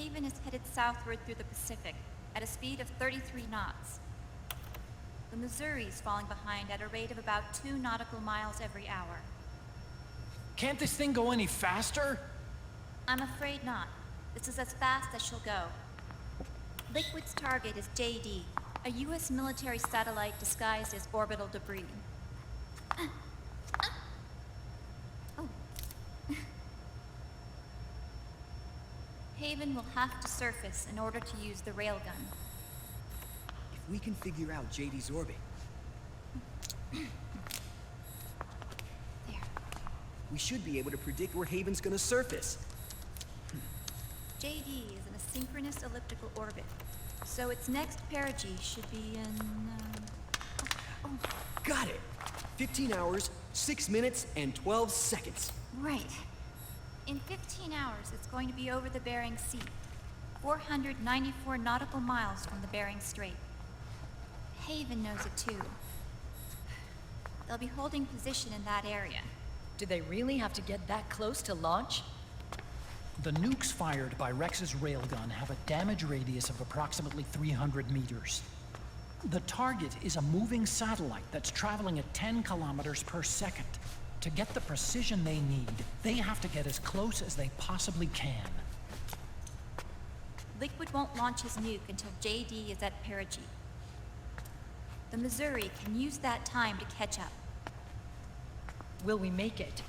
Haven is headed southward through the Pacific at a speed of 33 knots. The Missouri's falling behind at a rate of about 2 nautical miles every hour. Can't this thing go any faster? I'm afraid not. This is as fast as she'll go. Liquid's target is JD, a U.S. military satellite disguised as orbital debris. Oh. Haven will have to surface in order to use the railgun. If we can figure out JD's orbit, There. we should be able to predict where Haven's gonna surface. JD is in a synchronous elliptical orbit, so its next perigee should be in, Got it! 15 hours, 6 minutes, and 12 seconds. Right. In 15 hours, it's going to be over the Bering Sea, 494 nautical miles from the Bering Strait. Haven knows it too. They'll be holding position in that area. Do they really have to get that close to launch? The nukes fired by Rex's railgun have a damage radius of approximately 300 meters. The target is a moving satellite that's traveling at 10 kilometers per second. To get the precision they need, they have to get as close as they possibly can. Liquid won't launch his nuke until JD is at perigee. The Missouri can use that time to catch up. Will we make it?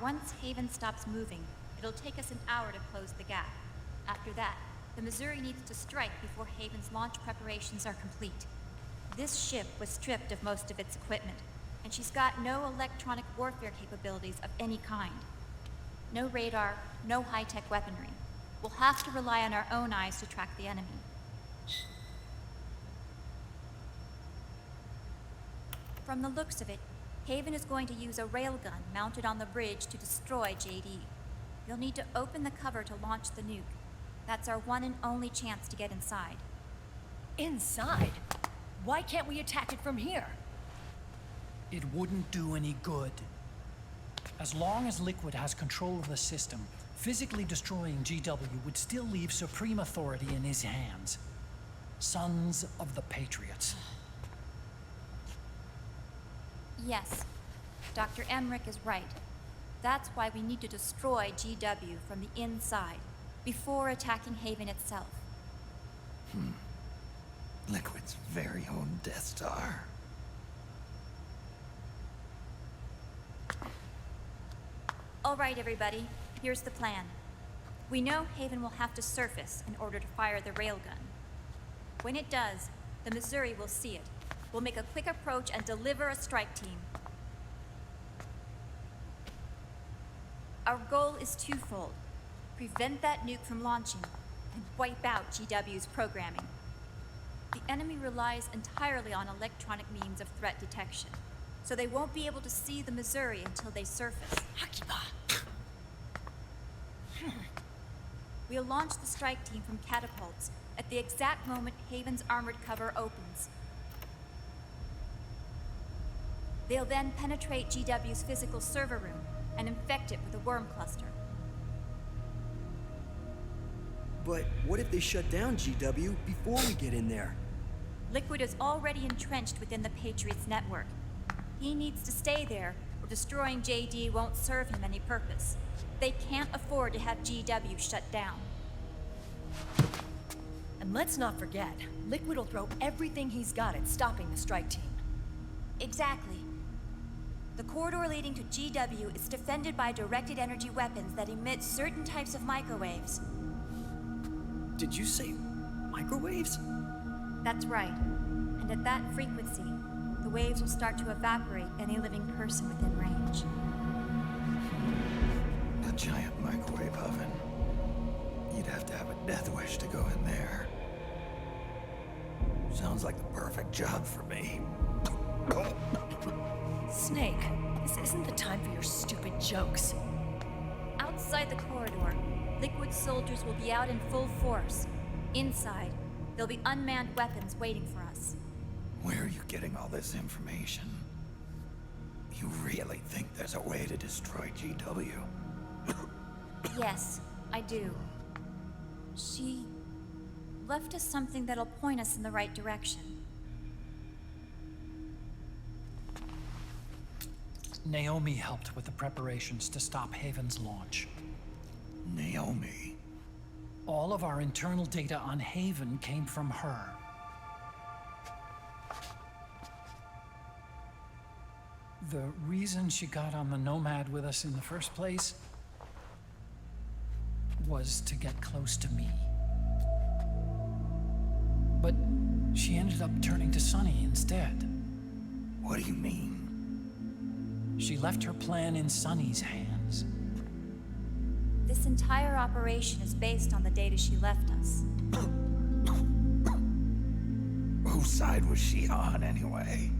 Once Haven stops moving, it'll take us an hour to close the gap. After that, the Missouri needs to strike before Haven's launch preparations are complete. This ship was stripped of most of its equipment, and she's got no electronic warfare capabilities of any kind. No radar, no high-tech weaponry. We'll have to rely on our own eyes to track the enemy. From the looks of it, Haven is going to use a railgun mounted on the bridge to destroy JD. You'll need to open the cover to launch the nuke. That's our one and only chance to get inside. Inside? Why can't we attack it from here? It wouldn't do any good. As long as Liquid has control of the system, physically destroying GW would still leave supreme authority in his hands. Sons of the Patriots. Yes, Dr. Emmerich is right. That's why we need to destroy GW from the inside, before attacking Haven itself. Liquid's very own Death Star. All right, everybody, here's the plan. We know Haven will have to surface in order to fire the railgun. When it does, the Missouri will see it. We'll make a quick approach and deliver a strike team. Our goal is twofold. Prevent that nuke from launching, and wipe out GW's programming. The enemy relies entirely on electronic means of threat detection, so they won't be able to see the Missouri until they surface. We'll launch the strike team from catapults at the exact moment Haven's armored cover opens. They'll then penetrate GW's physical server room and infect it with a worm cluster. But what if they shut down GW before we get in there? Liquid is already entrenched within the Patriots network. He needs to stay there, or destroying JD won't serve him any purpose. They can't afford to have GW shut down. And let's not forget, Liquid will throw everything he's got at stopping the strike team. Exactly. The corridor leading to GW is defended by directed energy weapons that emit certain types of microwaves. Did you say microwaves? That's right. And at that frequency, the waves will start to evaporate any living person within range. A giant microwave oven. You'd have to have a death wish to go in there. Sounds like the perfect job for me. Snake, this isn't the time for your stupid jokes. Outside the corridor, Liquid soldiers will be out in full force. Inside, there'll be unmanned weapons waiting for us. Where are you getting all this information? You really think there's a way to destroy GW? Yes, I do. She left us something that'll point us in the right direction. Naomi helped with the preparations to stop Haven's launch. Naomi. All of our internal data on Haven came from her. The reason she got on the Nomad with us in the first place was to get close to me. But she ended up turning to Sonny instead. What do you mean? She left her plan in Sonny's hands. This entire operation is based on the data she left us. Whose side was she on, anyway?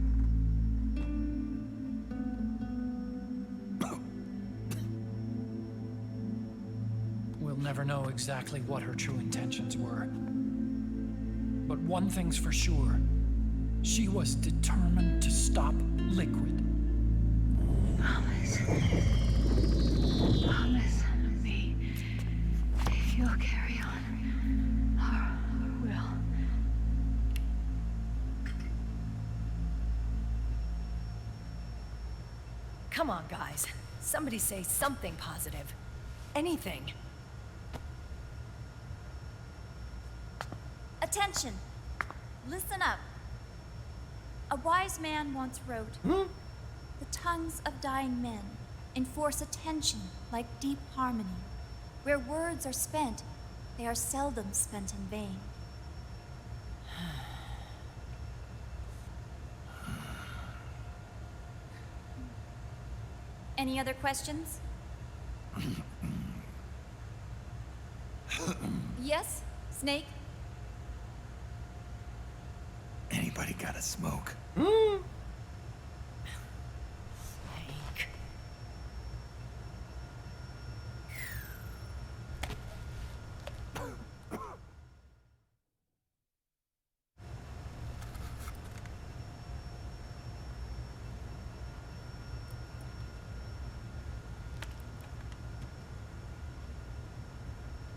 We'll never know exactly what her true intentions were. But one thing's for sure. She was determined to stop Liquid. Promise. Promise me. You'll carry on. Or will. Come on, guys. Somebody say something positive. Anything. Attention! Listen up. A wise man once wrote, "The tongues of dying men enforce attention like deep harmony. Where words are spent, they are seldom spent in vain." Any other questions? Yes, Snake? Anybody got a smoke? Snake.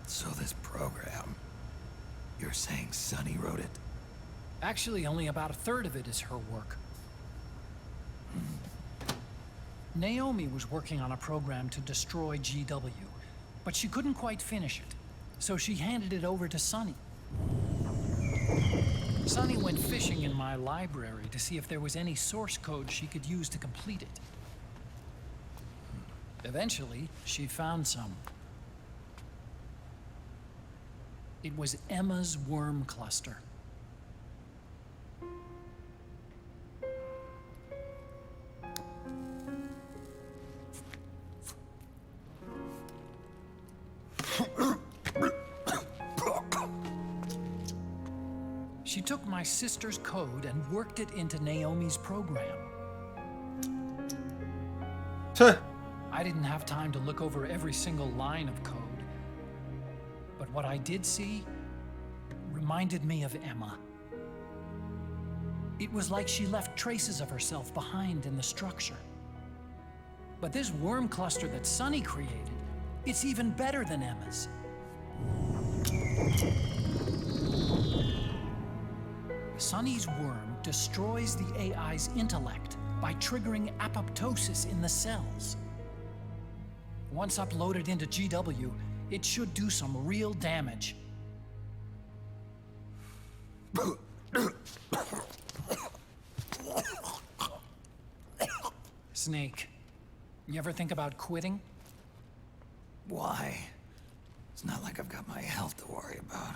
So this program, you're saying Sonny wrote it? Actually, only about a third of it is her work. Naomi was working on a program to destroy GW, but she couldn't quite finish it, so she handed it over to Sonny. Sonny went fishing in my library to see if there was any source code she could use to complete it. Eventually, she found some. It was Emma's worm cluster. She took my sister's code and worked it into Naomi's program. I didn't have time to look over every single line of code, but what I did see reminded me of Emma. It was like she left traces of herself behind in the structure. But this worm cluster that Sonny created, it's even better than Emma's. Sonny's worm destroys the AI's intellect by triggering apoptosis in the cells. Once uploaded into GW, it should do some real damage. Snake, you ever think about quitting? Why? It's not like I've got my health to worry about.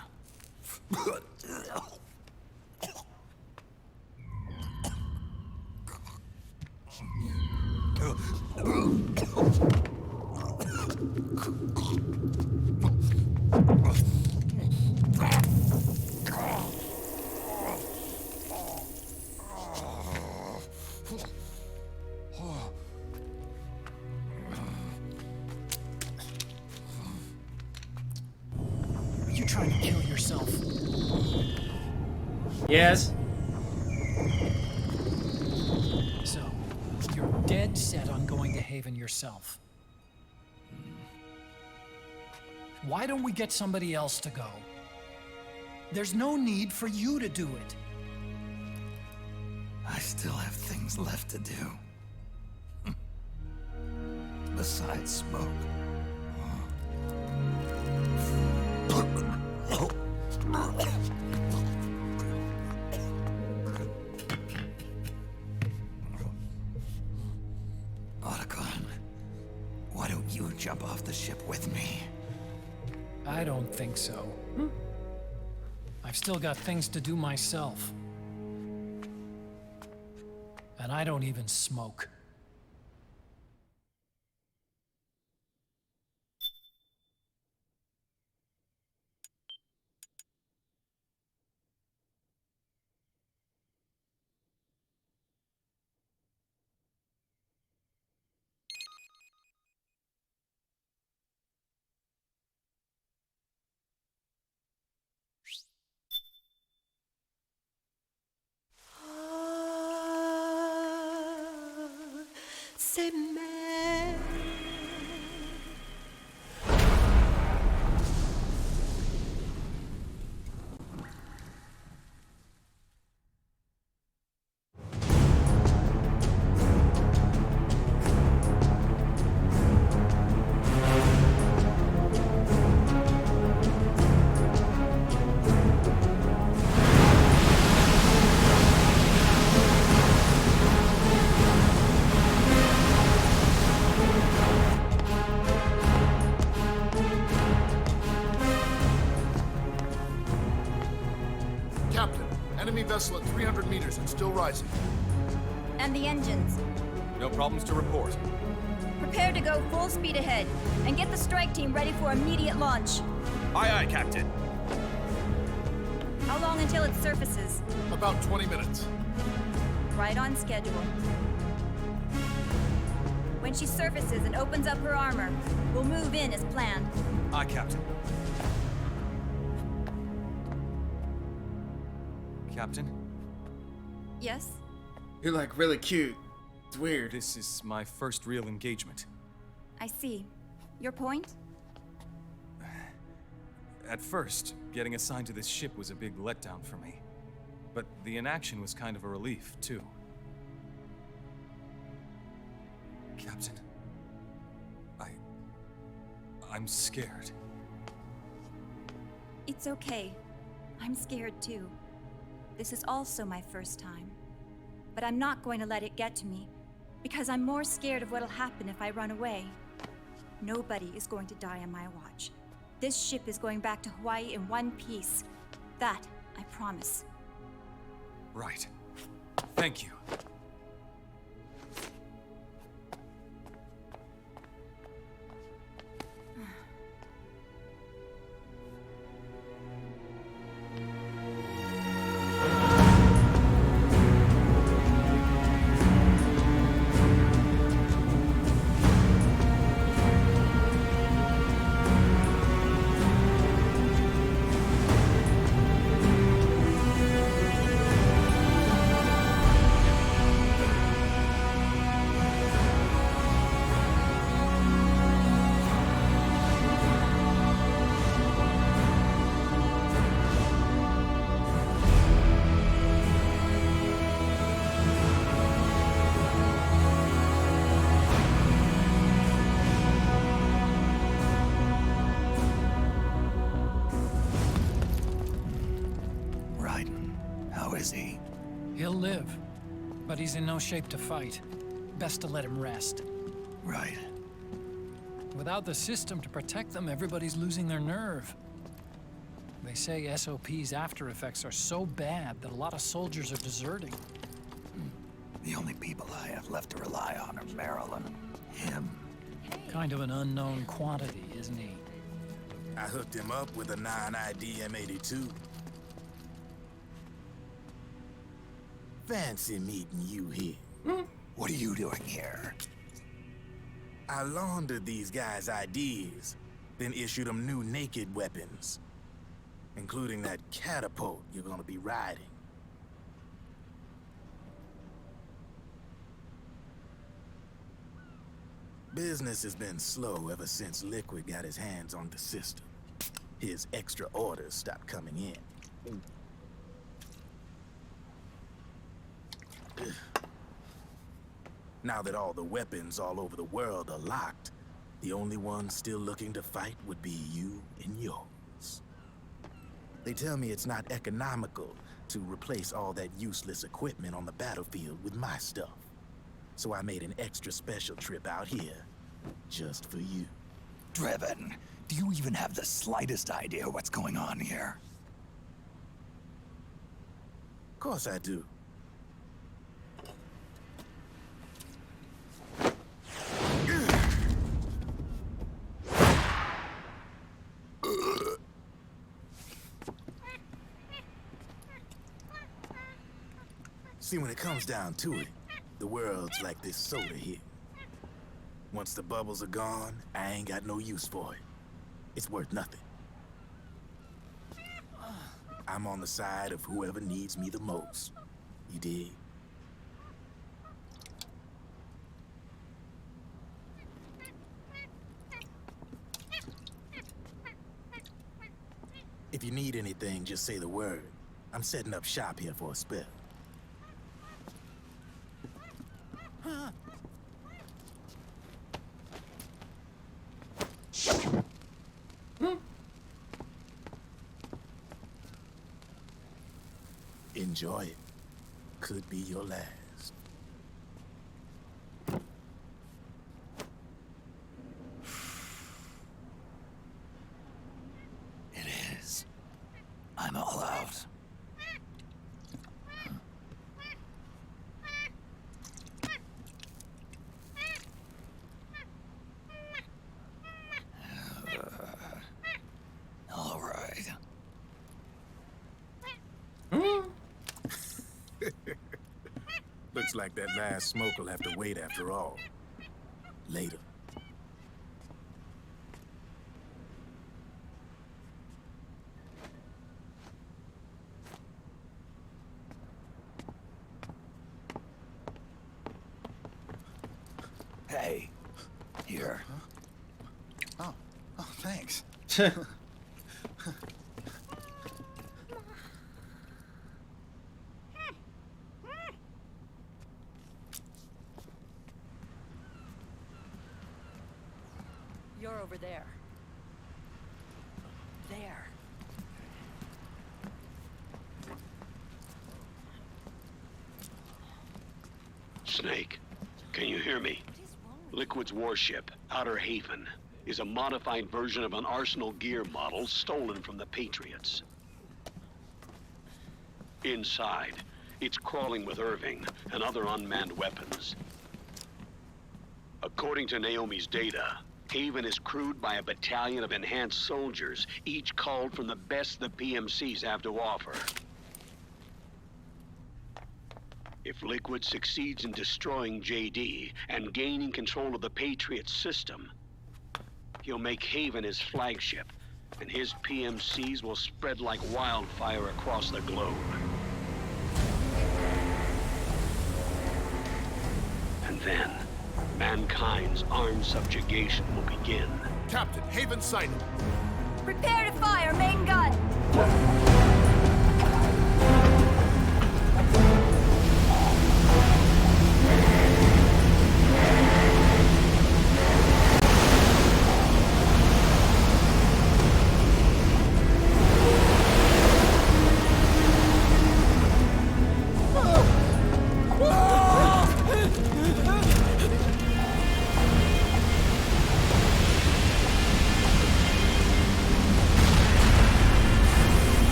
Are you trying to kill yourself? Yes. So, you're dead set on going to Haven yourself. Why don't we get somebody else to go? There's no need for you to do it. I still have things left to do. Besides smoke. Otacon, why don't you jump off the ship with me? I don't think so. I've still got things to do myself. And I don't even smoke. C'est mais Captain, enemy vessel at 300 meters and still rising. And the engines. No problems to report. Prepare to go full speed ahead, and get the strike team ready for immediate launch. Aye, aye, Captain. How long until it surfaces? About 20 minutes. Right on schedule. When she surfaces and opens up her armor, we'll move in as planned. Aye, Captain. Captain? Yes? You're like really cute. It's weird. This is my first real engagement. I see. Your point? At first, getting assigned to this ship was a big letdown for me. But the inaction was kind of a relief, too. Captain, I'm scared. It's okay. I'm scared too. This is also my first time. But I'm not going to let it get to me, because I'm more scared of what'll happen if I run away. Nobody is going to die on my watch. This ship is going back to Hawaii in one piece. That, I promise. Right. Thank you. How is he? He'll live, but he's in no shape to fight. Best to let him rest. Right. Without the system to protect them, everybody's losing their nerve. They say SOP's after effects are so bad that a lot of soldiers are deserting. The only people I have left to rely on are Marilyn, him. Kind of an unknown quantity, isn't he? I hooked him up with a 9ID M82. Fancy meeting you here. What are you doing here? I laundered these guys' IDs, then issued them new naked weapons, including that catapult you're gonna be riding. Business has been slow ever since Liquid got his hands on the system. his extra orders stopped coming in. Now that all the weapons all over the world are locked, the only ones still looking to fight would be you and yours. They tell me it's not economical to replace all that useless equipment on the battlefield with my stuff. So I made an extra special trip out here, just for you. Driven, do you even have the slightest idea what's going on here? Of course I do. See, when it comes down to it, the world's like this soda here. Once the bubbles are gone, I ain't got no use for it. It's worth nothing. I'm on the side of whoever needs me the most. You dig? If you need anything, just say the word. I'm setting up shop here for a spell. Enjoy it. Could be your last. It is. I'm all out. All right. Looks like that last smoke will have to wait after all. Later. Hey, here. Oh, thanks. You're over there. There. Snake, can you hear me? Liquid's warship, Outer Haven, is a modified version of an Arsenal gear model stolen from the Patriots. Inside, it's crawling with Irving and other unmanned weapons. According to Naomi's data, Haven is crewed by a battalion of enhanced soldiers, each culled from the best the PMCs have to offer. If Liquid succeeds in destroying JD and gaining control of the Patriots system, he'll make Haven his flagship, and his PMCs will spread like wildfire across the globe. And then, mankind's armed subjugation will begin. Captain, Haven sighted. Prepare to fire, main gun!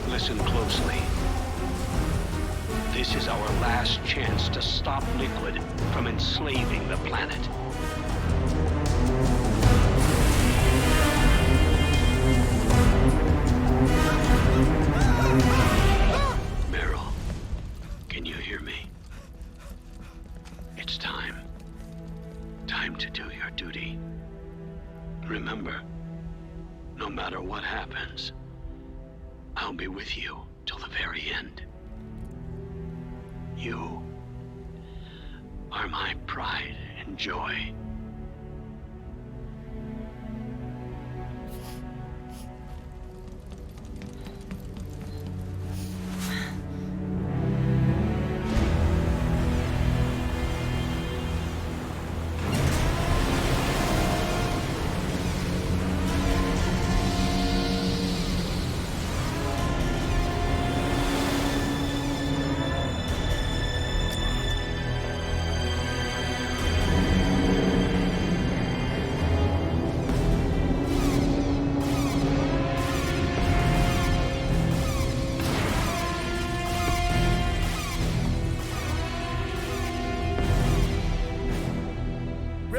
Listen closely. This is our last chance to stop Liquid from enslaving the planet. Meryl, can you hear me? It's time. Time to do your duty. Remember, no matter what happens, I'll be with you till the very end. You are my pride and joy.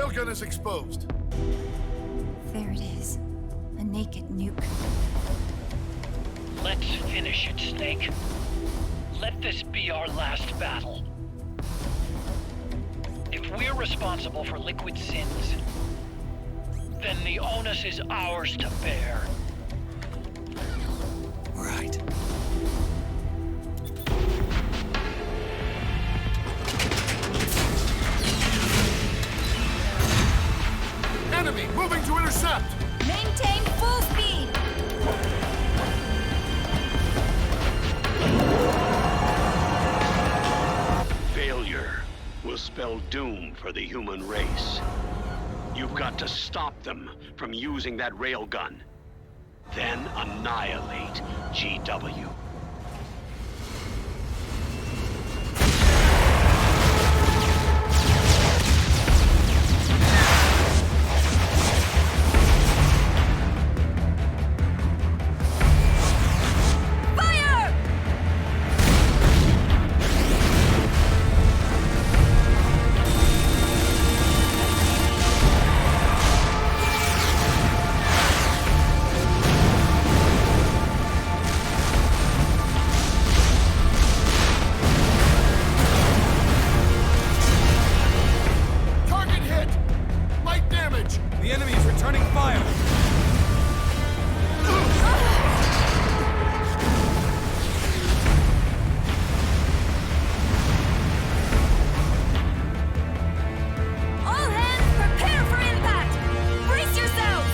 railgun is exposed. There it is. A naked nuke. Let's finish it, Snake. Let this be our last battle. If we're responsible for Liquid's sins, then the onus is ours to bear. Right. Enemy moving to intercept! Maintain full speed! Failure will spell doom for the human race. You've got to stop them from using that railgun. Then annihilate GW. The enemy is returning fire! All hands, prepare for impact! Brace yourselves!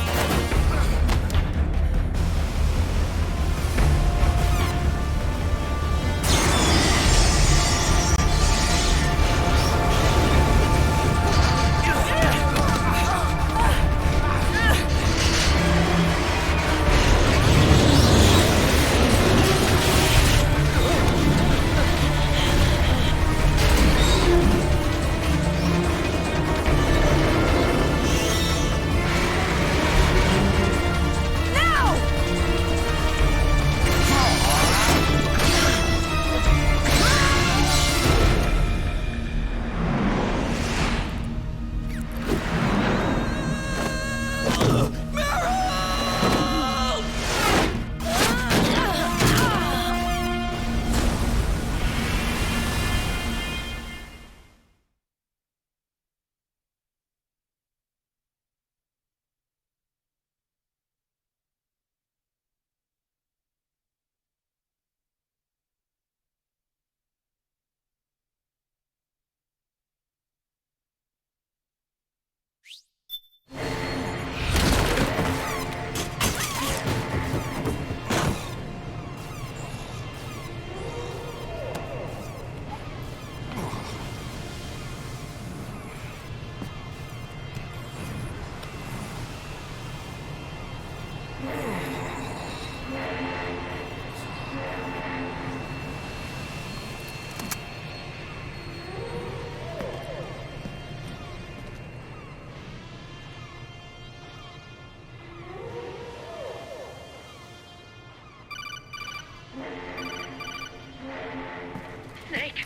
Snake,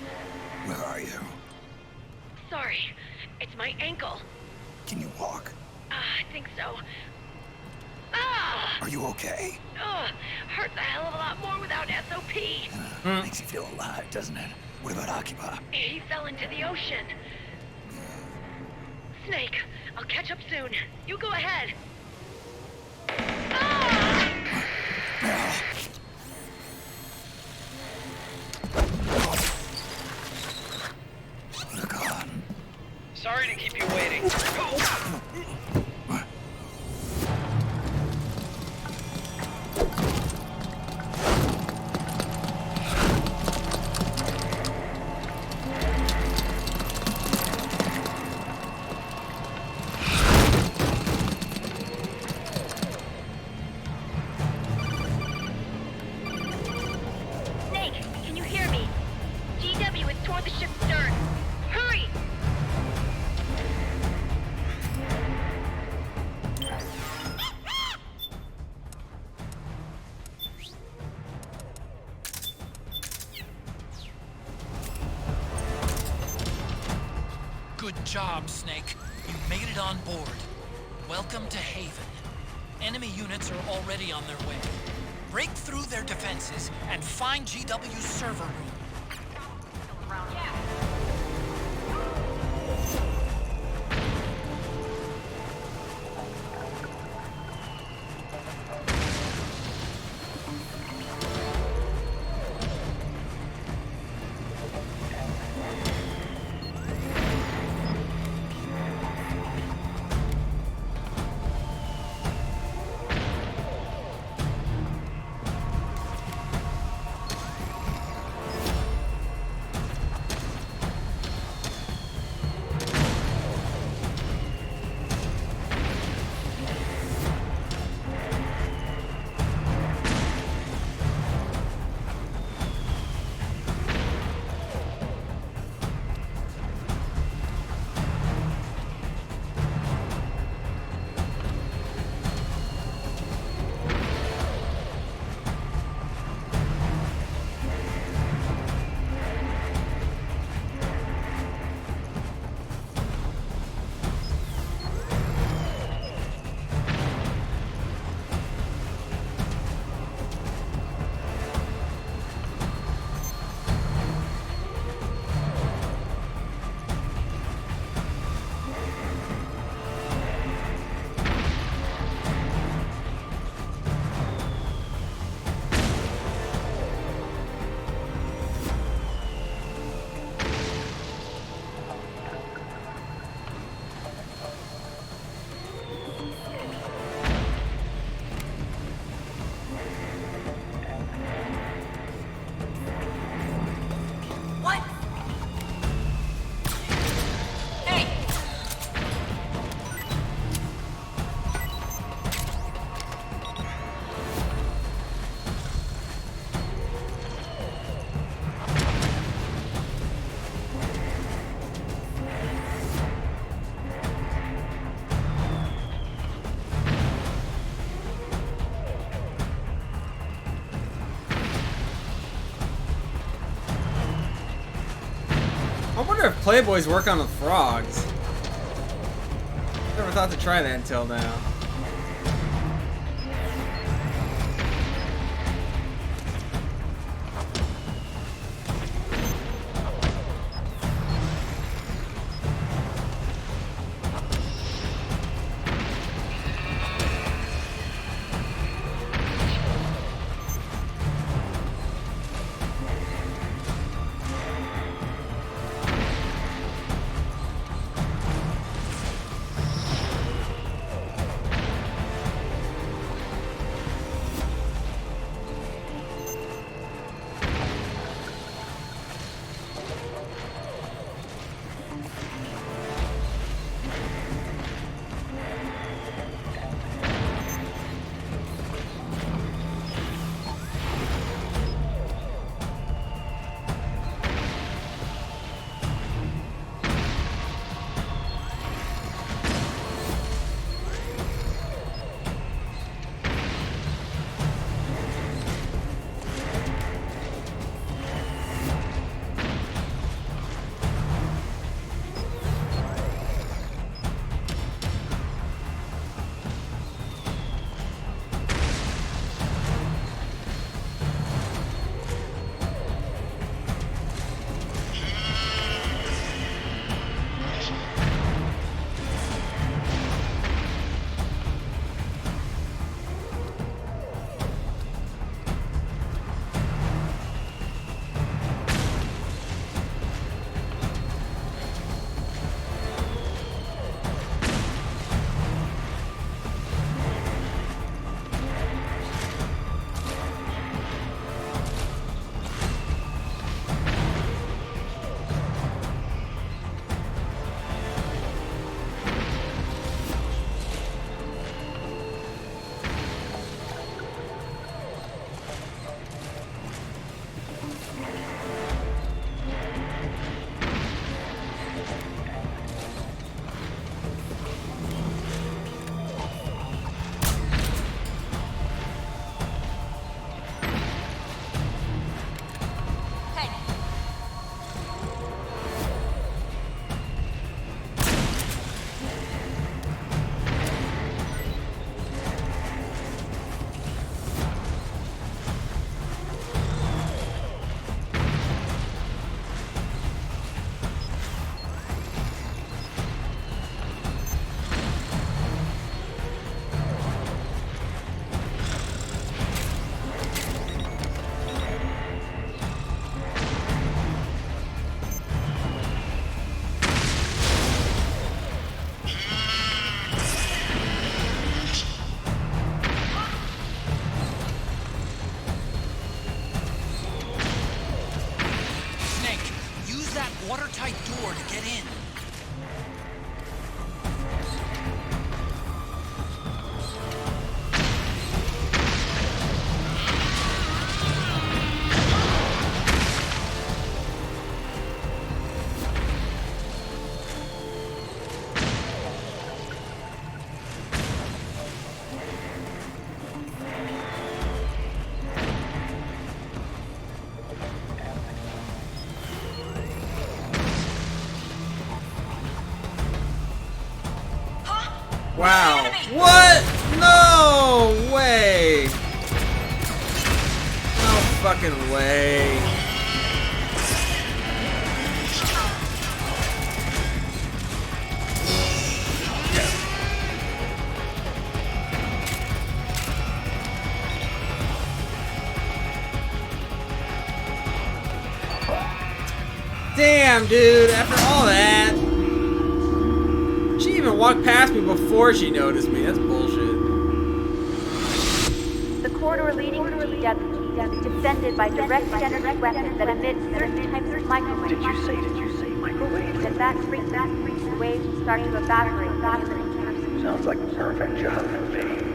Where are you? sorry. It's my ankle. Can you walk? I think so. Ah! Are you okay? Ugh, hurts a hell of a lot more without SOP. Makes you feel alive, doesn't it? What about Occupy? He fell into the ocean. Snake, I'll catch up soon. You go ahead. Ah! What a god. Sorry to keep you waiting. Snake, can you hear me? GW is toward the ship's stern. Hurry! Good Good job, Snake. You made it on board. Welcome to Haven. Enemy units are already on their way. Break through their defenses and find GW's server room. I wonder if Playboys work on the frogs. Never thought to try that until now. watertight door to get in. Wow. What? No way. No fucking way. Damn, dude, after all that. She even walked past me before she noticed me. That's bullshit. The corridor leading to GW is defended by directed energy weapons that emit certain types of microwaves. Did you say microwave? That frequency, the waves will start to evaporate. Sounds like a perfect job for me.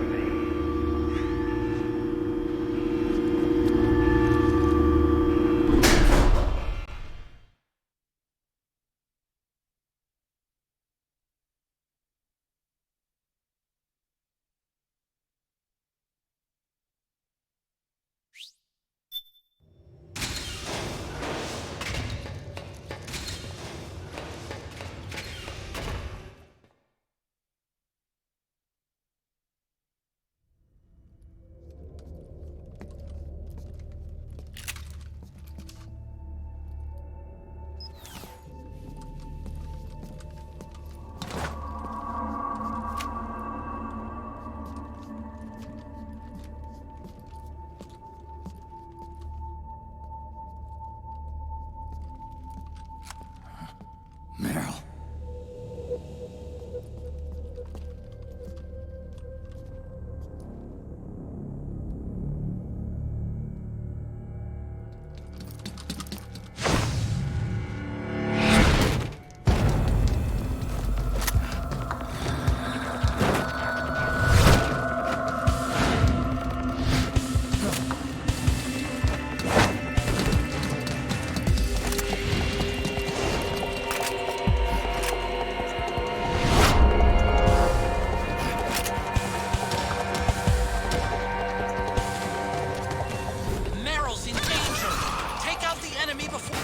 Meryl. Meryl's in danger. Take out the enemy before...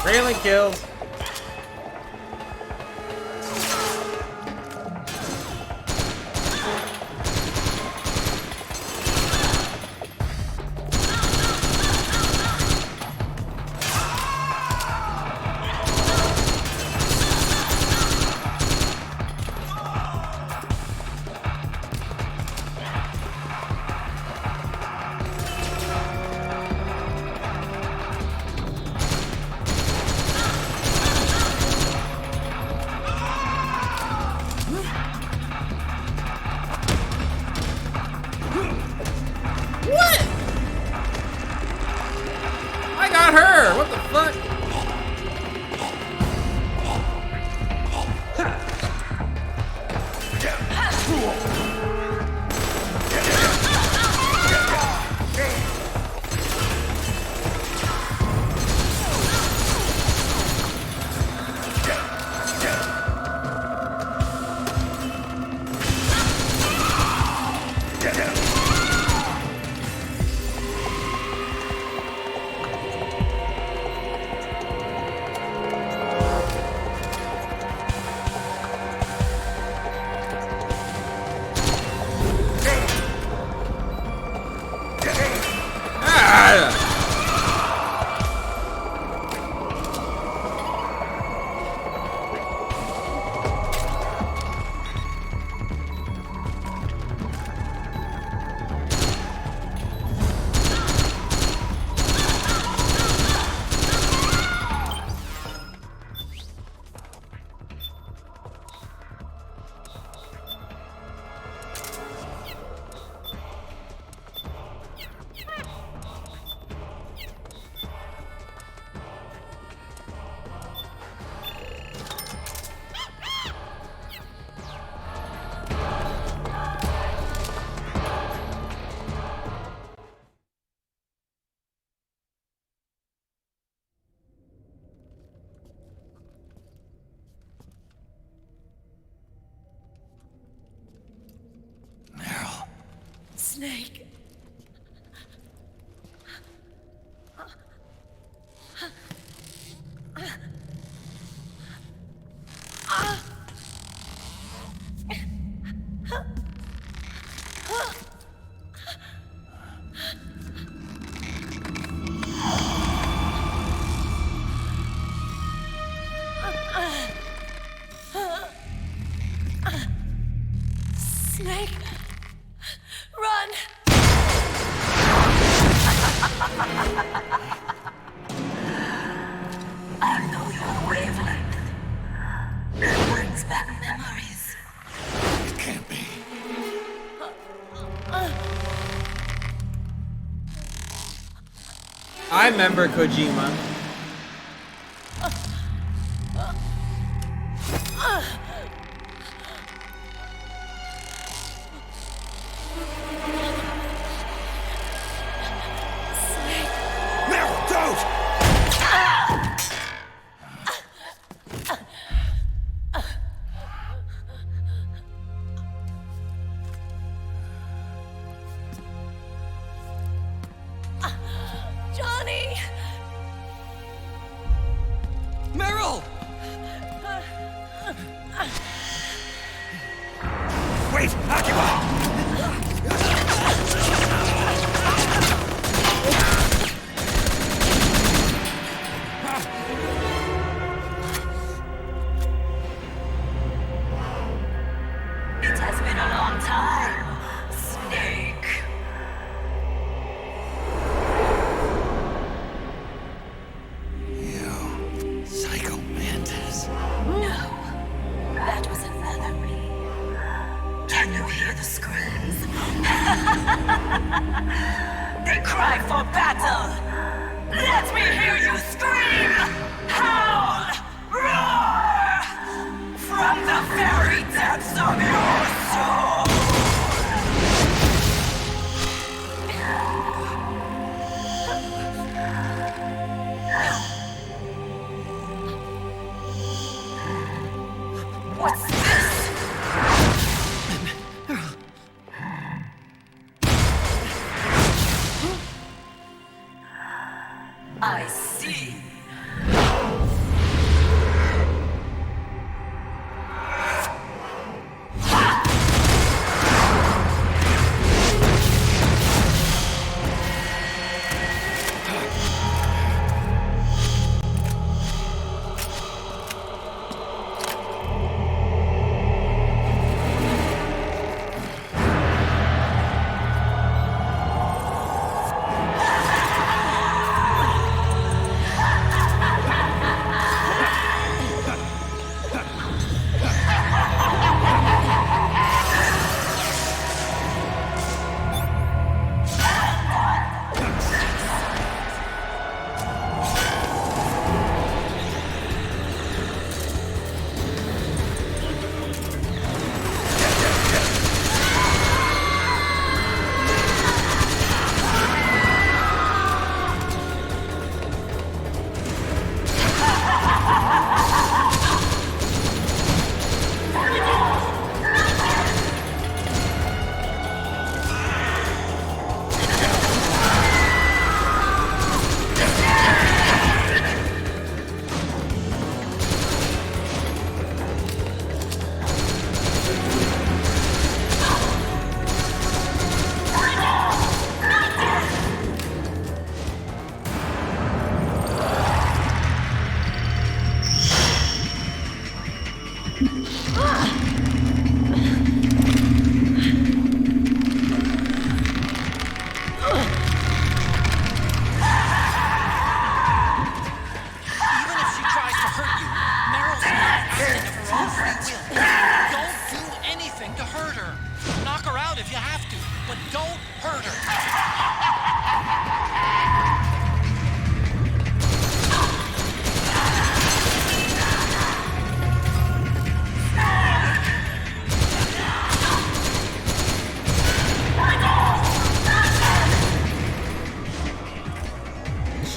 Railing kills. Snake. Snake, run! I know your wavelength. It brings back memories. It can't be. I remember Kojima. Meryl, don't! Johnny! Meryl! Wait, Akiba! It has been a long time, Snake. You psycho mantis. No, that was another me. Can you hear the screams? They cry for battle. Let me hear you scream! Howl! Roar! From the very depths of your soul! What's this? I see.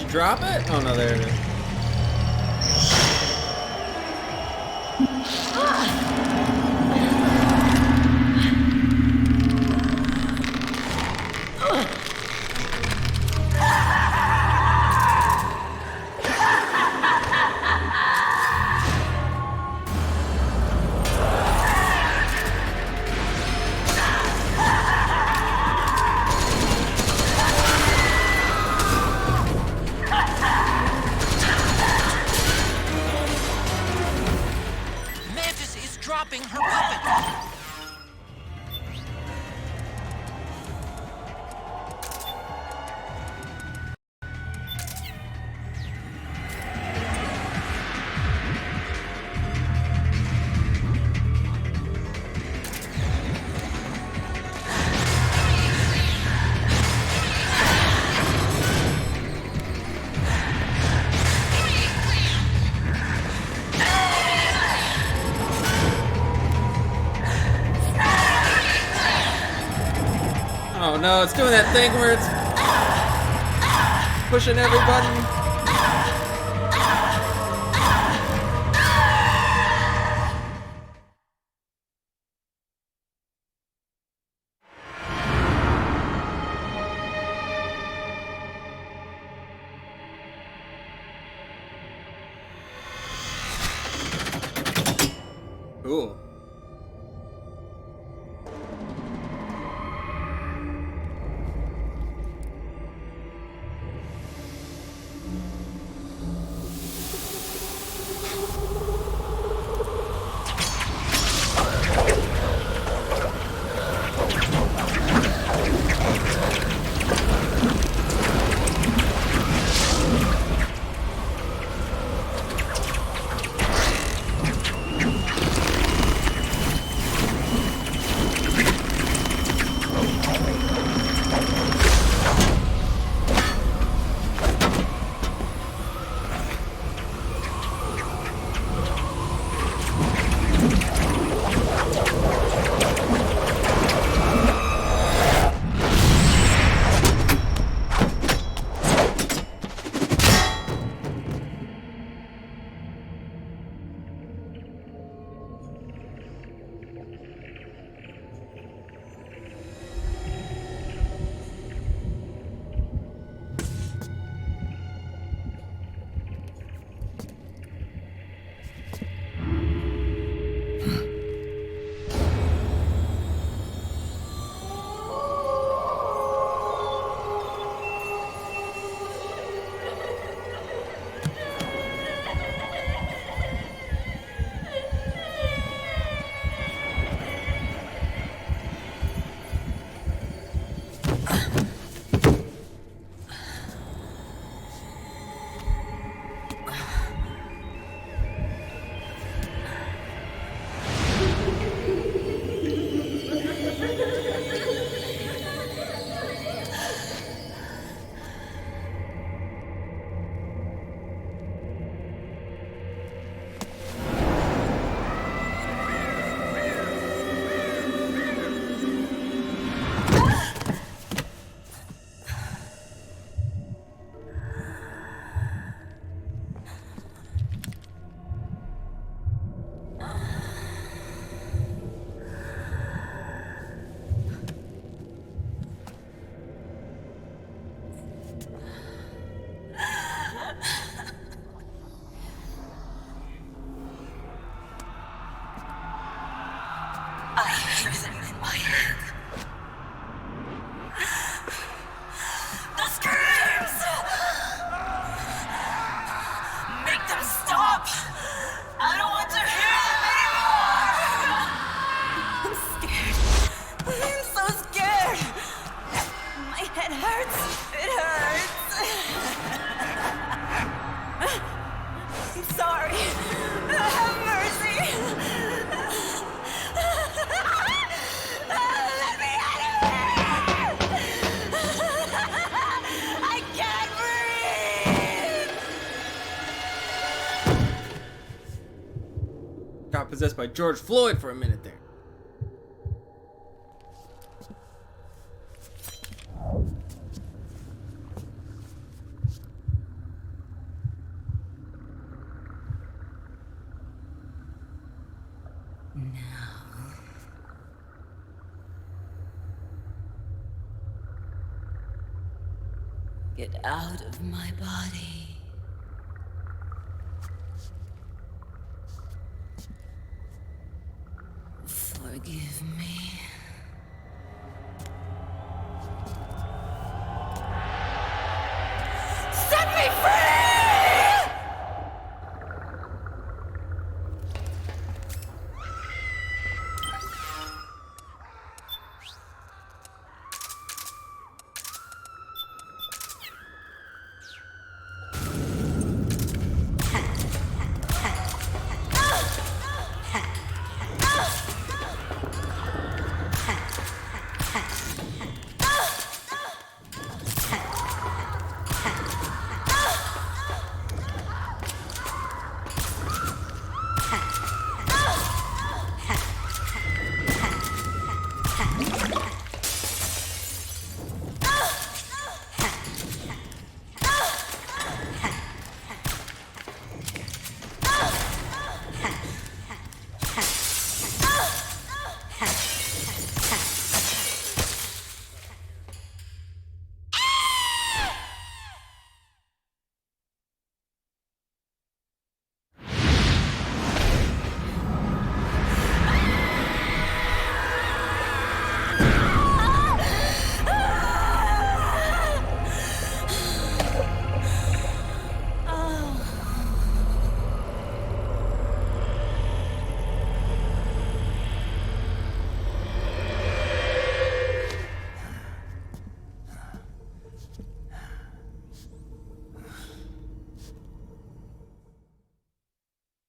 Drop it? Oh no, there it is. stopping her puppet. Oh no, it's doing that thing where it's pushing every button. Cool. Got possessed by George Floyd for a minute there. Get out of my body. Forgive me. Set me free!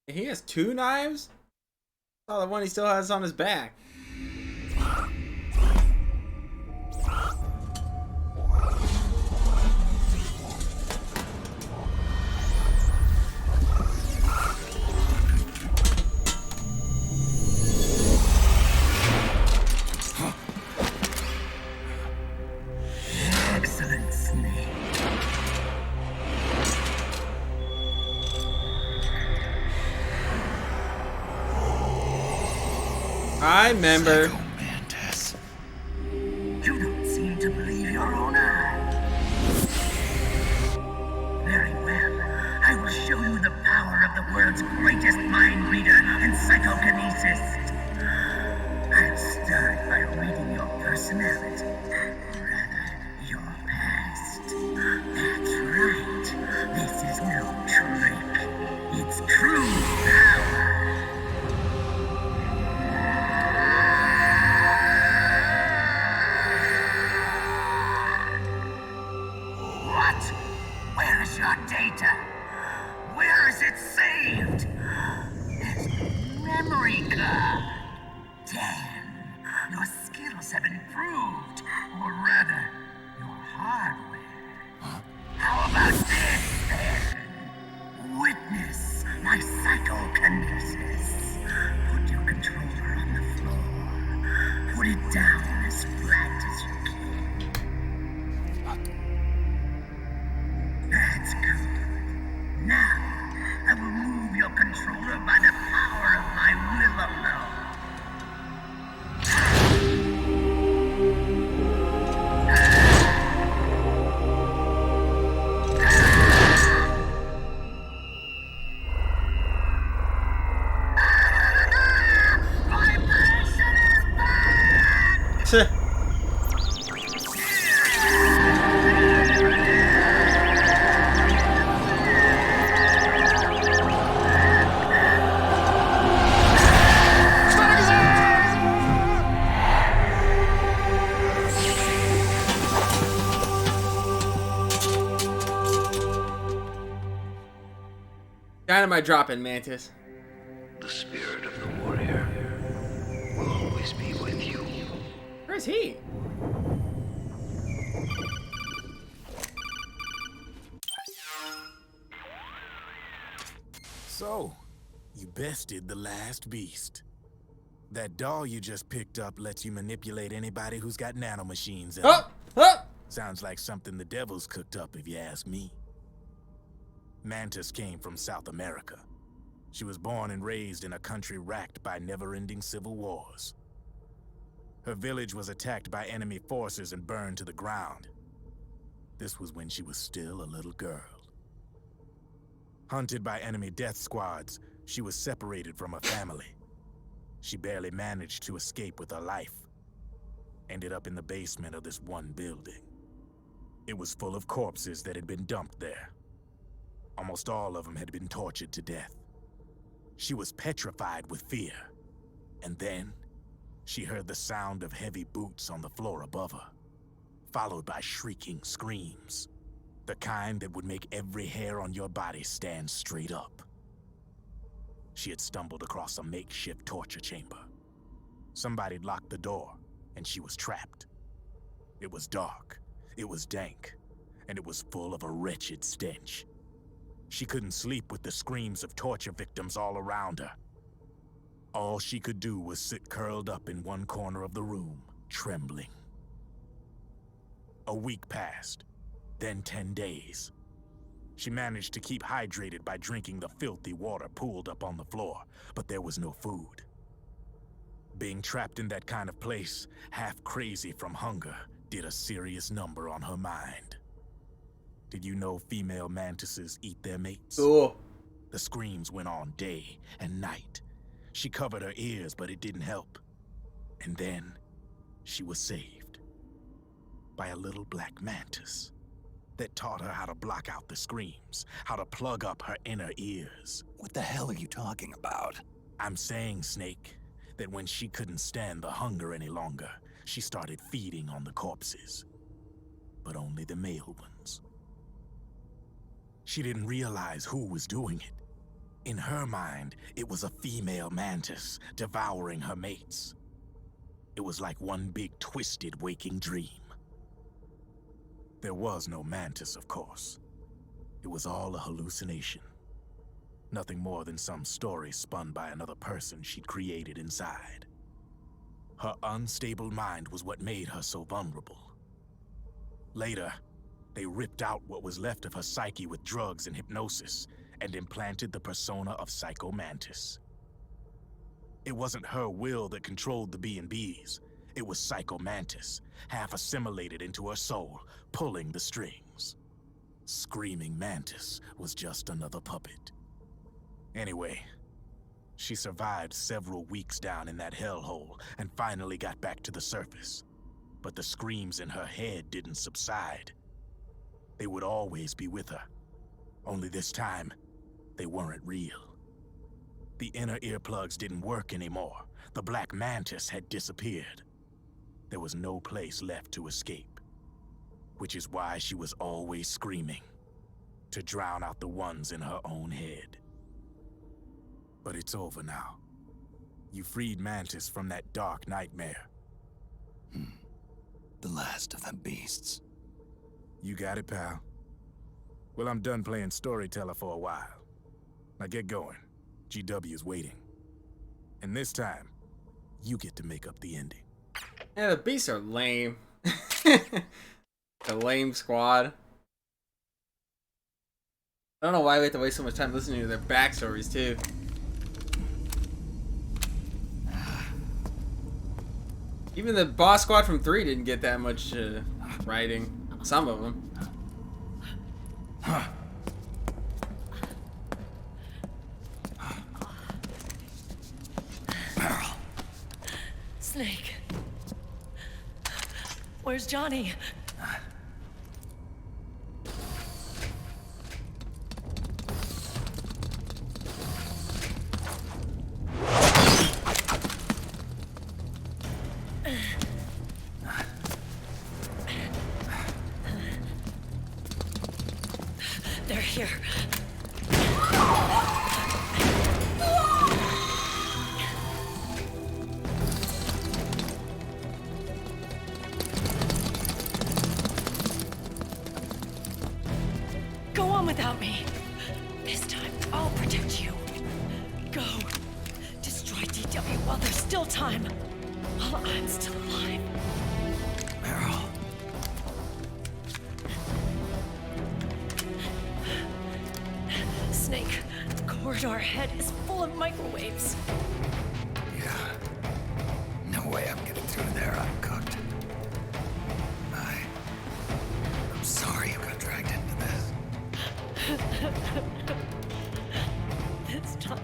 He has 2 knives? Oh, the one he still has on his back. Excellent, Snake. I remember. You don't seem to believe your own eyes. Very well. I will show you the power of the world's greatest mind reader and psychokinesis. I'll start by reading your personality. Rather, your past. That's right. This is no trick. It's true power. What? Where is your data? Where is it saved? There's no memory card. Damn. Your skills have improved. Or rather, your hardware. How about this, then? Witness my psychokinesis. Put your controller on the floor. Put it down as flat as you can. That's good. Now, I will move your controller by the power of my will alone. Dynamite dropping, Mantis. The spirit of the warrior will always be with you. Where's he? So, you bested the last beast. That doll you just picked up lets you manipulate anybody who's got nanomachines in it. Sounds like something the devil's cooked up, if you ask me. Mantis came from South America. She was born and raised in a country racked by never-ending civil wars. Her village was attacked by enemy forces and burned to the ground. This was when she was still a little girl. Hunted by enemy death squads, she was separated from her family. She barely managed to escape with her life. Ended up in the basement of this one building. It was full of corpses that had been dumped there. Almost all of them had been tortured to death. She was petrified with fear. And then, she heard the sound of heavy boots on the floor above her, followed by shrieking screams. The kind that would make every hair on your body stand straight up. She had stumbled across a makeshift torture chamber. Somebody'd locked the door, and she was trapped. It was dark, it was dank, and it was full of a wretched stench. She couldn't sleep with the screams of torture victims all around her. All she could do was sit curled up in one corner of the room, trembling. A week passed, then 10 days. She managed to keep hydrated by drinking the filthy water pooled up on the floor, but there was no food. Being trapped in that kind of place, half crazy from hunger, did a serious number on her mind. Did you know female mantises eat their mates? Cool. The screams went on day and night. She covered her ears, but it didn't help. And then, she was saved. By a little black mantis that taught her how to block out the screams, how to plug up her inner ears. What the hell are you talking about? I'm saying, Snake, that when she couldn't stand the hunger any longer, she started feeding on the corpses. But only the male ones. She didn't realize who was doing it. In her mind, it was a female mantis devouring her mates. It was like one big twisted waking dream. There was no mantis, of course. It was all a hallucination. Nothing more than some story spun by another person she'd created inside. Her unstable mind was what made her so vulnerable. Later, they ripped out what was left of her psyche with drugs and hypnosis and implanted the persona of Psycho Mantis. It wasn't her will that controlled the B&Bs. It was Psycho Mantis, half assimilated into her soul, pulling the strings. Screaming Mantis was just another puppet. Anyway, she survived several weeks down in that hellhole and finally got back to the surface. But the screams in her head didn't subside. They would always be with her. Only this time, they weren't real. The inner earplugs didn't work anymore. The Black Mantis had disappeared. There was no place left to escape. Which is why she was always screaming, to drown out the ones in her own head. But it's over now. You freed Mantis from that dark nightmare. The last of them beasts. You got it, pal. Well, I'm done playing storyteller for a while. Now get going. GW's waiting. And this time, you get to make up the ending. Yeah, the beasts are lame. The lame squad. I don't know why we have to waste so much time listening to their backstories, too. Even the boss squad from 3 didn't get that much writing. Some of them. Snake. Where's Johnny? They're here. Go on without me. This time, I'll protect you. Go. Destroy DW while there's still time. While I'm still alive. Meryl. Snake, the corridor ahead is full of microwaves. Yeah. No way I'm getting through there uncooked. I'm sorry you got dragged into this. This time,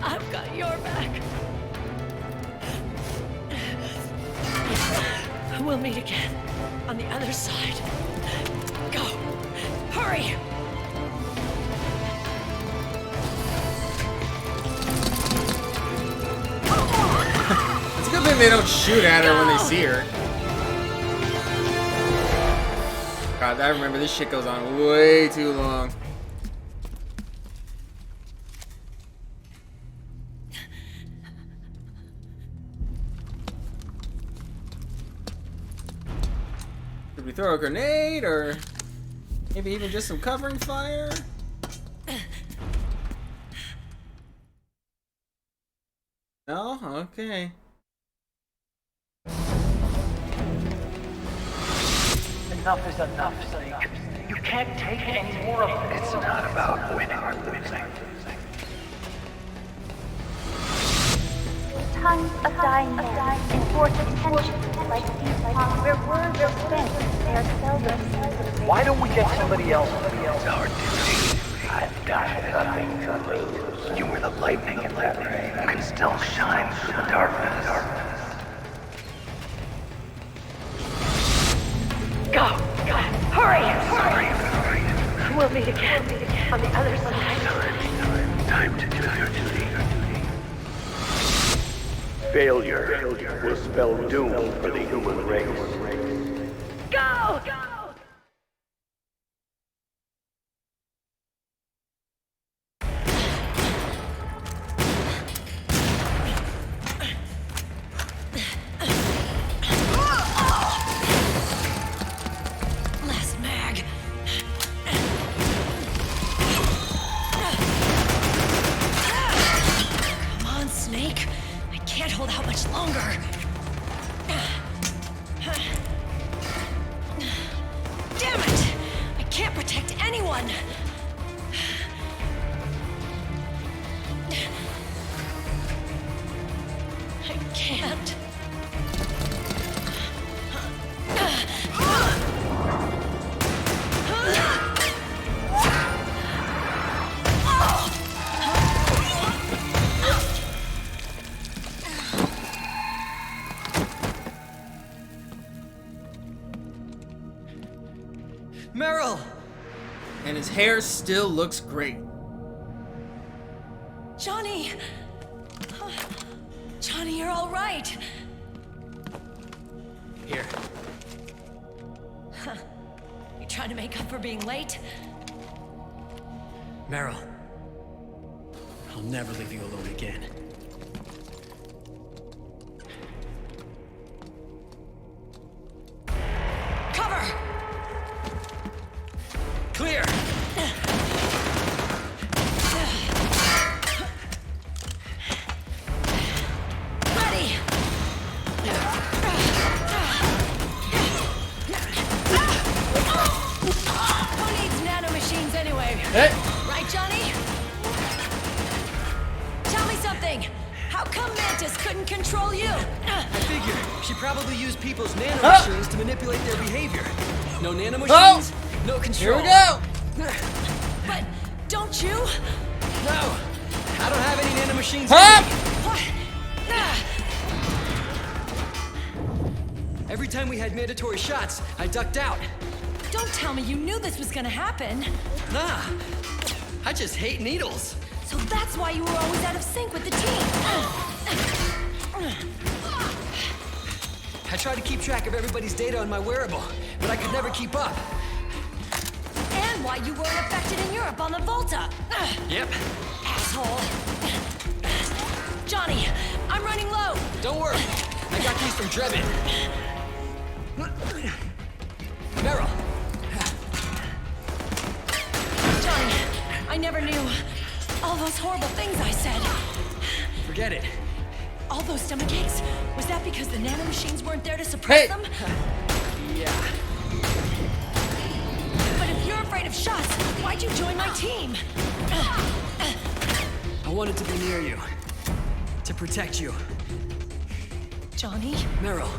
I've got your back. We'll meet again on the other side. Go! Hurry! It's a good thing they don't shoot at her when they see her. God, I remember this shit goes on way too long. Should we throw a grenade or maybe even just some covering fire? No? Okay. Enough is enough, Snake. You can't take any more of this. It's not about winning or losing. Tons of dying men enforce attention like these songs where words are spent. They are seldom. Why don't we get somebody else? It's our duty. I've got nothing to lose. You were the lightning in that rain. You can still shine through the darkness. Go! Hurry! Sorry. We'll meet again on the other side. Time to do your duty. Failure will spell doom for the human race. Go! hold out much longer. Damn it! I can't protect anyone! I can't. Meryl! And his hair still looks great. Johnny! Johnny, you're all right. Here. Huh. You trying to make up for being late? Meryl, I'll never leave you alone again. Cover! Clear! Ready! Who needs nanomachines anyway? Hey. Right, Johnny? Tell me something. How come Mantis couldn't control you? I figure she probably used people's nanomachines to manipulate their behavior. No nanomachines, no control. Here we go! But don't you? No, I don't have any nanomachines. What? Every time we had mandatory shots, I ducked out. Don't tell me you knew this was gonna happen. Nah, I just hate needles. So that's why you were always out of sync with the team. I tried to keep track of everybody's data on my wearable, but I could never keep up. And why you weren't affected in Europe on the Volta. Yep. Asshole. Johnny, I'm running low. Don't worry, I got these from Drebin. Meryl. Johnny, I never knew all those horrible things I said. Forget it. All those stomach aches, was that because the nanomachines weren't there to suppress them? Yeah. But if you're afraid of shots, why'd you join my team? I wanted to be near you. To protect you. Johnny? Meryl.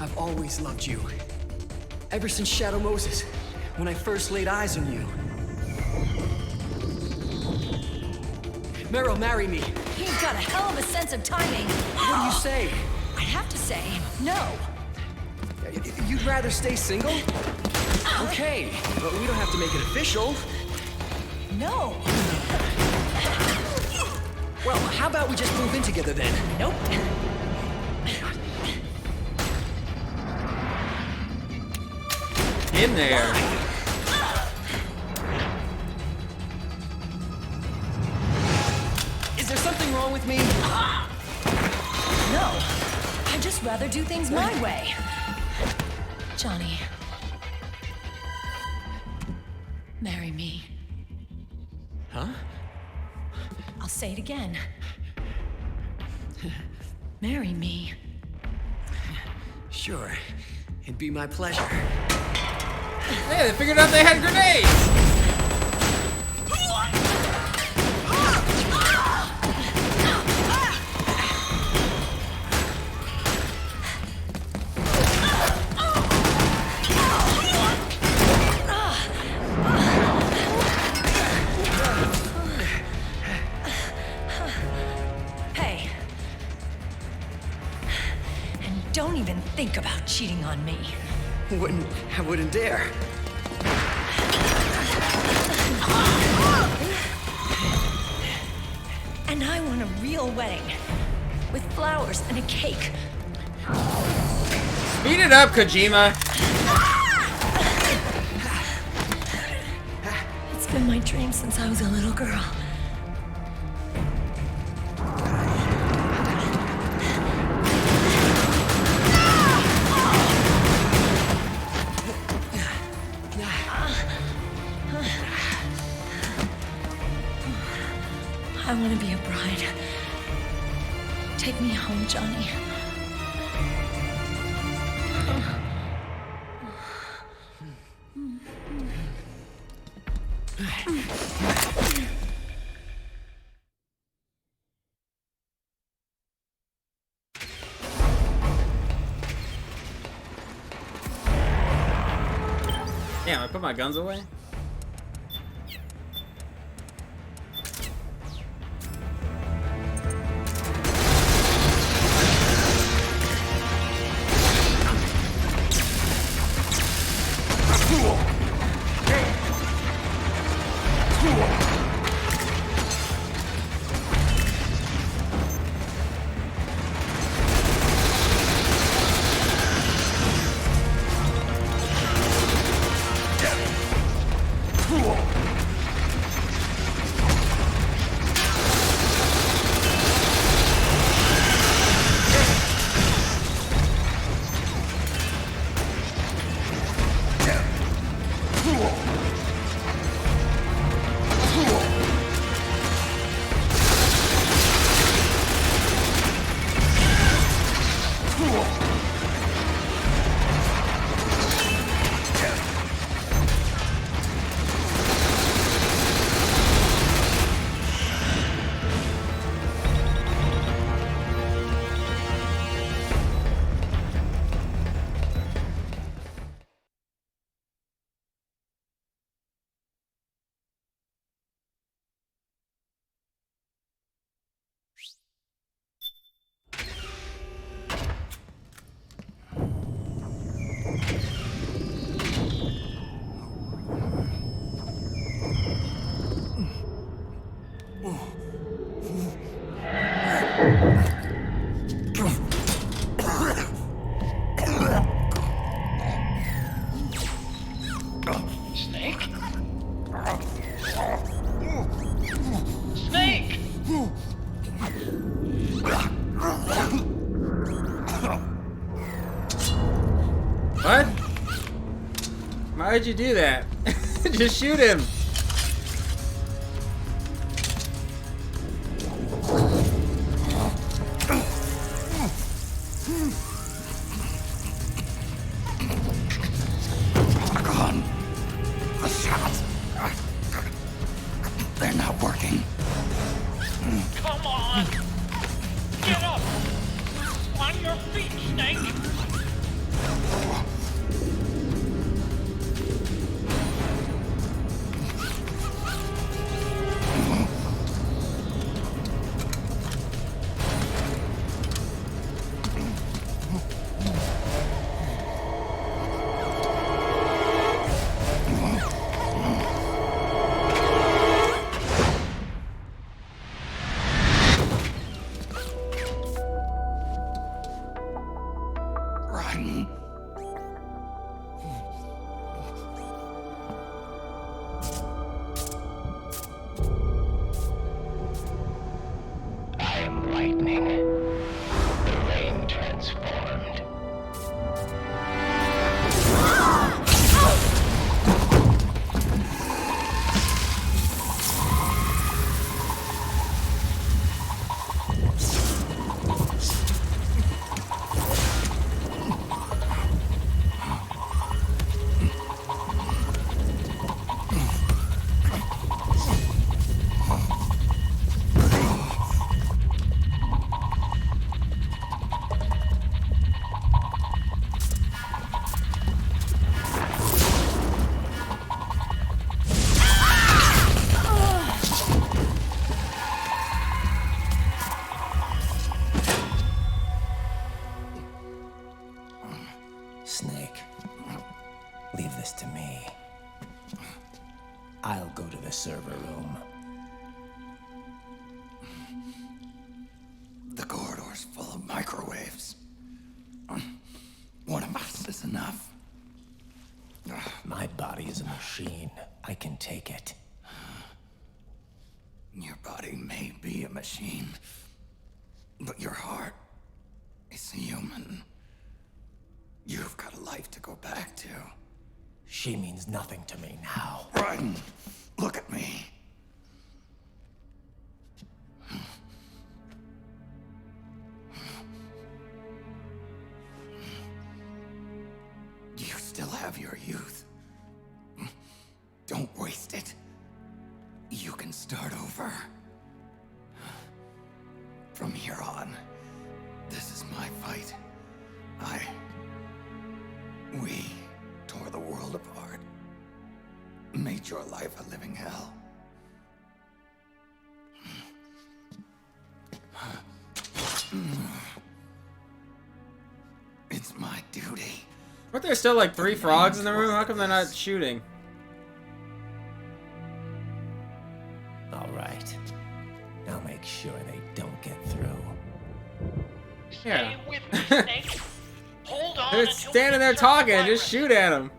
I've always loved you. Ever since Shadow Moses, when I first laid eyes on you. Meryl, marry me. He's got a hell of a sense of timing. What do you say? I'd have to say no. You'd rather stay single? Okay, but we don't have to make it official. No. Well, how about we just move in together then? Nope. In there. Is there something wrong with me? No. I'd just rather do things my way. Johnny. Marry me. Huh? I'll say it again. Marry me. Sure. It'd be my pleasure. Hey, they figured out they had grenades! Hey. And don't even think about cheating on me. I wouldn't dare. And I want a real wedding. With flowers and a cake. Speed it up, Kojima! It's been my dream since I was a little girl. I want to be a bride. Take me home, Johnny. Damn, I put my guns away? Snake? Snake! What? Why'd you do that? Just shoot him. The shots. They're not working. Come on! Get up! On your feet, Snake! I am lightning. The rain transformed. Snake, leave this to me. I'll go to the server room. The corridor's full of microwaves. One of us is enough. My body is a machine. I can take it. Your body may be a machine, but your heart is human. You've got a life to go back to. She means nothing to me now. Ryan, look at me. it. You can start over. From here on, this is my fight. We tore the world apart. Made your life a living hell. It's my duty. Aren't there still like 3 frogs in the room? How come they're not shooting? All right. I'll make sure they don't get through. Yeah. Stay with me, Snake. Hold on. They're until standing we there insert the talking. virus. Just shoot at them.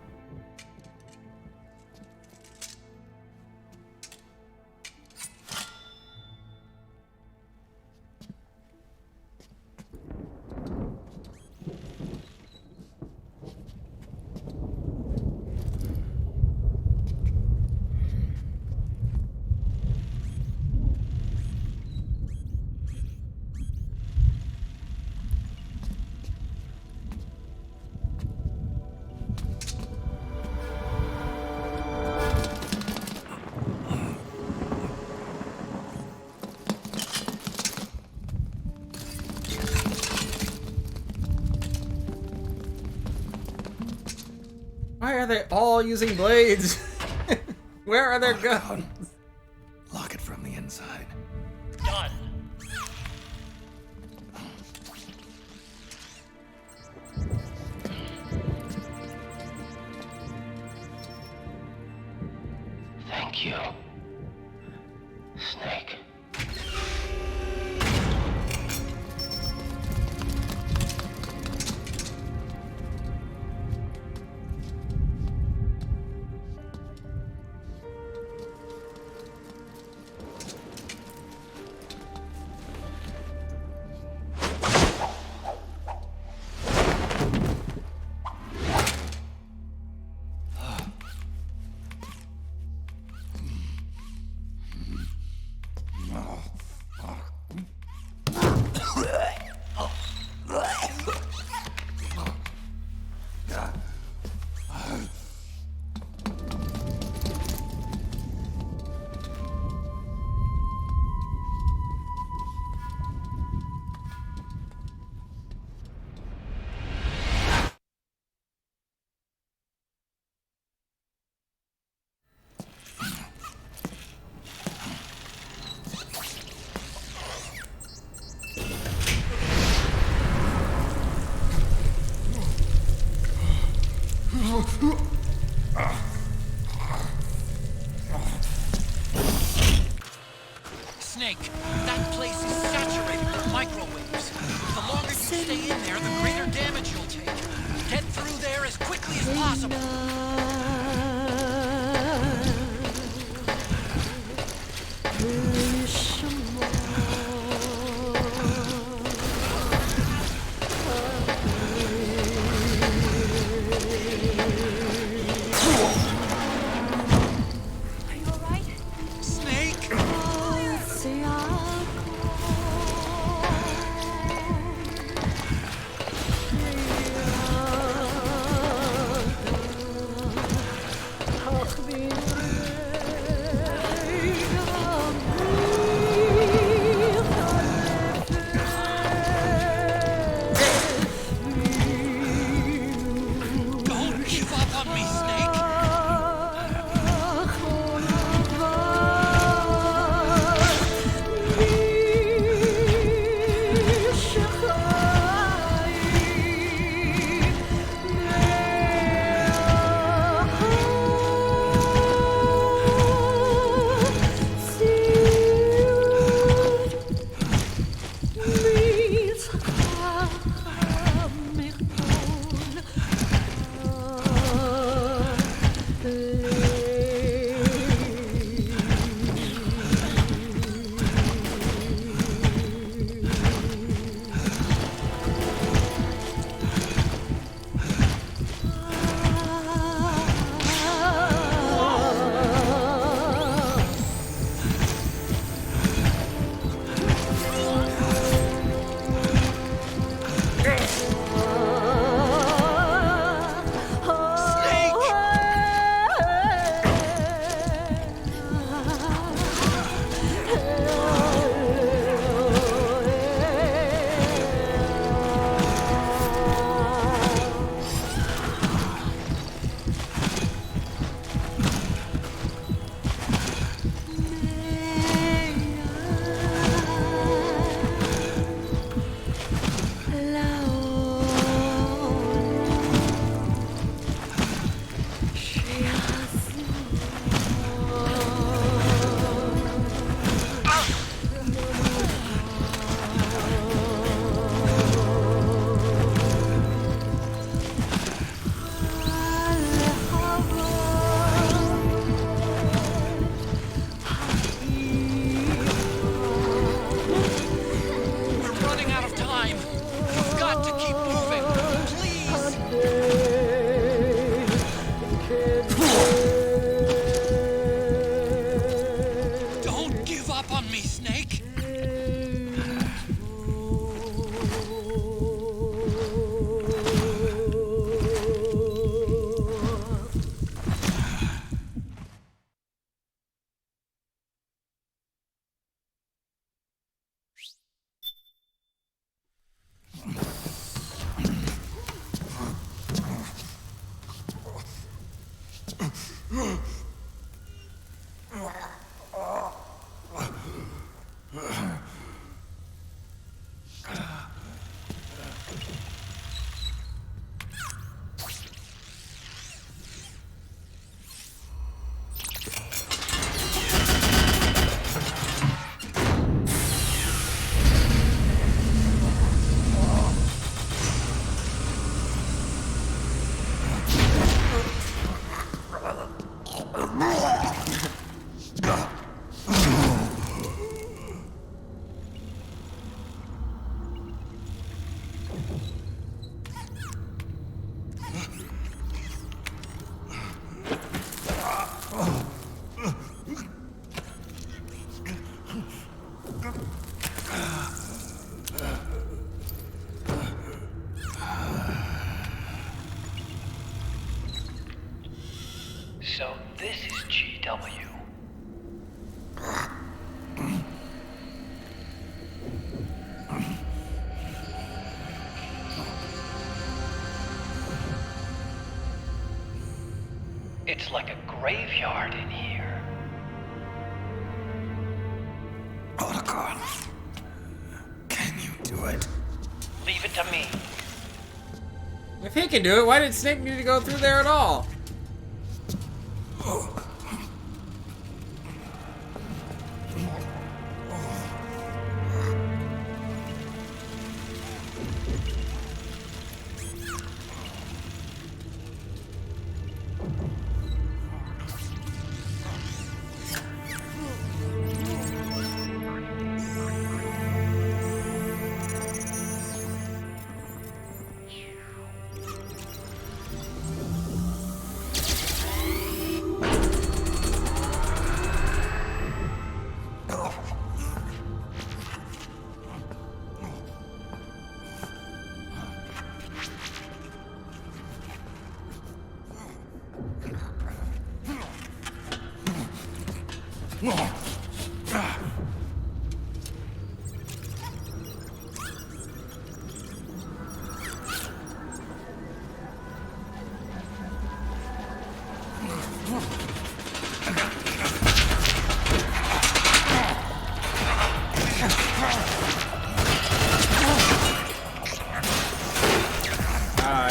Why are they all using blades? Where are their guns? Lock it from the inside. Done. Thank you, Snake. Snake, that place is saturated with microwaves. The longer you stay in there, the greater damage you'll take. Get through there as quickly as possible. JW. It's like a graveyard in here. Protocol. Can you do it? Leave it to me. If he can do it, why did Snape need to go through there at all?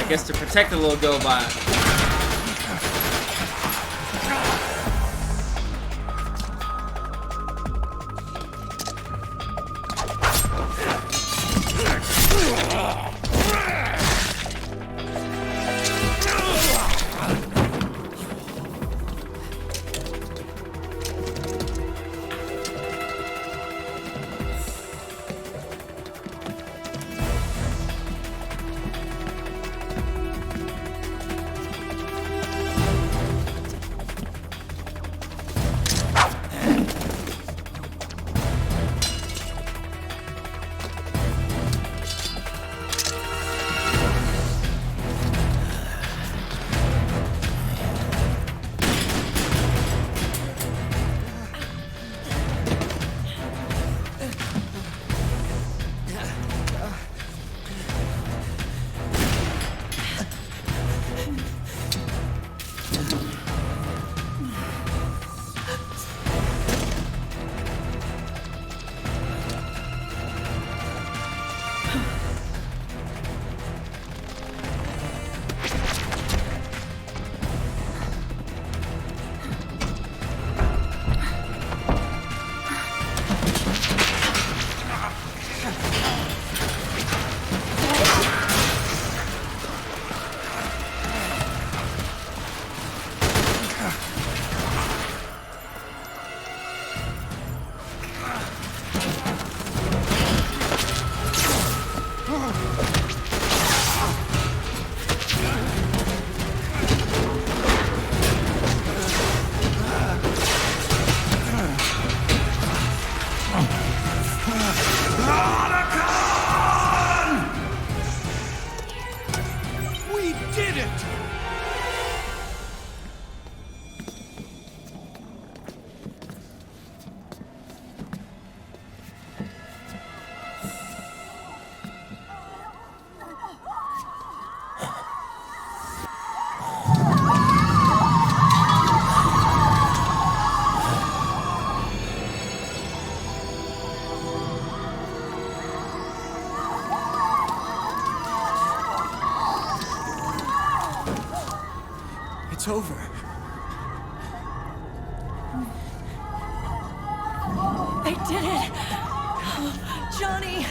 I guess to protect the little GoBot. It's over. They did it! Johnny!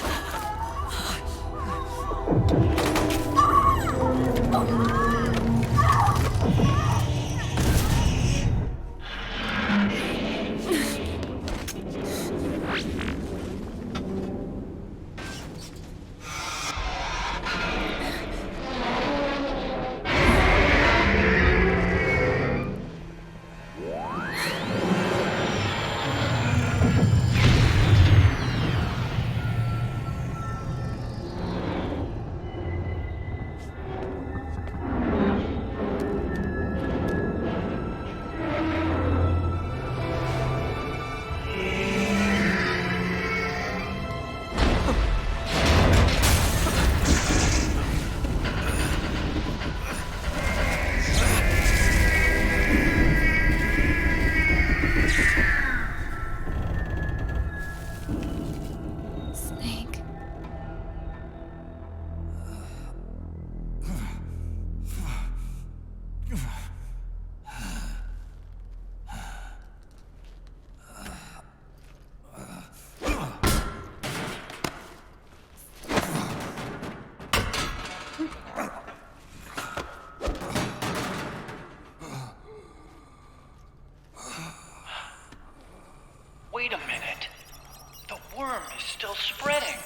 worm is still spreading.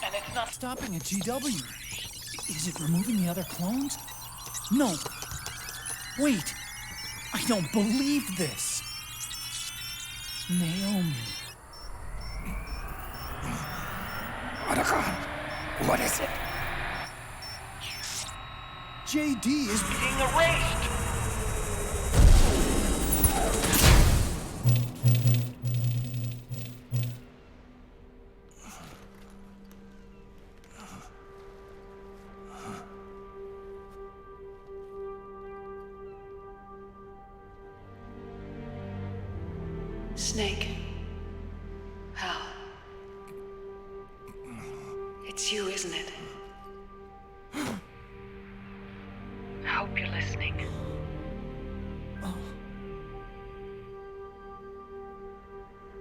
And it's not stopping at GW. Is it removing the other clones? No. Wait. I don't believe this. Naomi. Otacon, what is it? JD is being erased. Snake. Hal. It's you, isn't it? I hope you're listening.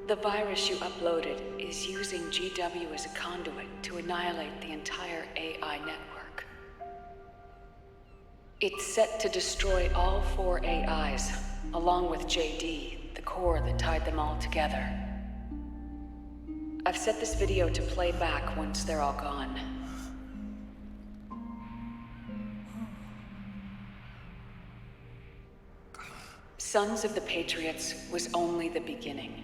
The virus you uploaded is using GW as a conduit to annihilate the entire AI network. It's set to destroy all 4 AIs, along with JD, the core that tied them all together. I've set this video to play back once they're all gone. Sons of the Patriots was only the beginning.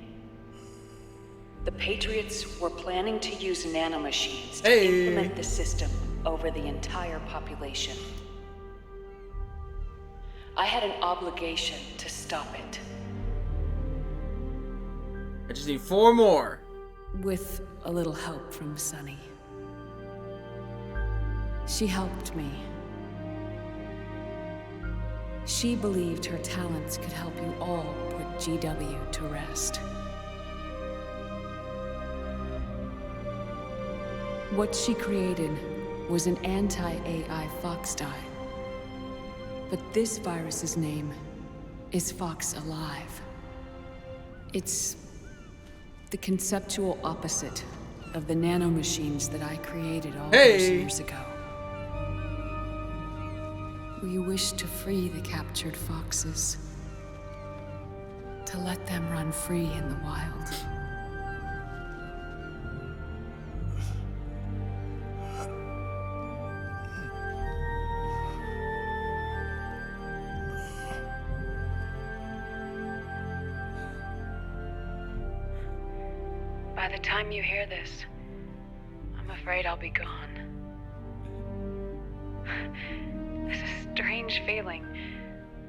The Patriots were planning to use nanomachines to implement the system over the entire population. I had an obligation to stop it. I just need 4 more. With a little help from Sunny. She helped me. She believed her talents could help you all put GW to rest. What she created was an anti-AI Fox dye. But this virus's name is Fox Alive. It's the conceptual opposite of the nanomachines that I created all those years ago. We wish to free the captured foxes, to let them run free in the wild. By the time you hear this, I'm afraid I'll be gone. It's a strange feeling,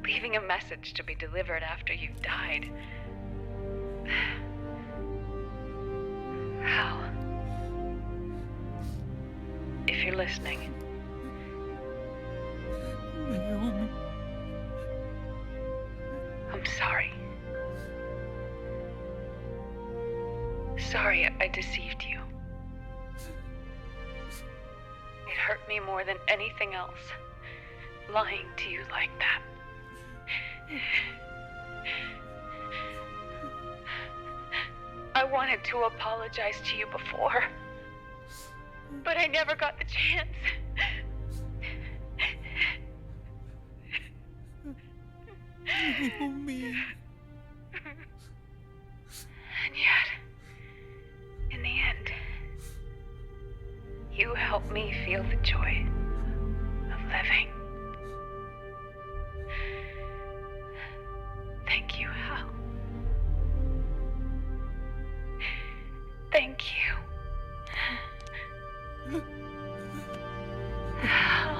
leaving a message to be delivered after you've died. Hal, if you're listening, I'm sorry. Sorry I deceived you. It hurt me more than anything else, lying to you like that. I wanted to apologize to you before, but I never got the chance. Naomi. And yet, in the end, you helped me feel the joy of living. Thank you, Hal. Thank you. Hal.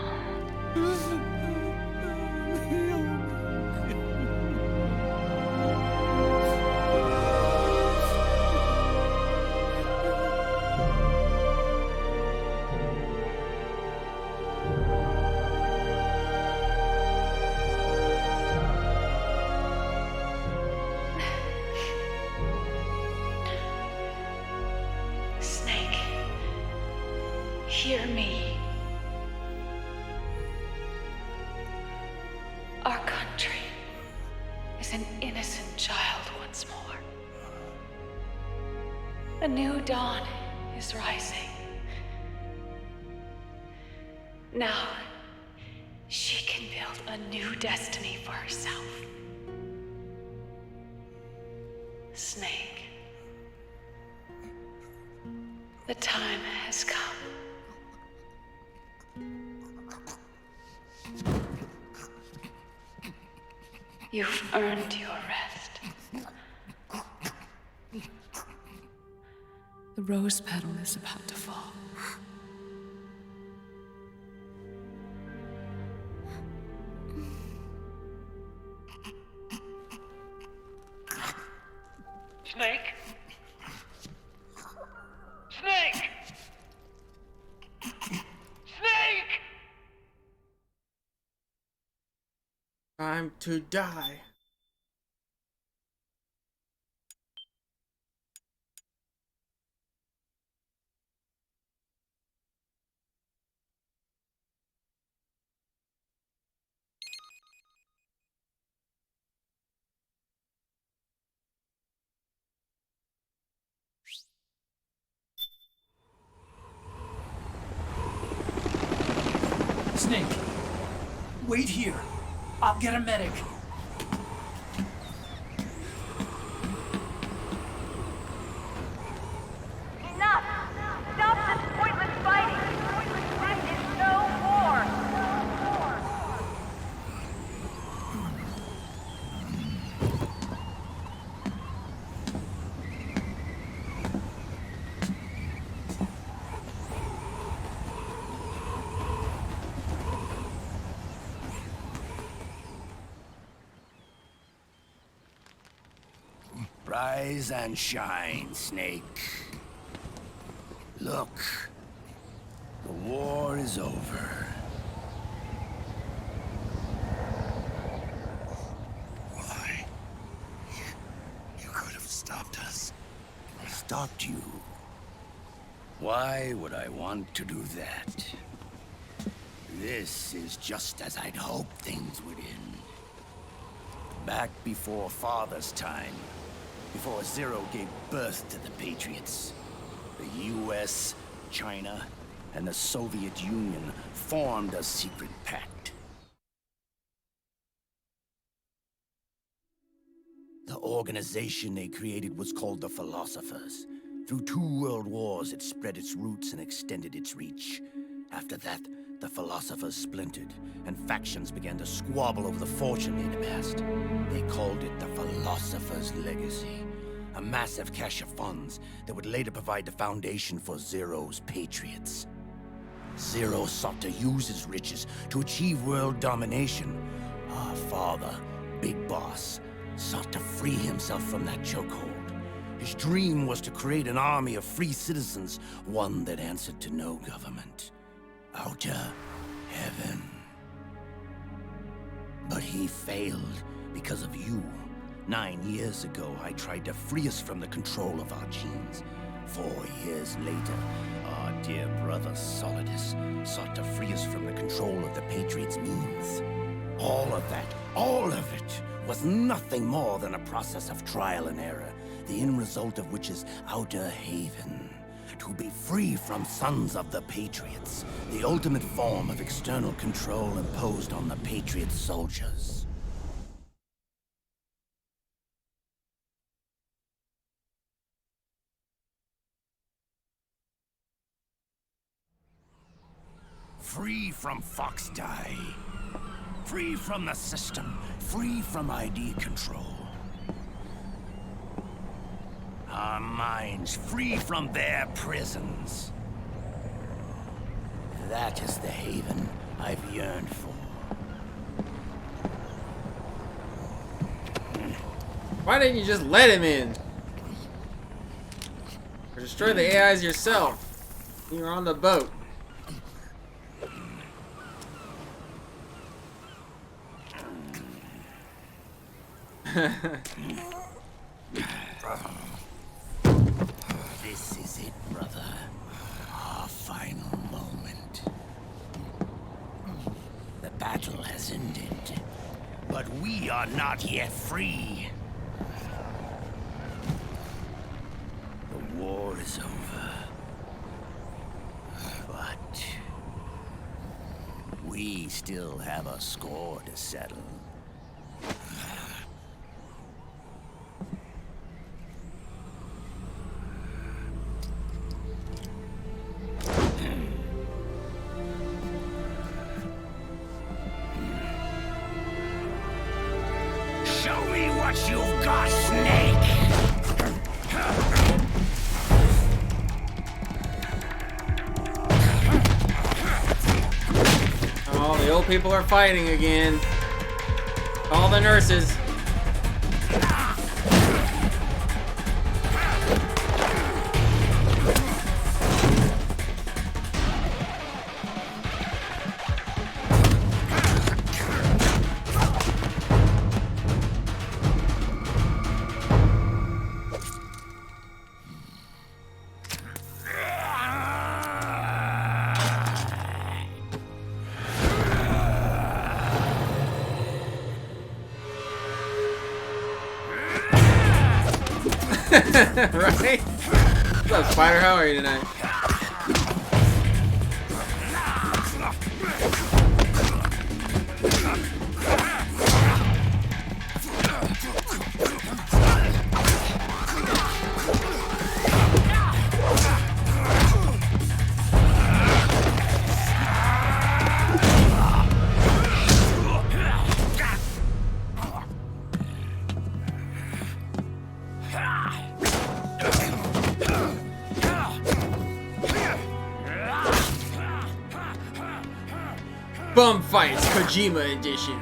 Snake, hear me. Our country is an innocent child once more. A new dawn is rising. Now, she can build a new destiny for herself. Snake, The time has come. You've earned your rest. The rose petal is about to fall. Snake? Snake! Snake! Time to die. Snake, wait here. I'll get a medic. Enough! Stop this pointless fighting! This is no war! Rise and shine, Snake. Look, the war is over. Why? You could have stopped us. Stopped you? Why would I want to do that? This is just as I'd hoped things would end. Back before Father's time. Before Zero gave birth to the Patriots, the US, China, and the Soviet Union formed a secret pact. The organization they created was called the Philosophers. Through 2 world wars, it spread its roots and extended its reach. After that, the Philosophers splintered, and factions began to squabble over the fortune they'd amassed. They called it the Philosopher's Legacy, a massive cache of funds that would later provide the foundation for Zero's Patriots. Zero sought to use his riches to achieve world domination. Our father, Big Boss, sought to free himself from that chokehold. His dream was to create an army of free citizens, one that answered to no government. Outer heaven. But he failed because of you. 9 years ago, I tried to free us from the control of our genes. 4 years later, our dear brother Solidus sought to free us from the control of the Patriots' means. All of it, was nothing more than a process of trial and error, the end result of which is Outer Haven. To be free from sons of the Patriots, the ultimate form of external control imposed on the Patriot soldiers. Free from Fox Die. Free from the system. Free from ID control. Our minds free from their prisons. That is the haven I've yearned for. Why didn't you just let him in? Or destroy the AIs yourself? You're on the boat. This is it, brother. Our final moment. The battle has ended, but we are not yet free. The war is over, but we still have a score to settle. people are fighting again. All the nurses. Right? What's up, Spider? How are you tonight? Bum Fights Kojima Edition.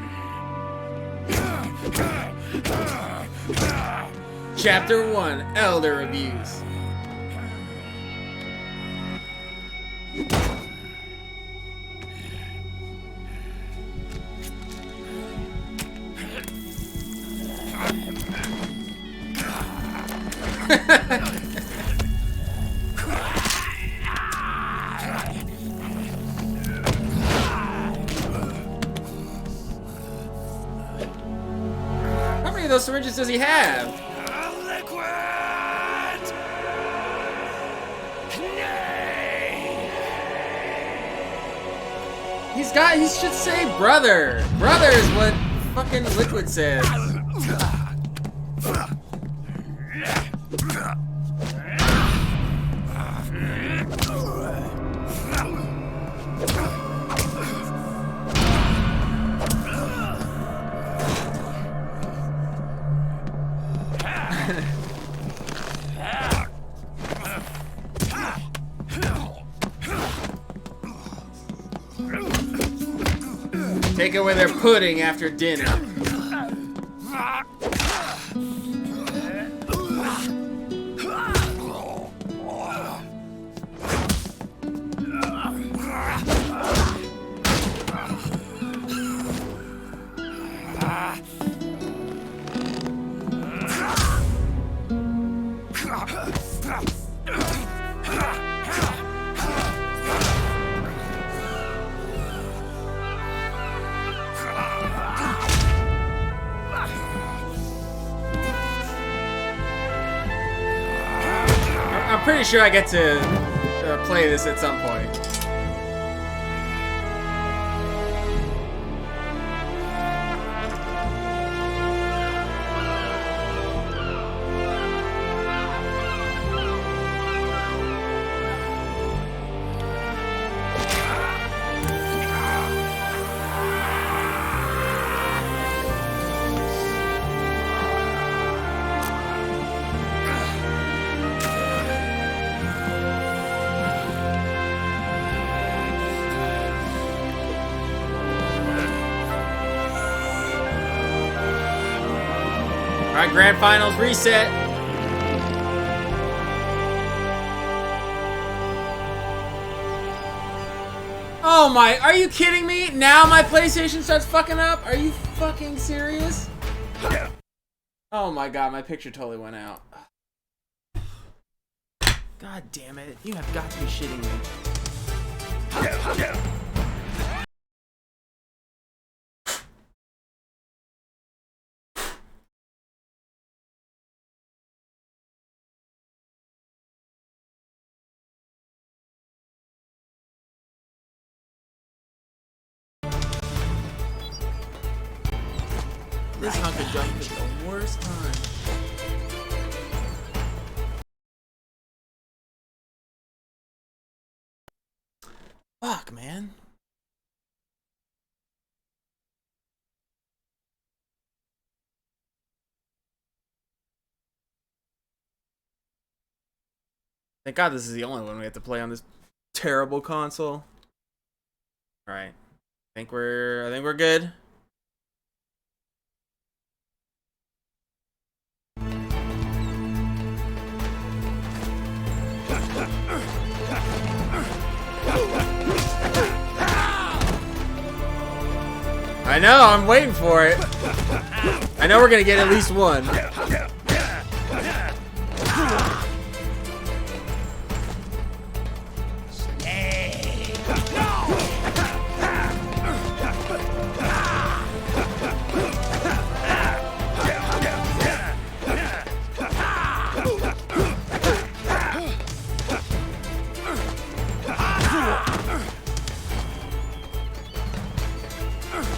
Chapter 1, Elder Abuse. How many of those syringes does he have? He should say brother. Brother is what fucking Liquid says. Take away their pudding after dinner. I'm pretty sure I get to play this at some point. Alright, Grand Finals reset. Oh my, are you kidding me? Now my PlayStation starts fucking up? Are you fucking serious? Oh my god, my picture totally went out. God damn it, you have got to be shitting me. This hunk of junk is the worst time. Fuck, man. Thank God this is the only one we have to play on this terrible console. Alright. think we're good. I know, I'm waiting for it. I know we're gonna get at least one.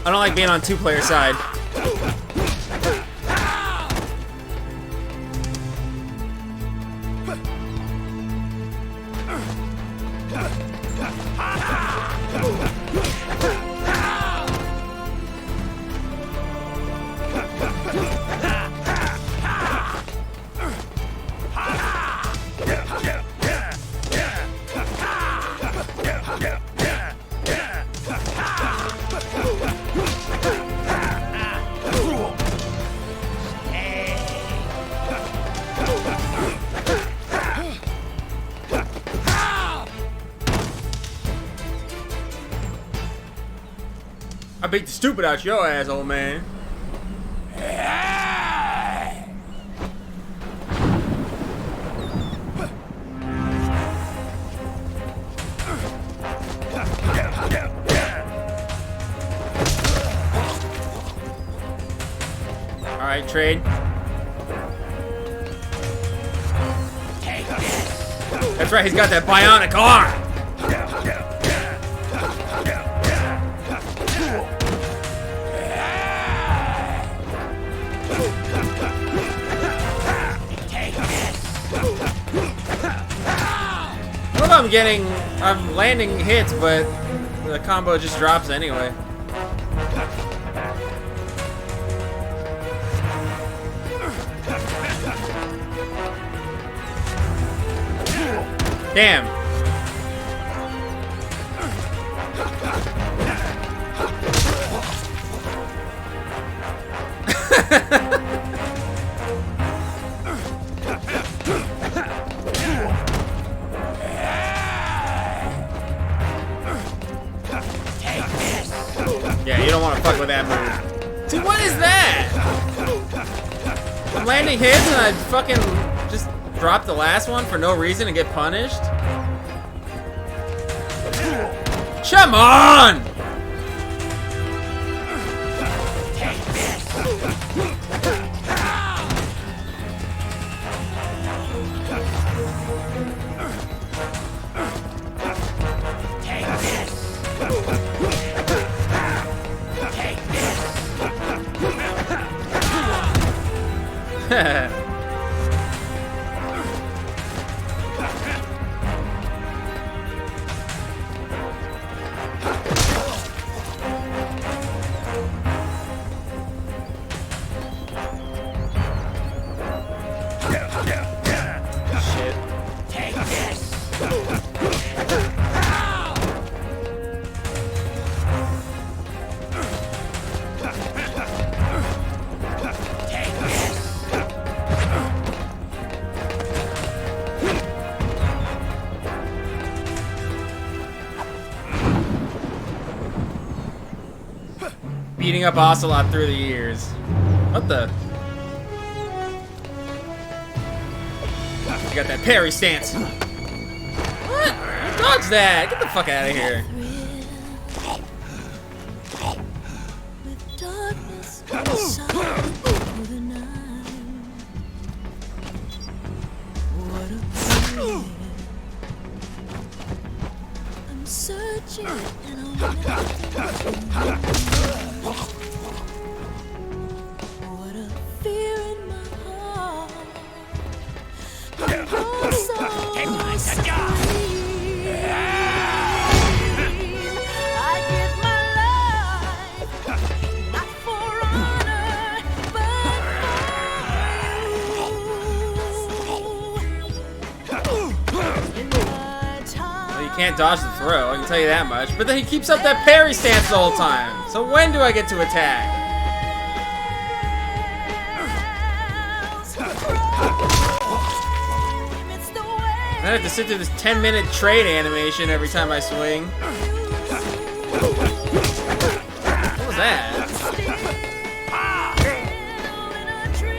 I don't like being on two-player side. I beat the stupid out your ass, old man. Alright, trade. That's right, he's got that bionic arm! I'm landing hits, but the combo just drops anyway. Damn. Yeah, you don't want to fuck with that move. See, what is that? I'm landing hits and I fucking just drop the last one for no reason and get punished? Come on! Beating up Ocelot through the years. What the? You got that parry stance. What? Dodge that! Get the fuck out of here. I'm searching and I'll what a fear in my heart. I give my life, not for honor, but for you. can't dodge the throw, I can tell you that much. But then he keeps up that parry stance the whole time. So when do I get to attack? I have to sit through this 10-minute trade animation every time I swing. What was that?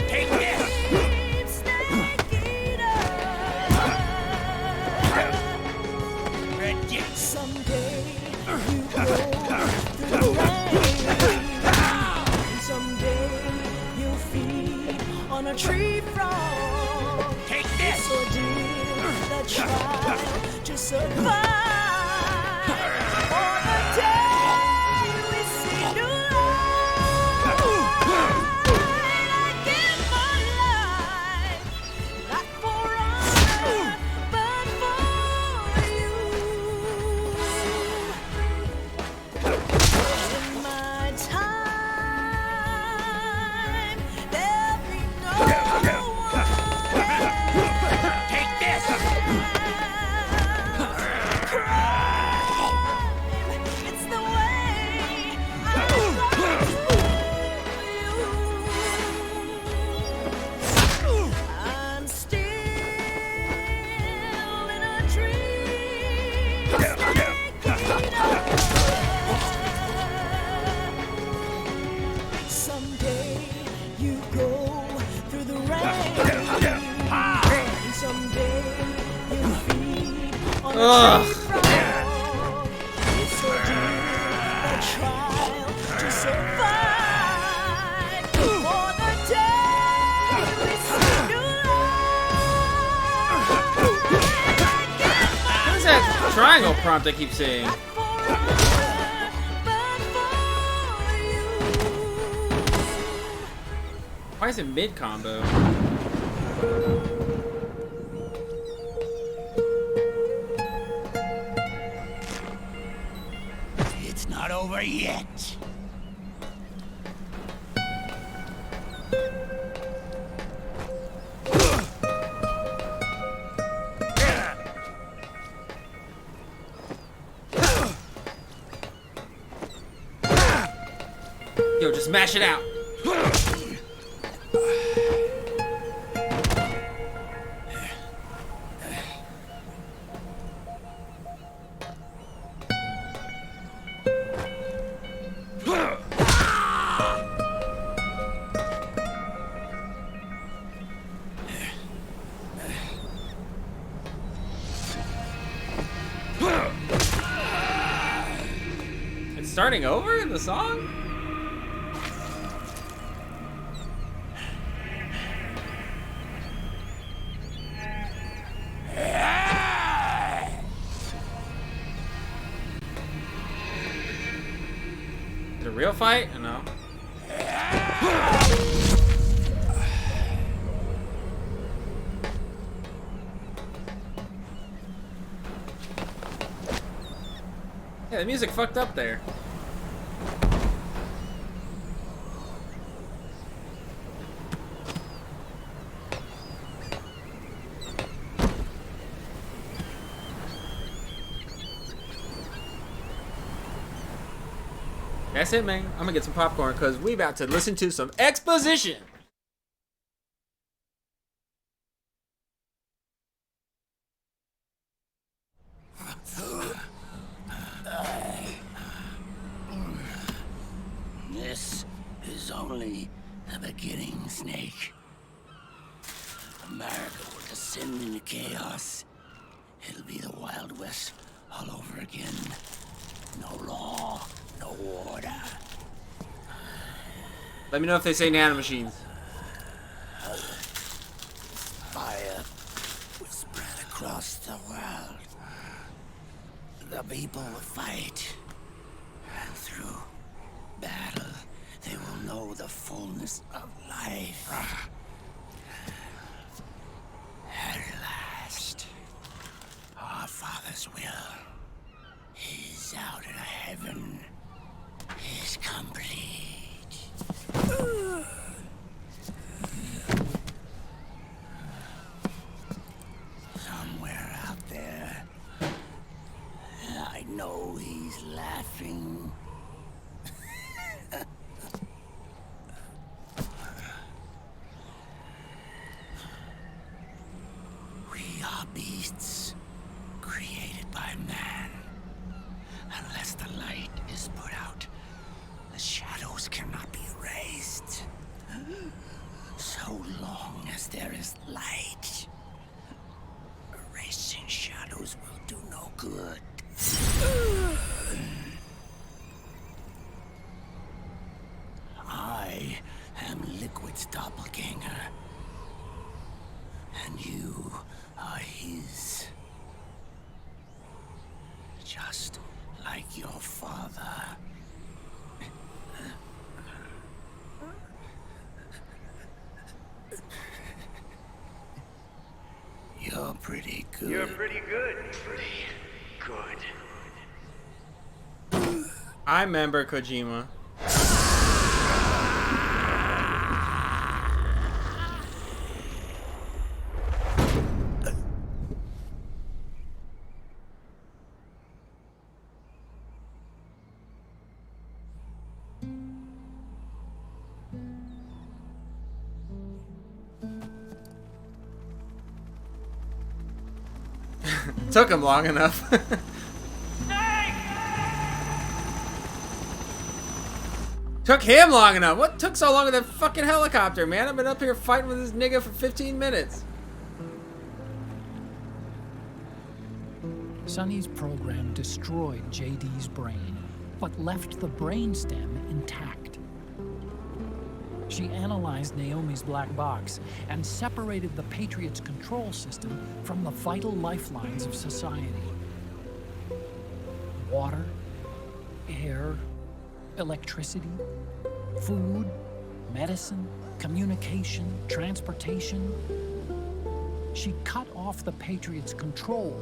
Take this! Someday you go through the rain. Someday you'll feed on a tree frog. Take this! The trial to survive. For the day we see new life. I give my life, not for honor, but for you. In my time, there'll be no one. Take this! It's the way I I'm still in a dream. Someday you go through the rain. Someday you feed on a tree frog. So do the trial to survive. For the day we see new life. What is that triangle prompt I keep seeing? Why is it mid-combo? It's not over yet. Yo, just mash it out. It's starting over in the song? Is it a real fight? Or no? Yeah, the music fucked up there. That's it, man. I'm gonna get some popcorn because we about to listen to some exposition. This is only the beginning, Snake. America will descend into chaos. It'll be the Wild West all over again. No law, no order. Let me know if they say nanomachines. Fire will spread across the world. The people will fight. And through battle, they will know the fullness of life. At last, our Father's will is out in heaven is complete. Somewhere out there, know he's laughing. We are beasts, created by man. Unless the light is put out, the shadows cannot be erased. So long as there is light, erasing shadows will do no good. I am Liquid's doppelganger, and you are his. Just like your father. You're pretty good. You're pretty good. Pretty good. I remember Kojima. Took him long enough. Took him long enough. What took so long with that fucking helicopter, man? I've been up here fighting with this nigga for 15 minutes. Sonny's program destroyed JD's brain, but left the brainstem intact. She analyzed Naomi's black box and separated the Patriots' control system from the vital lifelines of society. Water, air, electricity, food, medicine, communication, transportation. She cut off the Patriots' control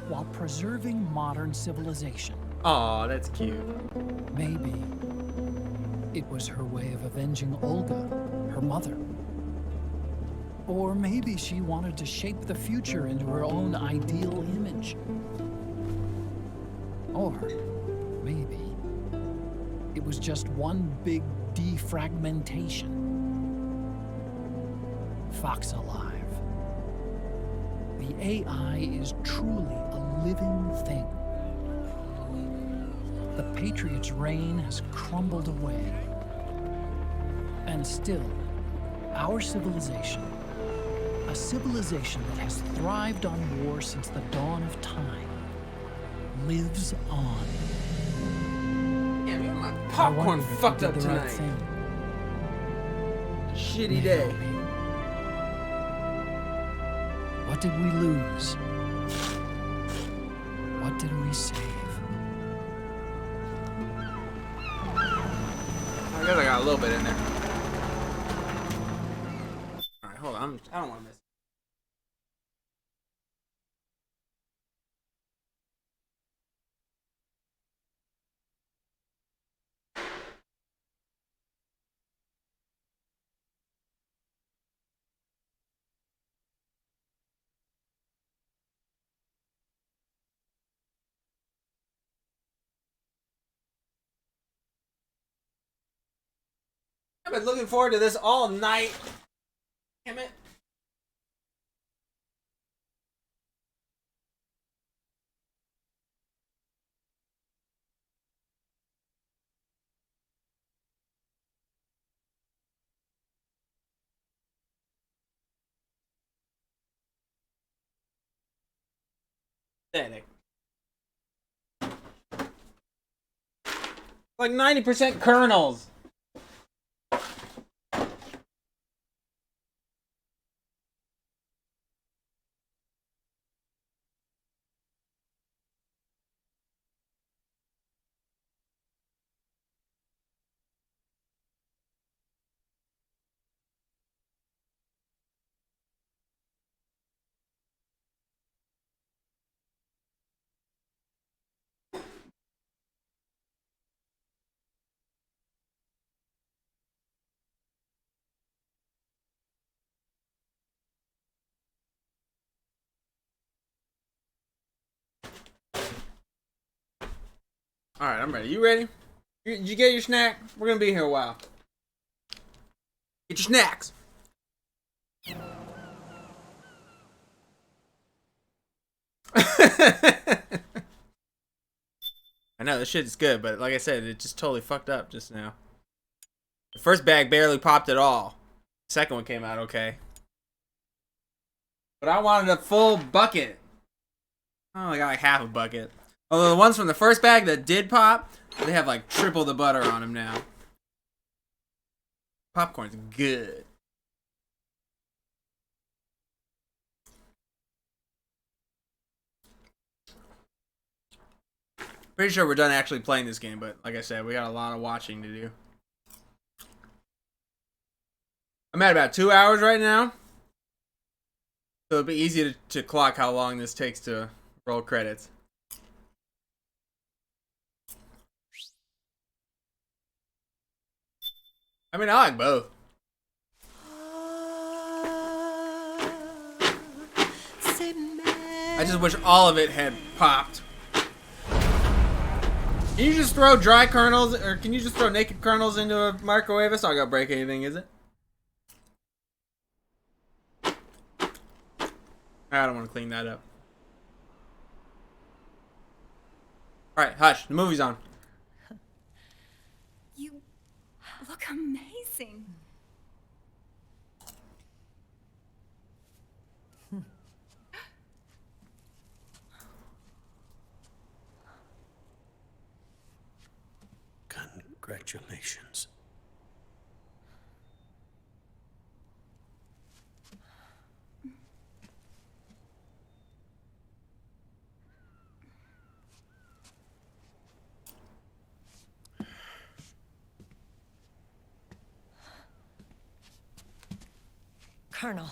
while preserving modern civilization. Aw, that's cute. Maybe it was her way of avenging Olga, her mother. Or maybe she wanted to shape the future into her own ideal image. Or maybe it was just one big defragmentation. Fox alive. The AI is truly a living thing. The Patriots' reign has crumbled away. And still, our civilization, a civilization that has thrived on war since the dawn of time, lives on. Yeah, man, my I popcorn wonder if we fucked did up the tonight. right thing. Shitty day. What did we lose? What did we save? I guess I got a little bit in there. Alright, hold on. I don't want to miss. I've been looking forward to this all night. Damn it. Pathetic. Like 90% kernels. All right, I'm ready. You ready? Did you get your snack? We're gonna be here a while. Get your snacks. I know this shit is good, but like I said, it just totally fucked up just now. The first bag barely popped at all. The second one came out okay. But I wanted a full bucket. Oh, I got like half a bucket. Although the ones from the first bag that did pop, they have like triple the butter on them now. Popcorn's good. Pretty sure we're done actually playing this game, but like I said, we got a lot of watching to do. I'm at about 2 hours right now. So it'll be easy to clock how long this takes to roll credits. I mean, I like both. I just wish all of it had popped. Can you just throw dry kernels, or can you just throw naked kernels into a microwave? It's not gonna break anything, is it? I don't want to clean that up. Alright, hush. The movie's on. You look amazing. Congratulations. Colonel.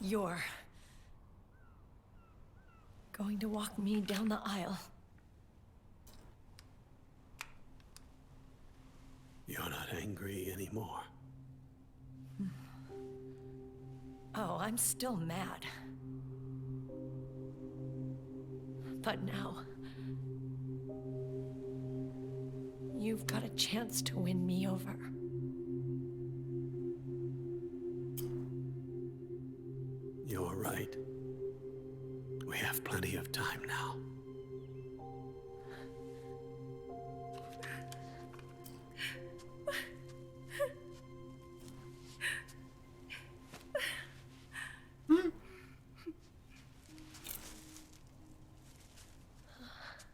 You're going to walk me down the aisle. You're not angry anymore. Oh, I'm still mad. But now, you've got a chance to win me over. You're right. We have plenty of time now.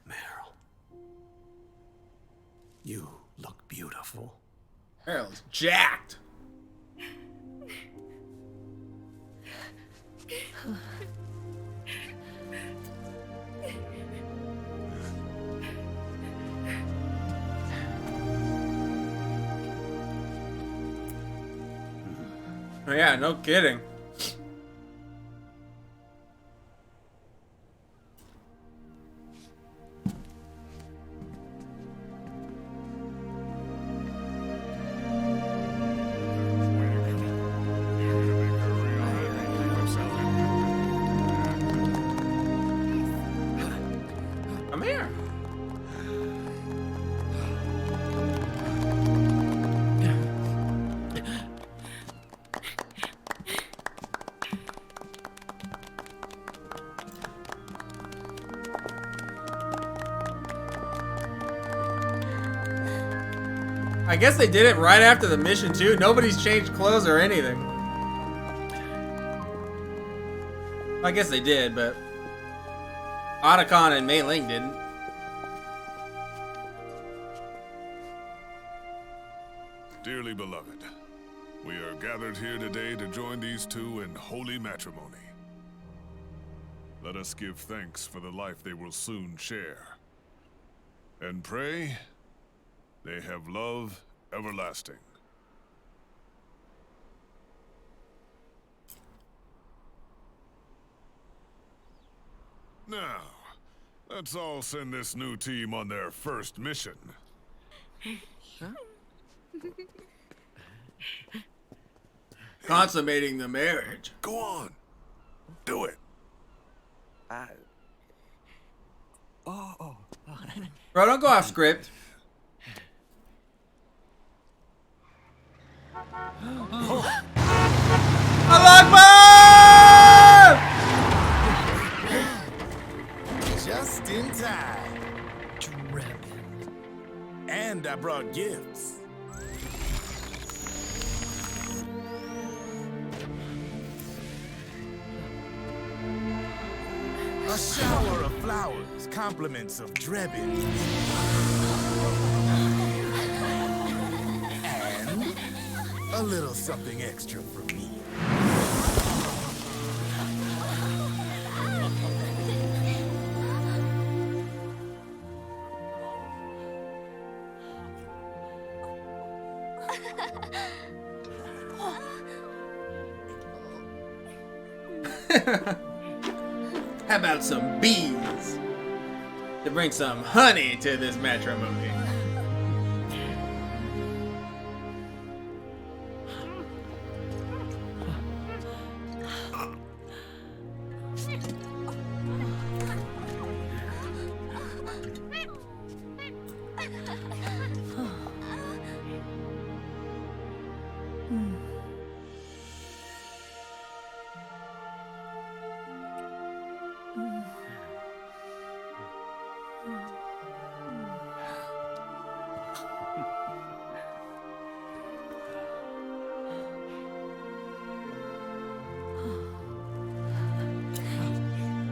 Meryl. You look beautiful. Meryl's jacked. Oh yeah, no kidding. Come here. I guess they did it right after the mission too. Nobody's changed clothes or anything. I guess they did, but Otacon and Mei Ling didn't. Dearly beloved, we are gathered here today to join these two in holy matrimony. Let us give thanks for the life they will soon share. And pray they have love everlasting. Now, let's all send this new team on their first mission. Consummating the marriage. Go on. Do it. Bro, don't go off script. Just in time. And I brought gifts. A shower of flowers, compliments of Drebin. And a little something extra for me. How about some bees to bring some honey to this matrimony?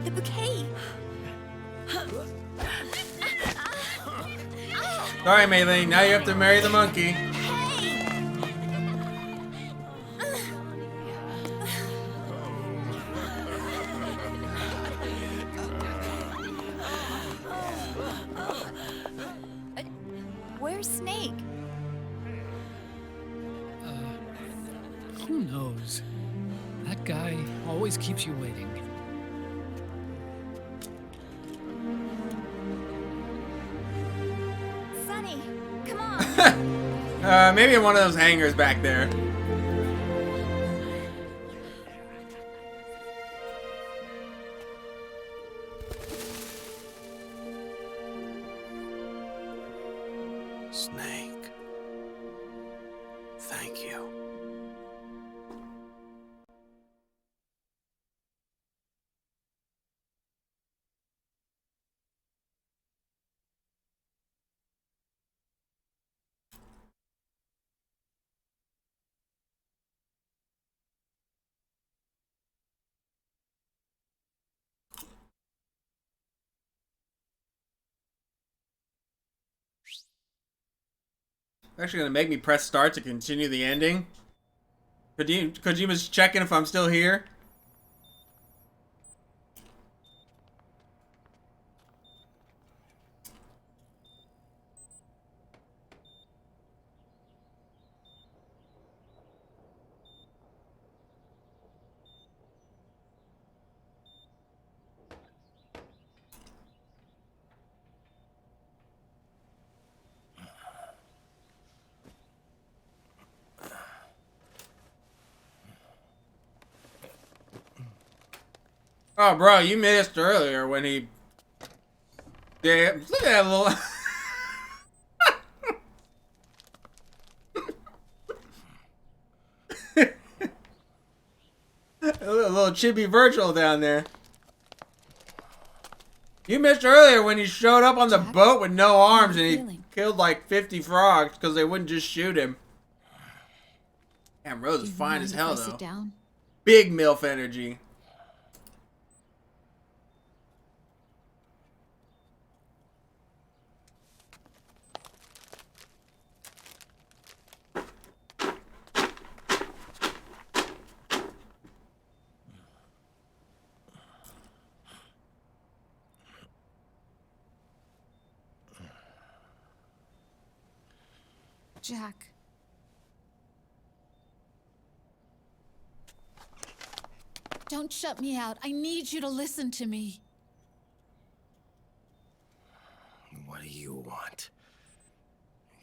The bouquet! Sorry, Maylene. Now you have to marry the monkey. Where's Snake? Who knows? That guy always keeps you waiting. Sunny, come on! Maybe in one of those hangars back there. Snake. Thank you. Actually gonna make me press start to continue the ending. Kojima's checking if I'm still here. Oh, bro, you missed earlier when he... Damn, look at that little... a little chibi Virgil down there. You missed earlier when he showed up on the boat with no arms and he killed like 50 frogs because they wouldn't just shoot him. Damn, Rose is fine as hell, though. Big MILF energy. Jack. Don't shut me out. I need you to listen to me. What do you want?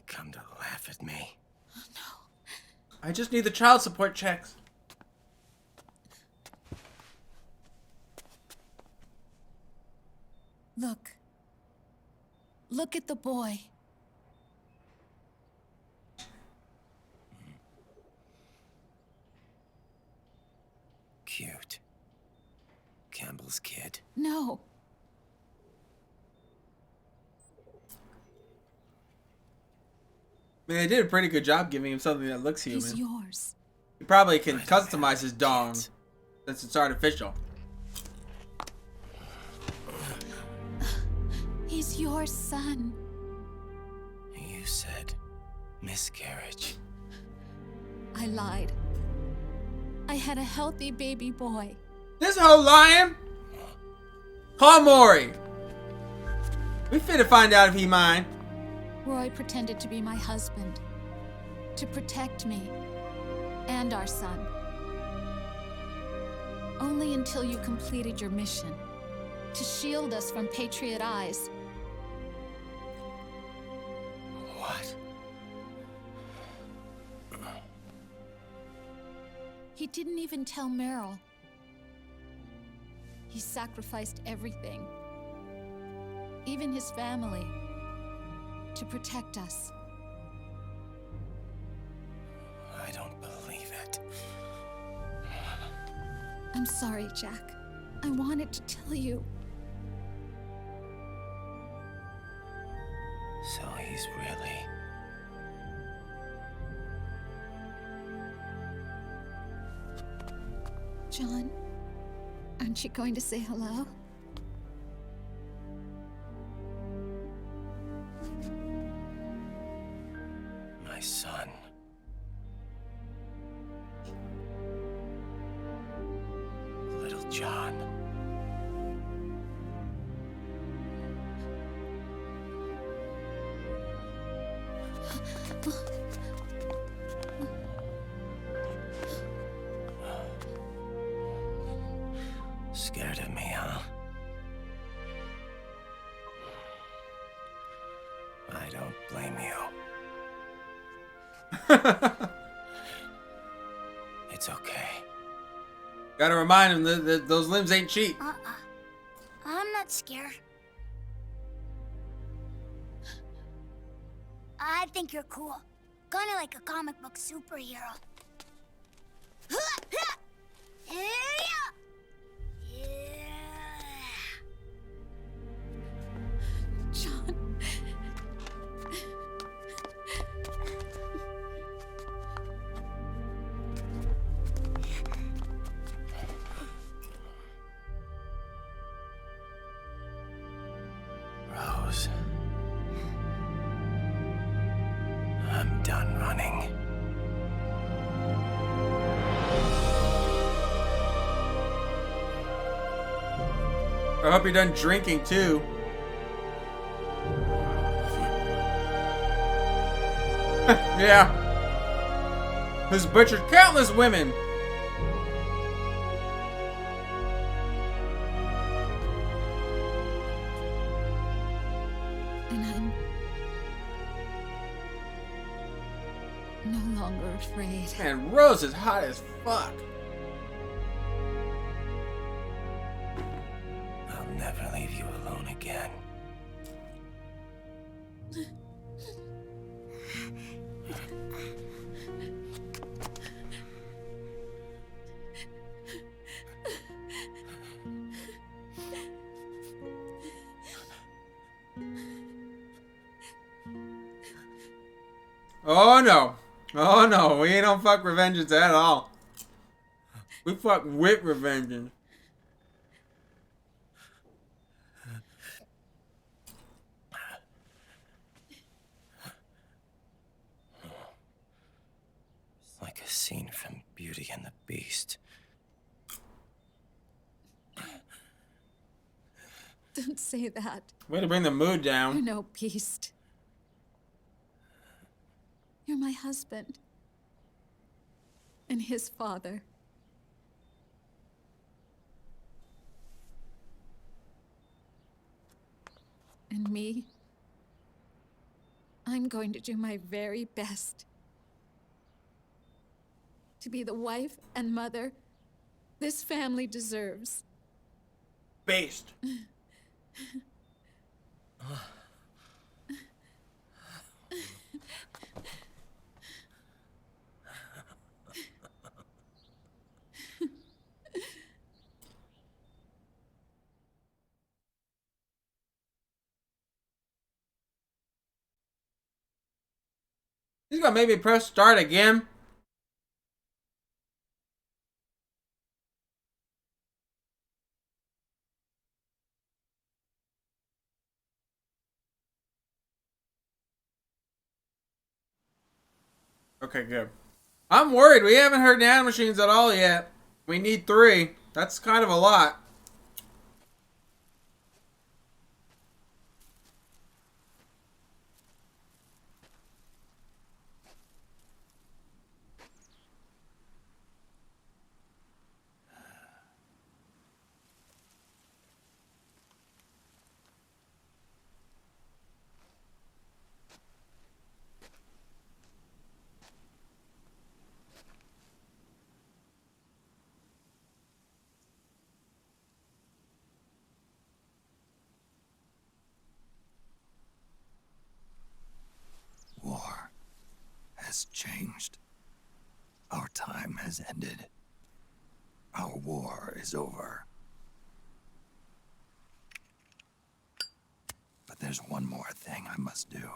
Come to laugh at me? I just need the child support checks. Look. Look at the boy. Cute. Campbell's kid. No. I mean, they did a pretty good job giving him something that looks human. He's yours. He probably can customize his dong since it's artificial. He's your son. You said miscarriage. I lied. I had a healthy baby boy. This whole lying? Call Maury. We finna find out if he mine. Roy pretended to be my husband. To protect me. And our son. Only until you completed your mission. To shield us from Patriot eyes. What? He didn't even tell Meryl. He sacrificed everything. Even his family. To protect us. I don't believe it. I'm sorry, Jack. I wanted to tell you. So he's really... John, aren't you going to say hello? My son. Little John. Scared of me, huh? I don't blame you. It's okay. Gotta remind him that those limbs ain't cheap. I'm not scared. I think you're cool. Kinda like a comic book superhero. John. Rose. I'm done running. I hope you're done drinking too. Yeah. Who's butchered countless women. And I'm no longer afraid. Man, Rose is hot as fuck. I'll never leave you alone again. Oh no. Oh no, we don't fuck revengeance at all. We fuck with revengeance. Like a scene from Beauty and the Beast. Don't say that. Way to bring the mood down. You're no beast. You're You're my husband. And his father. And me. I'm going to do my very best to be the wife and mother this family deserves. Based. He's gonna make me press start again. Okay, good. I'm worried. We haven't heard nanomachines at all yet. We need 3. That's kind of a lot. War has changed. Our time has ended. Our war is over. But there's one more thing I must do.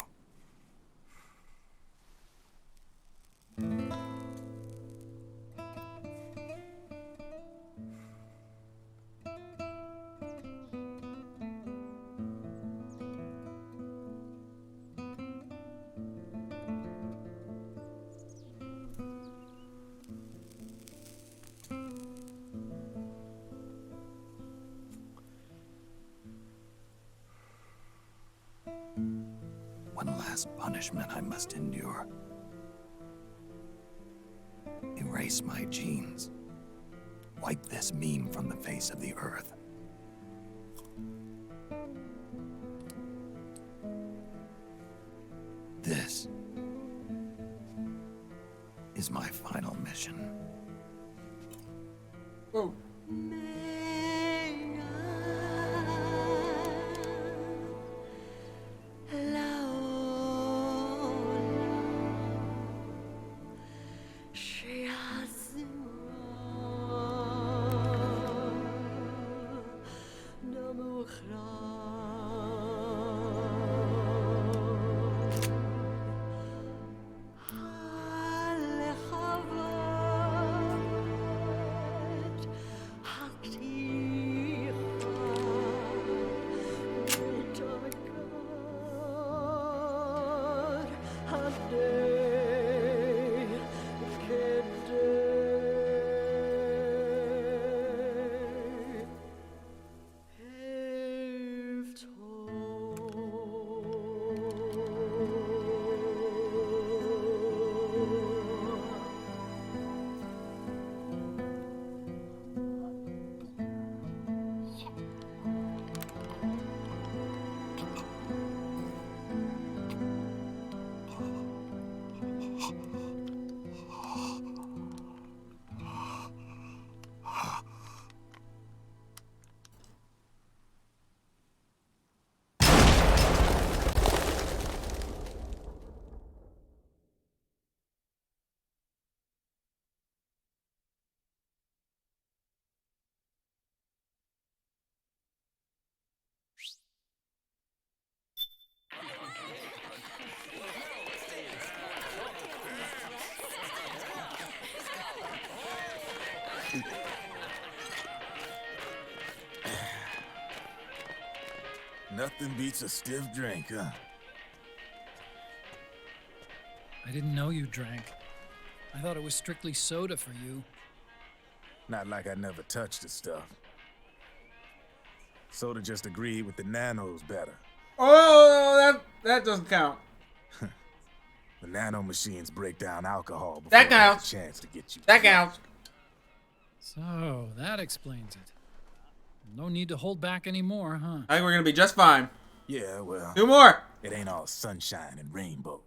One last punishment I must endure. Erase my genes. Wipe this meme from the face of the earth. This is my final mission. Oh. Nothing beats a stiff drink, huh? I didn't know you drank. I thought it was strictly soda for you. Not like I never touched the stuff. Soda just agreed with the nanos better. Oh, that doesn't count. The nanomachines break down alcohol before That they have a counts. chance to get you. That counts. So, that explains it. No need to hold back anymore, huh? I think we're gonna be just fine. Yeah, well. 2 more. It ain't all sunshine and rainbows.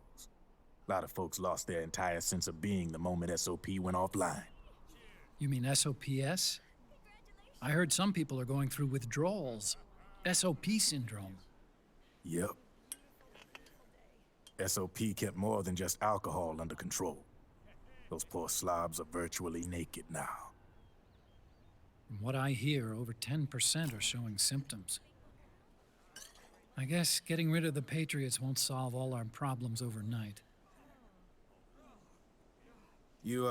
A lot of folks lost their entire sense of being the moment SOP went offline. You mean SOPS? I heard some people are going through withdrawals. SOP syndrome. Yep. SOP kept more than just alcohol under control. Those poor slobs are virtually naked now. From what I hear, over 10% are showing symptoms. I guess getting rid of the Patriots won't solve all our problems overnight. You,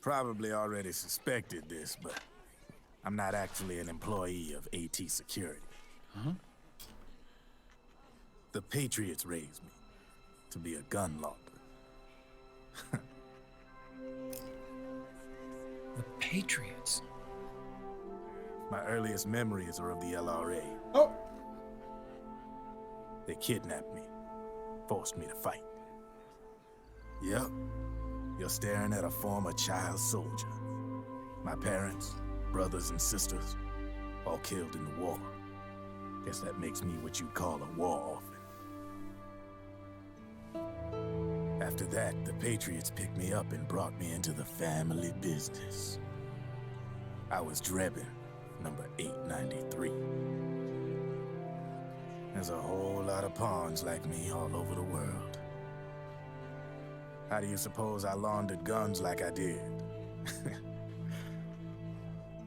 probably already suspected this, but I'm not actually an employee of AT Security. Huh? The Patriots raised me to be a gun launder. The Patriots? My earliest memories are of the LRA. Oh. They kidnapped me, forced me to fight. Yep, you're staring at a former child soldier. My parents, brothers and sisters, all killed in the war. Guess that makes me what you'd call a war orphan. After that, the Patriots picked me up and brought me into the family business. I was Drebin, number 893. There's a whole lot of pawns like me all over the world. How do you suppose I laundered guns like I did?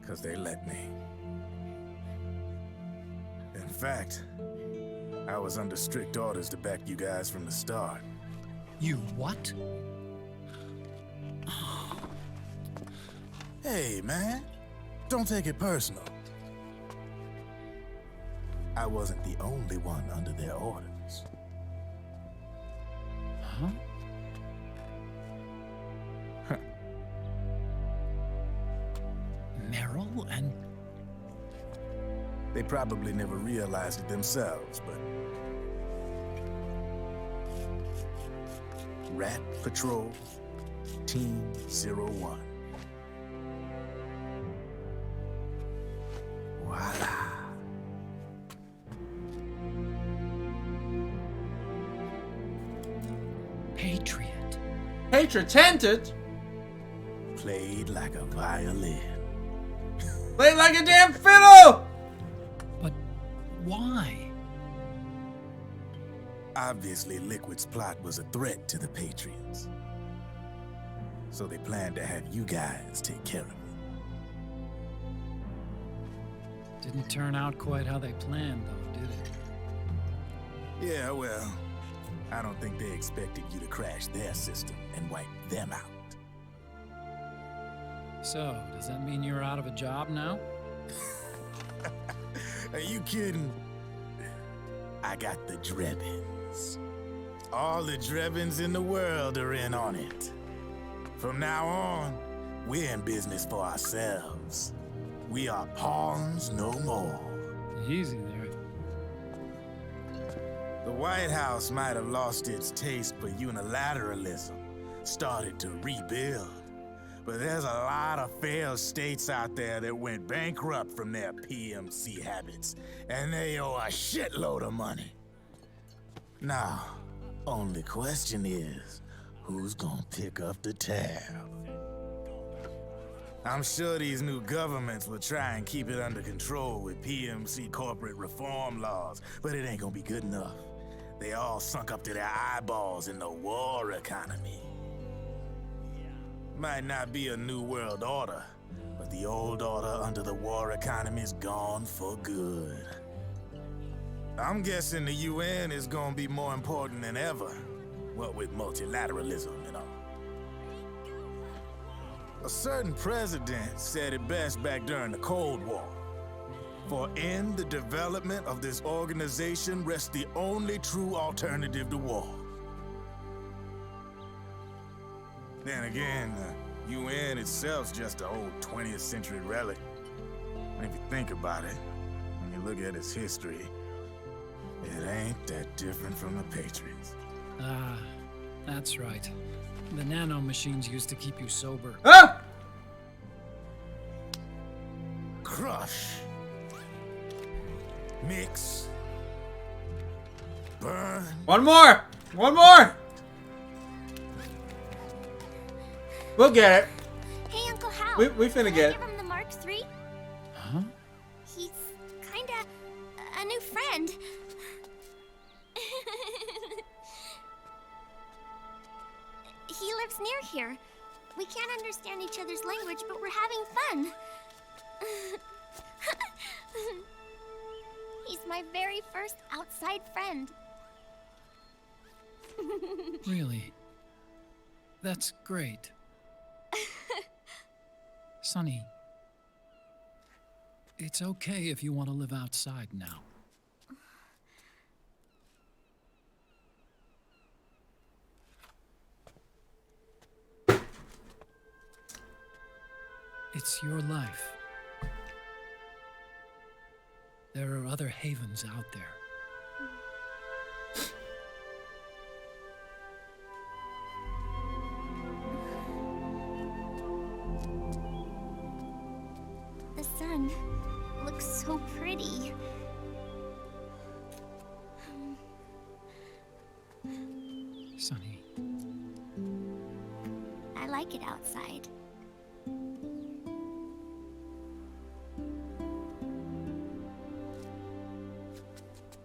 'Cause they let me. In fact, I was under strict orders to back you guys from the start. You what? Hey, man. Don't take it personal. I wasn't the only one under their orders. Huh? Merrill and... They probably never realized it themselves, but... Rat Patrol, Team 01. Voila. Patriot. Patriot-tented? Played like a violin. Played like a damn fiddle! But why? Obviously, Liquid's plot was a threat to the Patriots. So they planned to have you guys take care of it. Didn't turn out quite how they planned, though, did it? Yeah, well, I don't think they expected you to crash their system and wipe them out. So, does that mean you're out of a job now? Are you kidding? I got the Drebins. All the Drebins in the world are in on it. From now on, we're in business for ourselves. We are pawns no more. Easy there. The White House might have lost its taste for unilateralism, started to rebuild. But there's a lot of failed states out there that went bankrupt from their PMC habits, and they owe a shitload of money. Now, only question is, who's gonna pick up the tab? I'm sure these new governments will try and keep it under control with PMC corporate reform laws, but it ain't gonna be good enough. They all sunk up to their eyeballs in the war economy. Might not be a new world order, but the old order under the war economy's gone for good. I'm guessing the UN is gonna be more important than ever, what with multilateralism and all. A certain president said it best back during the Cold War. For in the development of this organization rests the only true alternative to war. Then again, the UN itself's just an old 20th century relic. And if you think about it, when you look at its history, it ain't that different from the Patriots. That's right. The nano machines used to keep you sober. Ah! Crush. Mix. Burn. One more! One more! We'll get it. Hey, Uncle Hal. We finna get it. Give him the Mark III? Huh? He's kinda a new friend. He lives near here. We can't understand each other's language, but we're having fun. He's my very first outside friend. Really? That's great. Sonny, it's okay if you want to live outside now. It's your life. There are other havens out there. The sun looks so pretty. Sonny, I like it outside.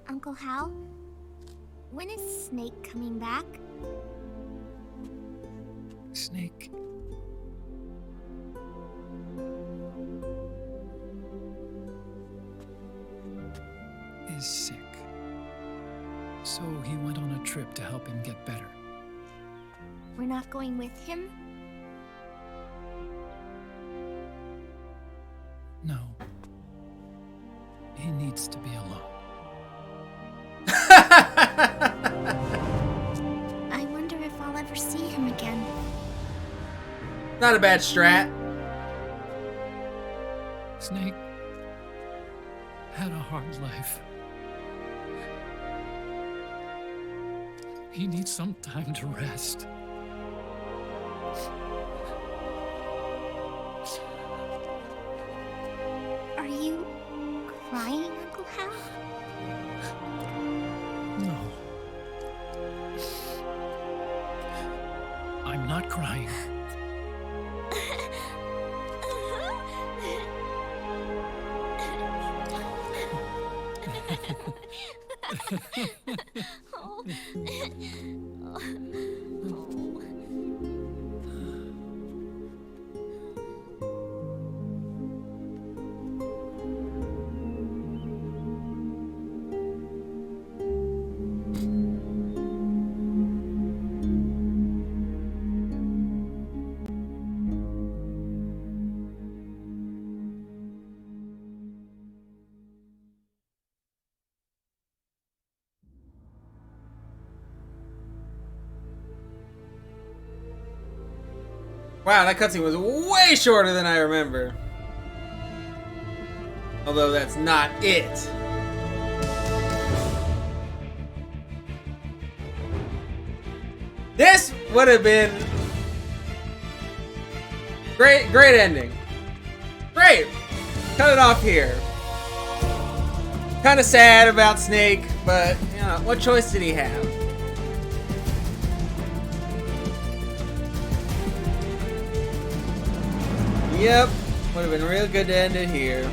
Uncle Hal, when is Snake coming back? Snake. Is sick. So he went on a trip to help him get better. We're not going with him? No. He needs to be alone. I wonder if I'll ever see him again. Not a bad strat. Snake had a hard life. He needs some time to rest. Are you crying, Uncle Hal? No. I'm not crying. Wow, that cutscene was way shorter than I remember. Although that's not it. This would have been great ending. Great. Cut it off here. Kind of sad about Snake, but you know, what choice did he have? Yep, would have been real good to end it here.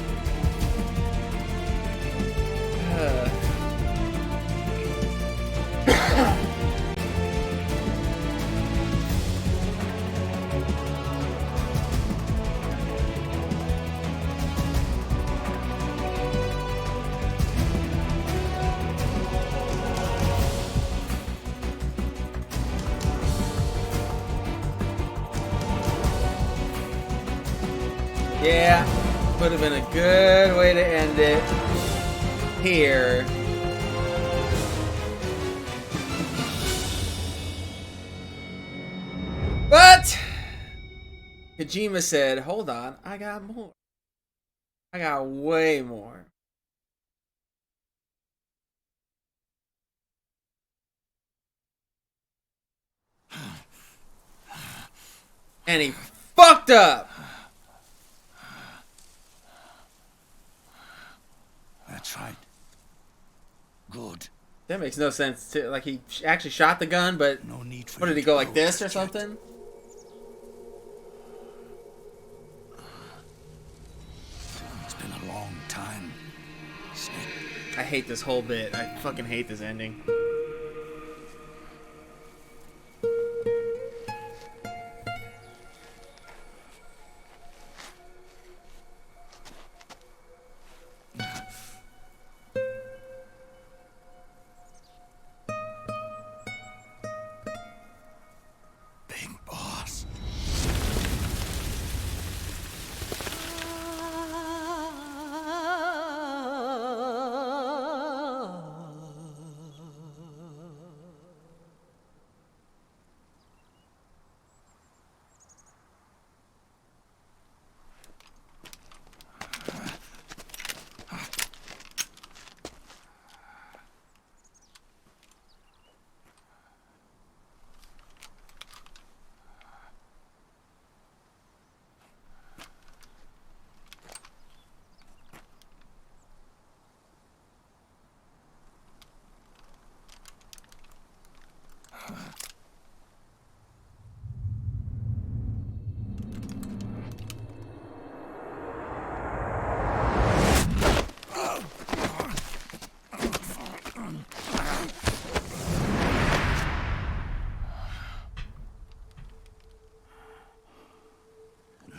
Yeah, would have been a good way to end it here. But Kojima said, hold on, I got more. I got way more. And he fucked up. That's right. Good. That makes no sense. Too. Like he actually shot the gun, but no need for what did he go like this or something? It's been a long time, Snake. I hate this whole bit. I fucking hate this ending.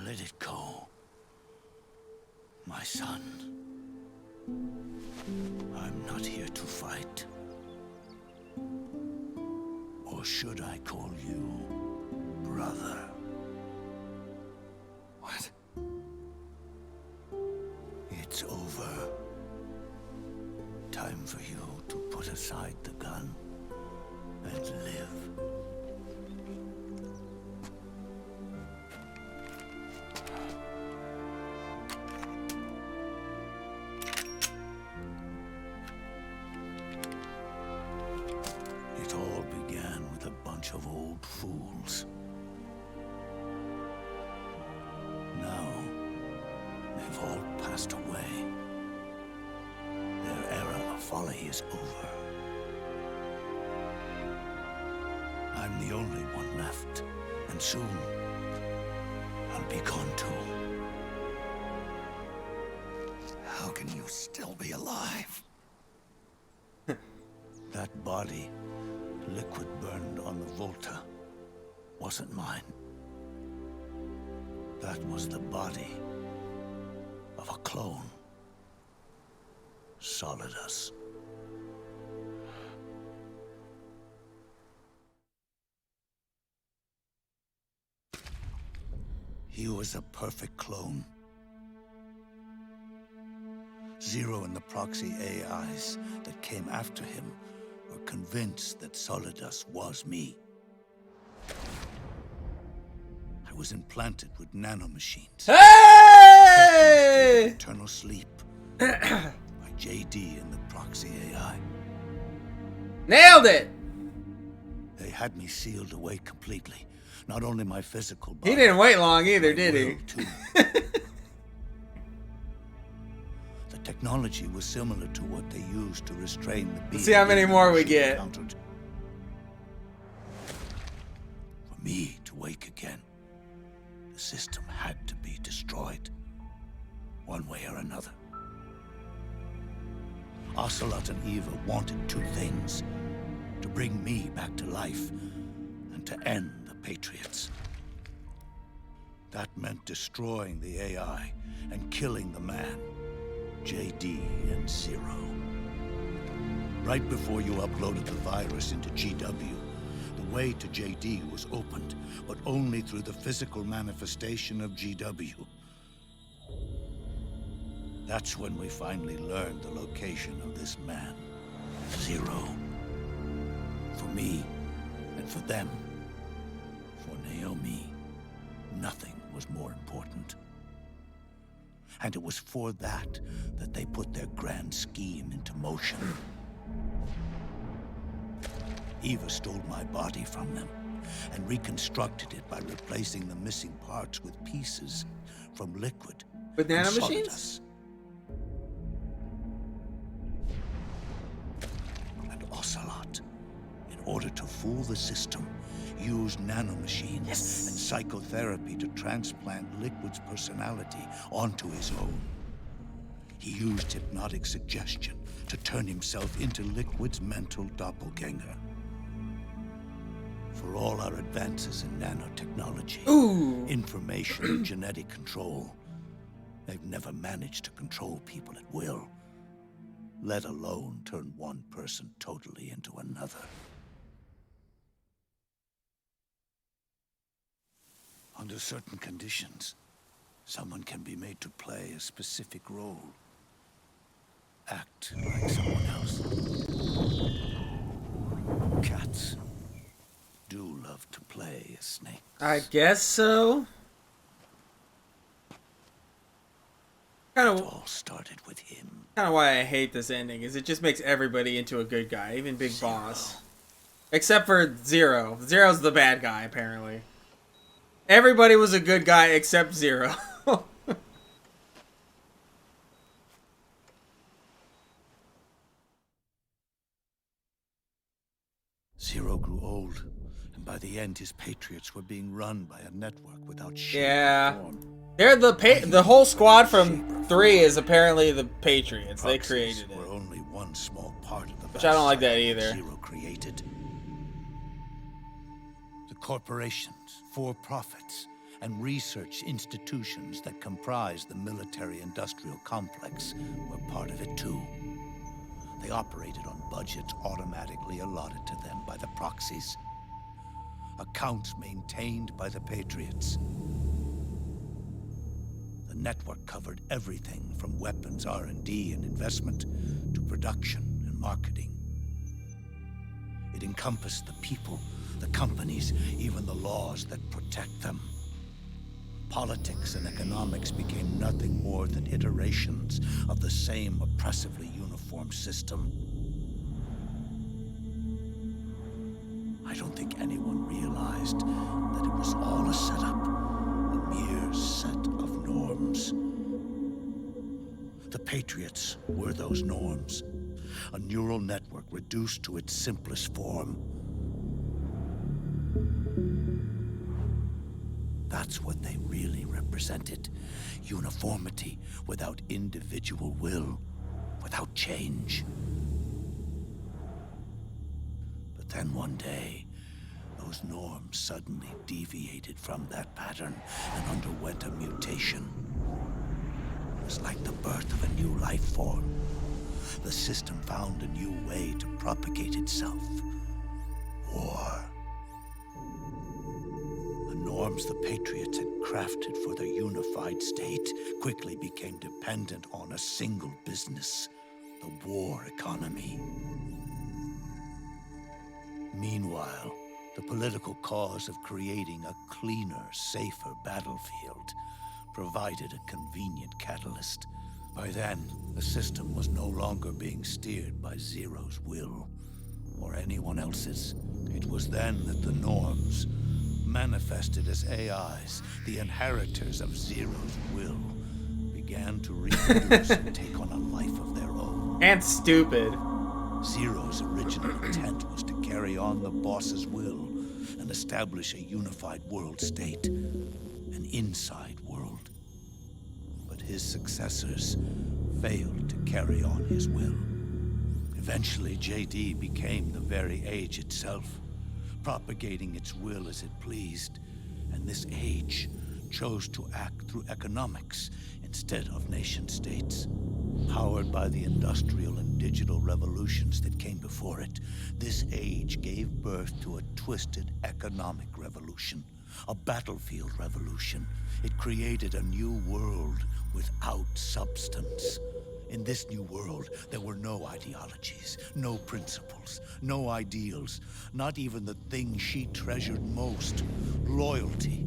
Let it go, my son. I'm not here to fight. Or should I call you brother? What? It's over. Time for you to put aside the gun and live. It all began with a bunch of old fools. Now, they've all passed away. Their era of folly is over. I'm the only one left, and soon I'll be gone too. How can you still be alive? That body, liquid burned on the Volta, wasn't mine. That was the body of a clone. Solidus. He was a perfect clone. Zero and the proxy AIs that came after him were convinced that Solidus was me. I was implanted with nanomachines. Hey! Eternal sleep by JD and the proxy AI. Nailed it! They had me sealed away completely. Not only my physical body. He didn't wait long either, did he? The technology was similar to what they used to restrain the being. Let's see how many more we get. Encountered. For me to wake again, the system had to be destroyed. One way or another. Ocelot and Eva wanted two things. To bring me back to life, and to end the Patriots. That meant destroying the AI and killing the man, JD and Zero. Right before you uploaded the virus into GW, the way to JD was opened, but only through the physical manifestation of GW. That's when we finally learned the location of this man, Zero. For me, and for them, for Naomi, nothing was more important. And it was for that they put their grand scheme into motion. Eva stole my body from them, and reconstructed it by replacing the missing parts with pieces from Liquid. With and nanomachines? Solidus. And Ocelot, in order to fool the system, used nanomachines and psychotherapy to transplant Liquid's personality onto his own. He used hypnotic suggestion to turn himself into Liquid's mental doppelganger. For all our advances in nanotechnology, information and genetic control, they've never managed to control people at will, let alone turn one person totally into another. Under certain conditions, someone can be made to play a specific role. Act like someone else. Cats do love to play as snakes. I guess so. Kind of all started with him. Kind of why I hate this ending is it just makes everybody into a good guy, even Big Boss, except for Zero. Zero's the bad guy apparently. Everybody was a good guy except Zero. Zero grew old, and by the end his Patriots were being run by a network without shape Yeah. or form. They're the whole squad from 3 is apparently the Patriots. They created it. Were only one small part of the Which I don't like that vast either. Zero created. The corporations, for-profits, and research institutions that comprise the military-industrial complex were part of it too. They operated on budgets automatically allotted to them by the proxies. Accounts maintained by the Patriots. The network covered everything from weapons R&D and investment to production and marketing. It encompassed the people, the companies, even the laws that protect them. Politics and economics became nothing more than iterations of the same oppressively uniform system. I don't think anyone realized that it was all a setup, a mere set of norms. The Patriots were those norms, a neural network reduced to its simplest form. That's what they really represented. Uniformity without individual will, without change. But then one day, those norms suddenly deviated from that pattern and underwent a mutation. It was like the birth of a new life form. The system found a new way to propagate itself. War. The norms the Patriots had crafted for their unified state quickly became dependent on a single business, the war economy. Meanwhile, the political cause of creating a cleaner, safer battlefield provided a convenient catalyst. By then, the system was no longer being steered by Zero's will, or anyone else's. It was then that the norms, manifested as AIs, the inheritors of Zero's will, began to reproduce and take on a life of their own. And stupid. Zero's original intent was to carry on the boss's will and establish a unified world state, an inside world. But his successors failed to carry on his will. Eventually, JD became the very age itself, propagating its will as it pleased, and this age chose to act through economics instead of nation-states. Powered by the industrial and digital revolutions that came before it, this age gave birth to a twisted economic revolution, a battlefield revolution. It created a new world without substance. In this new world, there were no ideologies, no principles, no ideals, not even the thing she treasured most, loyalty.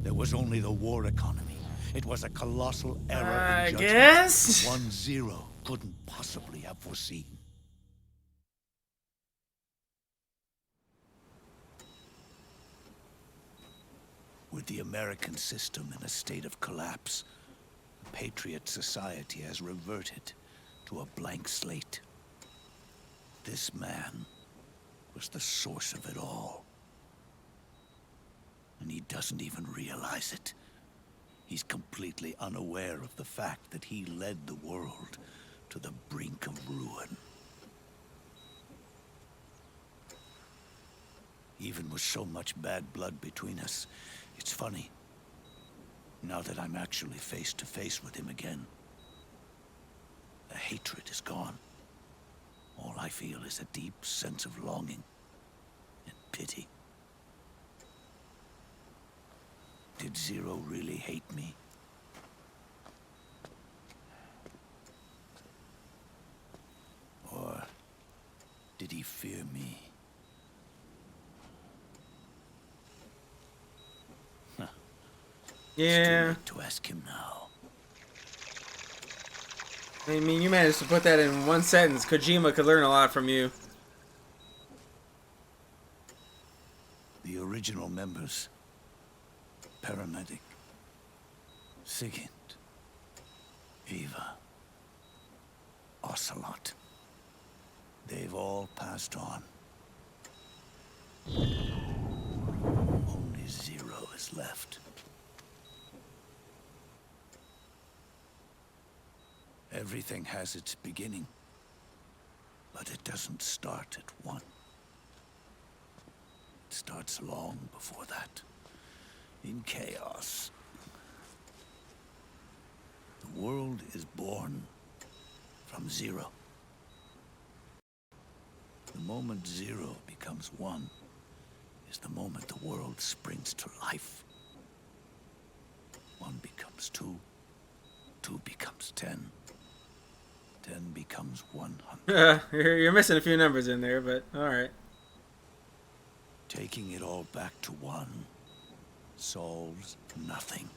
There was only the war economy. It was a colossal error in judgment, guess? one Zero couldn't possibly have foreseen. With the American system in a state of collapse, the Patriot society has reverted to a blank slate. This man was the source of it all. And he doesn't even realize it. He's completely unaware of the fact that he led the world to the brink of ruin. Even with so much bad blood between us, it's funny. Now that I'm actually face to face with him again, the hatred is gone. All I feel is a deep sense of longing and pity. Did Zero really hate me? Or did he fear me? Huh. Yeah. It's too late to ask him now. I mean, you managed to put that in one sentence. Kojima could learn a lot from you. The original members. Paramedic. Sigint. Eva. Ocelot. They've all passed on. Only Zero is left. Everything has its beginning, but it doesn't start at one. It starts long before that, in chaos. The world is born from zero. The moment zero becomes one is the moment the world springs to life. One becomes two, two becomes 10. 10 becomes 100. You're missing a few numbers in there, but alright. Taking it all back to one solves nothing.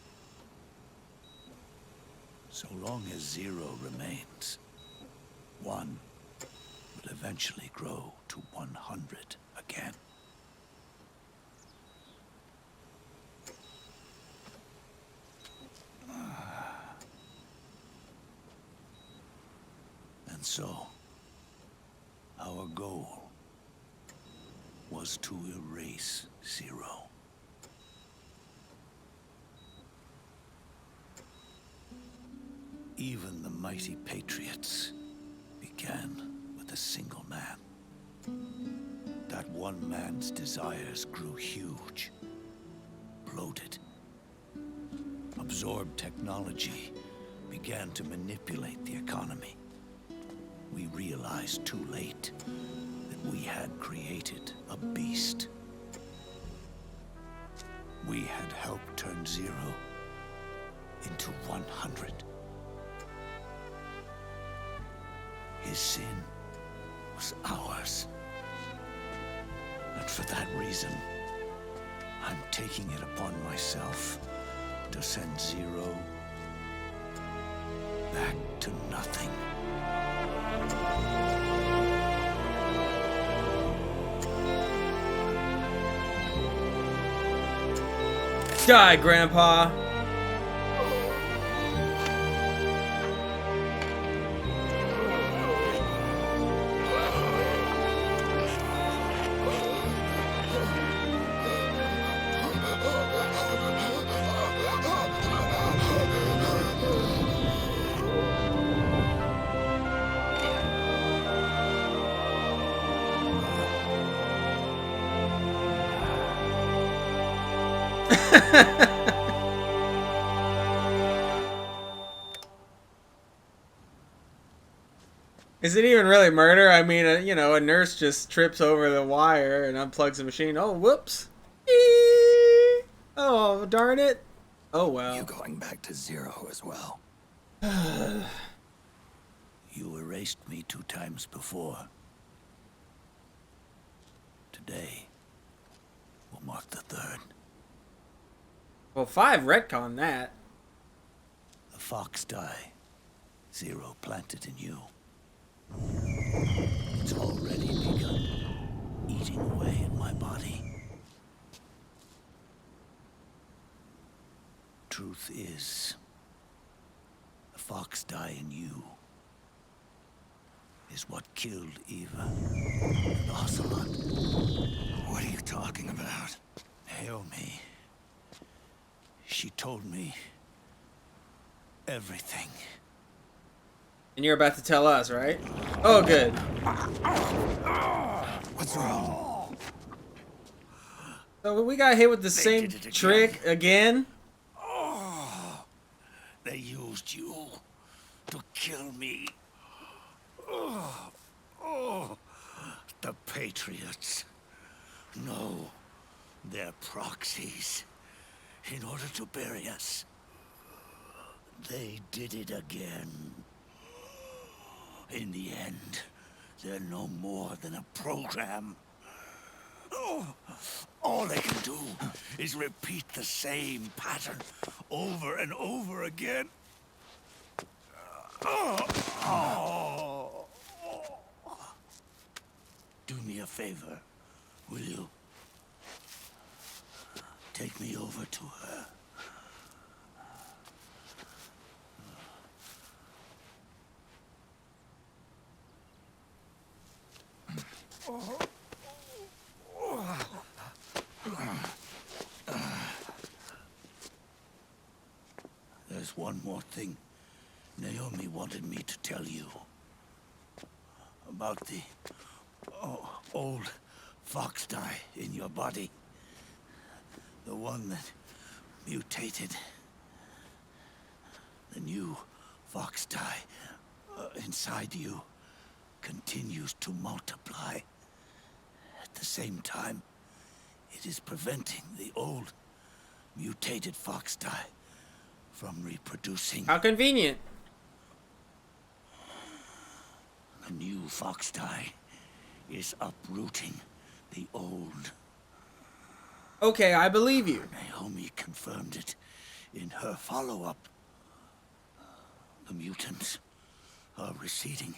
So long as zero remains, one will eventually grow to 100 again. And so, our goal was to erase zero. Even the mighty Patriots began with a single man. That one man's desires grew huge, bloated, absorbed technology, began to manipulate the economy. We realized too late that we had created a beast. We had helped turn zero into 100. His sin was ours. And for that reason, I'm taking it upon myself to send zero back to nothing. Die, Grandpa! Is it even really murder? I mean, you know, a nurse just trips over the wire and unplugs the machine. Oh, whoops. Eee! Oh, darn it. Oh, well. You're going back to zero as well. You erased me 2 times before. Today will mark the 3rd. Well, 5 retcon that. The fox die. Zero planted in you. It's already begun eating away at my body. truth is, the fox die in you is what killed Eva and Ocelot. What are you talking about? Naomi. She told me everything. And you're about to tell us, right? Oh, good. What's wrong? So we got hit with the same trick again. They used you to kill me. The Patriots. No, they're proxies. In order to bury us. They did it again. In the end, they're no more than a program. All they can do is repeat the same pattern over and over again. Do me a favor, will you? Take me over to her. There's one more thing Naomi wanted me to tell you. About the old fox dye in your body. The one that mutated. The new fox dye inside you continues to multiply. At the same time, it is preventing the old mutated fox dye from reproducing. How convenient. The new fox dye is uprooting the old. Okay, I believe you. Naomi confirmed it in her follow-up. The mutants are receding.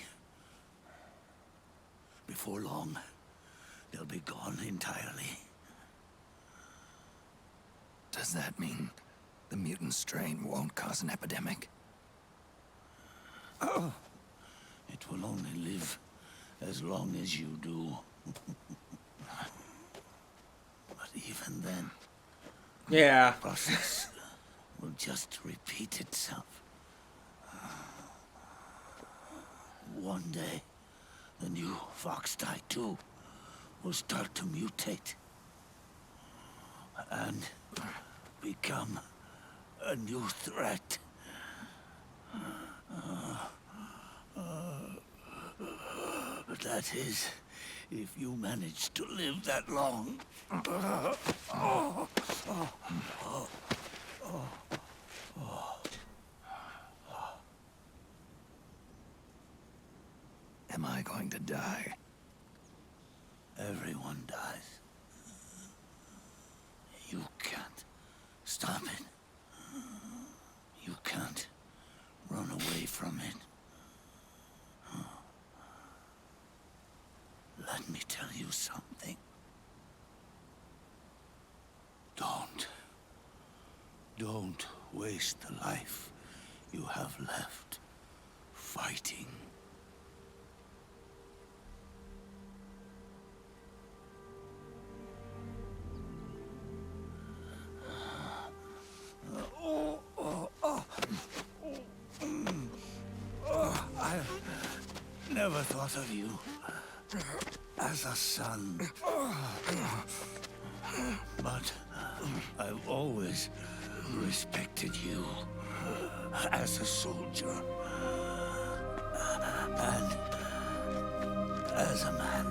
Before long, they'll be gone entirely. Does that mean the mutant strain won't cause an epidemic? Oh, it will only live as long as you do. But even then, yeah, the process will just repeat itself. One day, the new fox dye too will start to mutate and become a new threat. That is, if you manage to live that long. Am I going to die? Everyone dies. You can't stop it. You can't run away from it. Let me tell you something. Don't waste the life you have left fighting. I never thought of you as a son. But I've always respected you as a soldier. And as a man.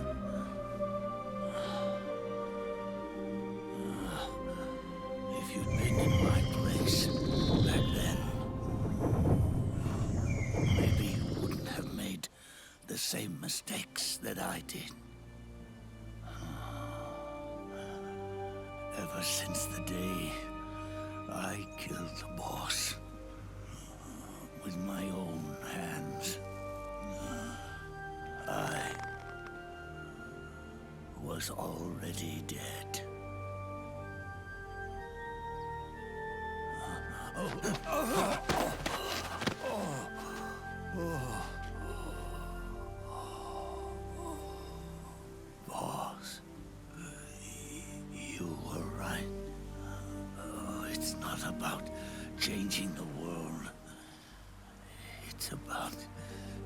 If you'd been in my place back then, maybe you wouldn't have made the same mistakes that I did. Ever since the day I killed the boss with my own hands, I was already dead. Boss, you were right. It's not about changing the world. It's about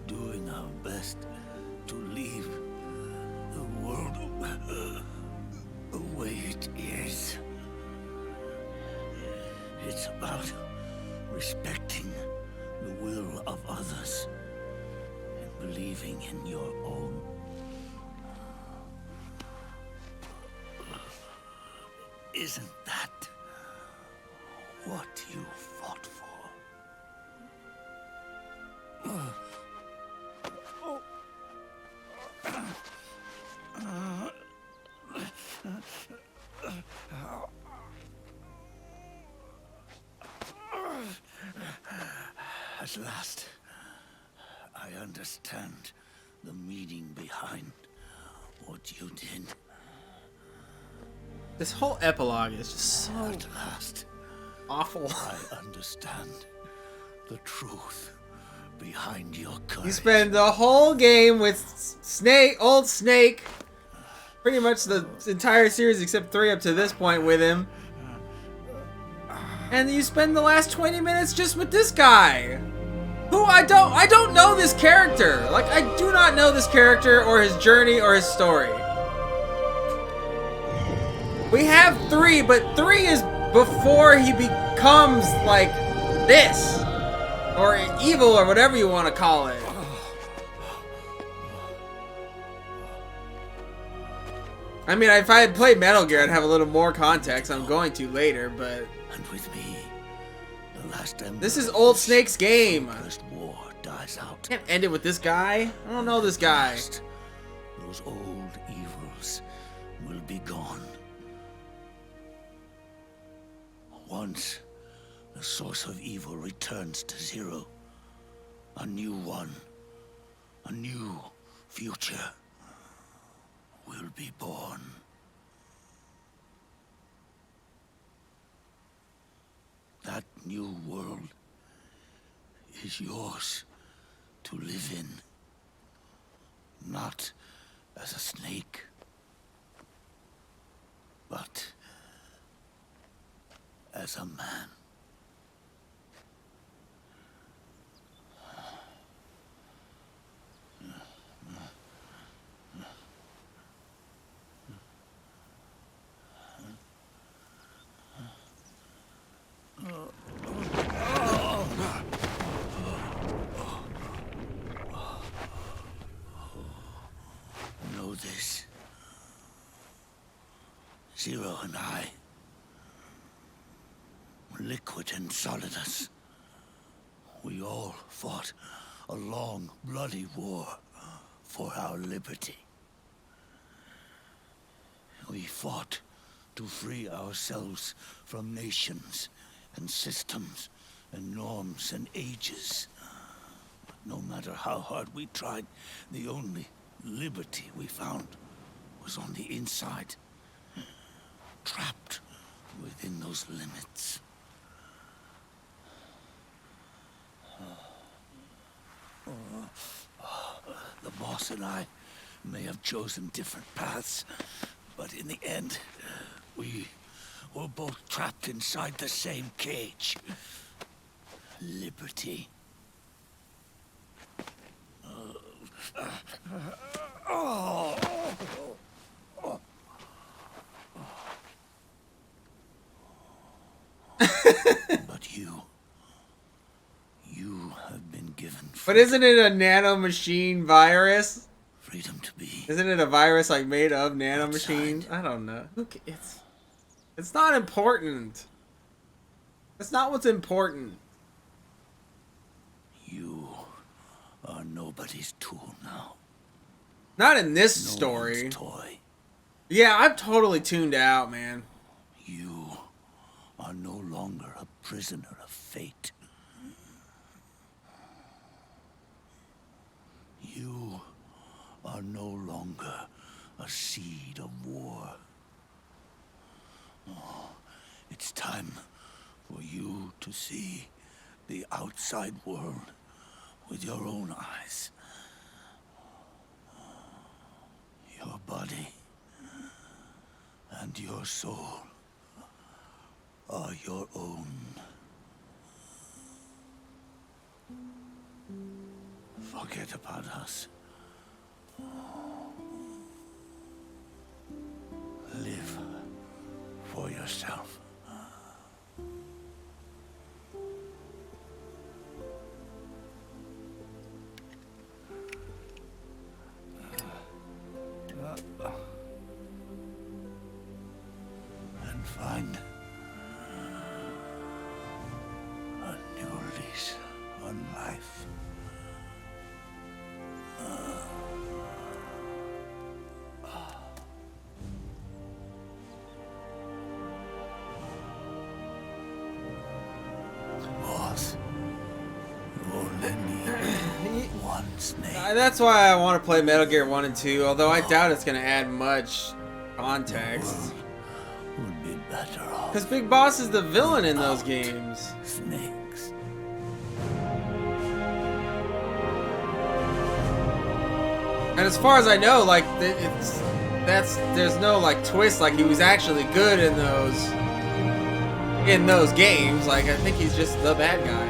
doing our best to leave the world the way it is. It's about respecting the will of others and believing in your own. Isn't that what you fought for? At last, I understand the meaning behind what you did. This whole epilogue is just so At last, awful. I understand the truth behind your courage. You spend the whole game with Snake, old Snake, pretty much the entire series except 3 up to this point with him. And you spend the last 20 minutes just with this guy. Who I don't know this character. Like, I do not know this character or his journey or his story. We have 3, but 3 is before he becomes like this. Or evil or whatever you want to call it. I mean, if I had played Metal Gear, I'd have a little more context. I'm going to later, but... And with me, the last ember this is old Snake's game. War dies out. Can't end it with this guy. I don't know this guy. Those old evils will be gone. Once the source of evil returns to zero, a new one, a new future will be born. That new world is yours to live in, not as a snake, but as a man. Know this. Zero and I, Liquid and Solidus, we all fought a long, bloody war for our liberty. We fought to free ourselves from nations and systems and norms and ages. But no matter how hard we tried, the only liberty we found was on the inside, trapped within those limits. The boss and I may have chosen different paths, but in the end, we were both trapped inside the same cage. Liberty. But you have been given freedom. But isn't it a nanomachine virus? Freedom to be. Isn't it a virus like made of nanomachines? I don't know. It's not important. It's not what's important. You are nobody's tool now. Not in this No story. one's toy. Yeah, I'm totally tuned out, man. You are no longer a prisoner of fate. You are no longer a seed of war. Oh, it's time for you to see the outside world with your own eyes. Your body and your soul are your own. Forget about us. Live for yourself. And find a new lease on life. Boss, you won't let me one snake. That's why I want to play Metal Gear 1 and 2, although I doubt it's going to add much context. Would be better off. Because Big Boss is the villain in those games. Snakes. And as far as I know, like there's no like twist. Like he was actually good in those games. Like I think he's just the bad guy.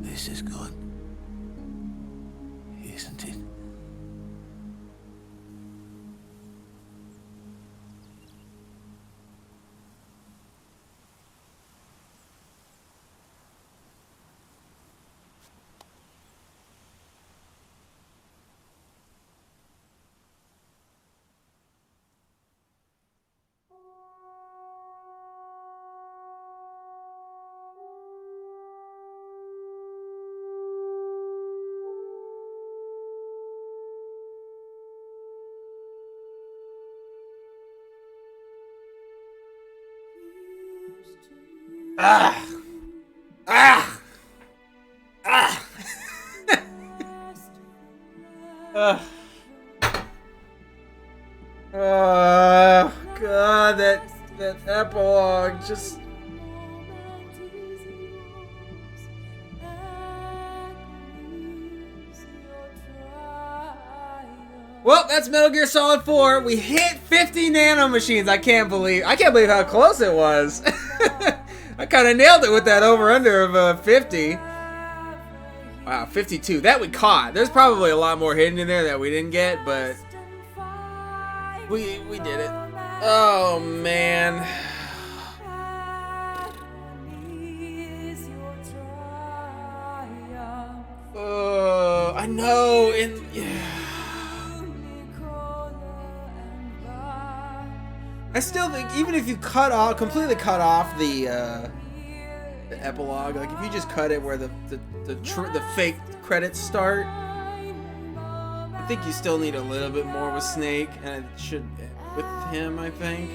This is good, isn't it? Ah! Ah! Ah! Oh God, that epilogue just. Well, that's Metal Gear Solid 4. We hit 50 nanomachines. I can't believe how close it was. I kind of nailed it with that over/under of 50. Wow, 52. That we caught. There's probably a lot more hidden in there that we didn't get, but we did it. Oh man. I know. I still think even if you completely cut off the epilogue, like if you just cut it where the fake credits start, I think you still need a little bit more with Snake, and it should with him, I think.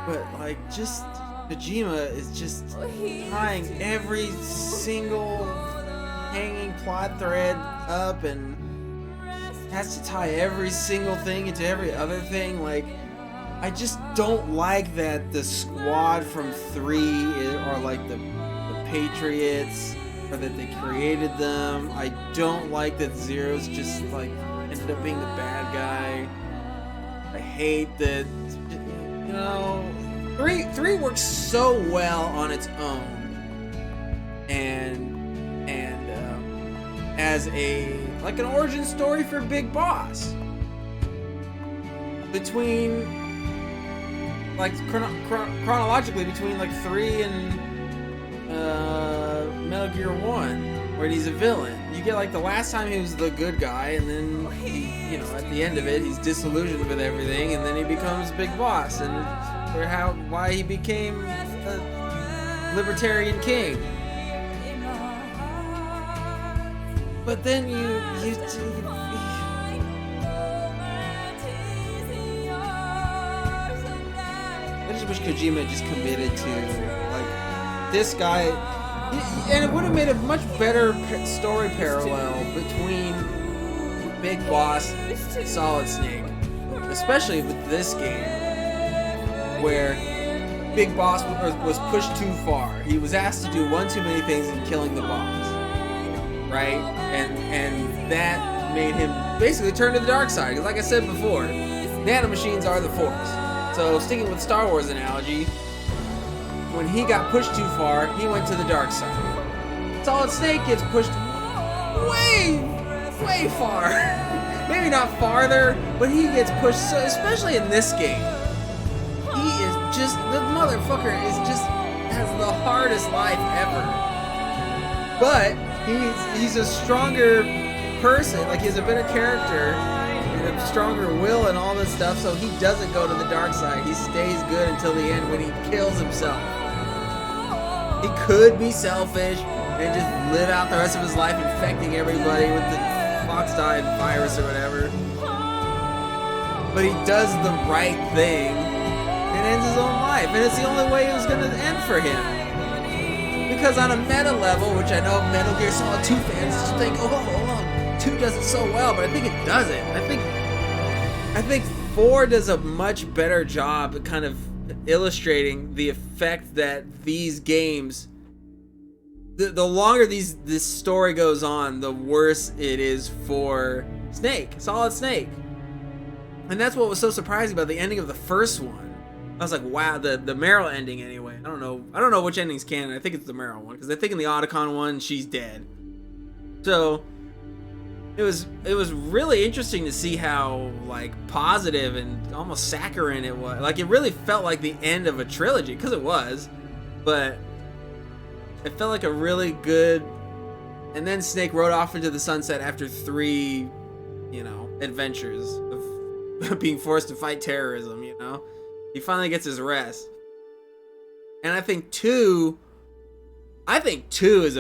But like, just Kojima is just tying every single hanging plot thread up and has to tie every single thing into every other thing. Like, I just don't like that the squad from 3 are like the Patriots, or that they created them. I don't like that Zero's just like ended up being the bad guy. I hate that, you know, 3 works so well on its own, and as like an origin story for Big Boss. Between, like, chronologically, between, like, 3 and Metal Gear 1, where he's a villain. You get, like, the last time he was the good guy, and then, you know, at the end of it, he's disillusioned with everything, and then he becomes Big Boss, and why he became libertarian king. But then I just wish Kojima just committed to, like, this guy, and it would have made a much better story parallel between Big Boss and Solid Snake, especially with this game, where Big Boss was pushed too far. He was asked to do one too many things in killing the boss, right? And that made him basically turn to the dark side. Because like I said before, nanomachines are the Force. So sticking with Star Wars analogy, when he got pushed too far, he went to the dark side. Solid Snake gets pushed way far. Maybe not farther, but he gets pushed, so, especially in this game. He is just, the motherfucker is just, has the hardest life ever. But he's a stronger person, like he has a better character, and a stronger will and all this stuff, so he doesn't go to the dark side. He stays good until the end when he kills himself. He could be selfish and just live out the rest of his life infecting everybody with the fox die virus or whatever. But he does the right thing and ends his own life. And it's the only way it was going to end for him. Because on a meta level, which I know Metal Gear Solid 2 fans just think, oh, hold on, 2 does it so well, but I think it doesn't. I think 4 does a much better job at kind of illustrating the effect that these games, the longer this story goes on, the worse it is for Snake, Solid Snake. And that's what was so surprising about the ending of the first one. I was like, wow, the Meryl ending anyway. I don't know which ending's canon. I think it's the Meryl one, because I think in the Otacon one she's dead. So it was really interesting to see how like positive and almost saccharine it was. Like it really felt like the end of a trilogy, because it was, but it felt like a really good. And then Snake rode off into the sunset after 3, adventures of being forced to fight terrorism. He finally gets his rest. And I think 2 is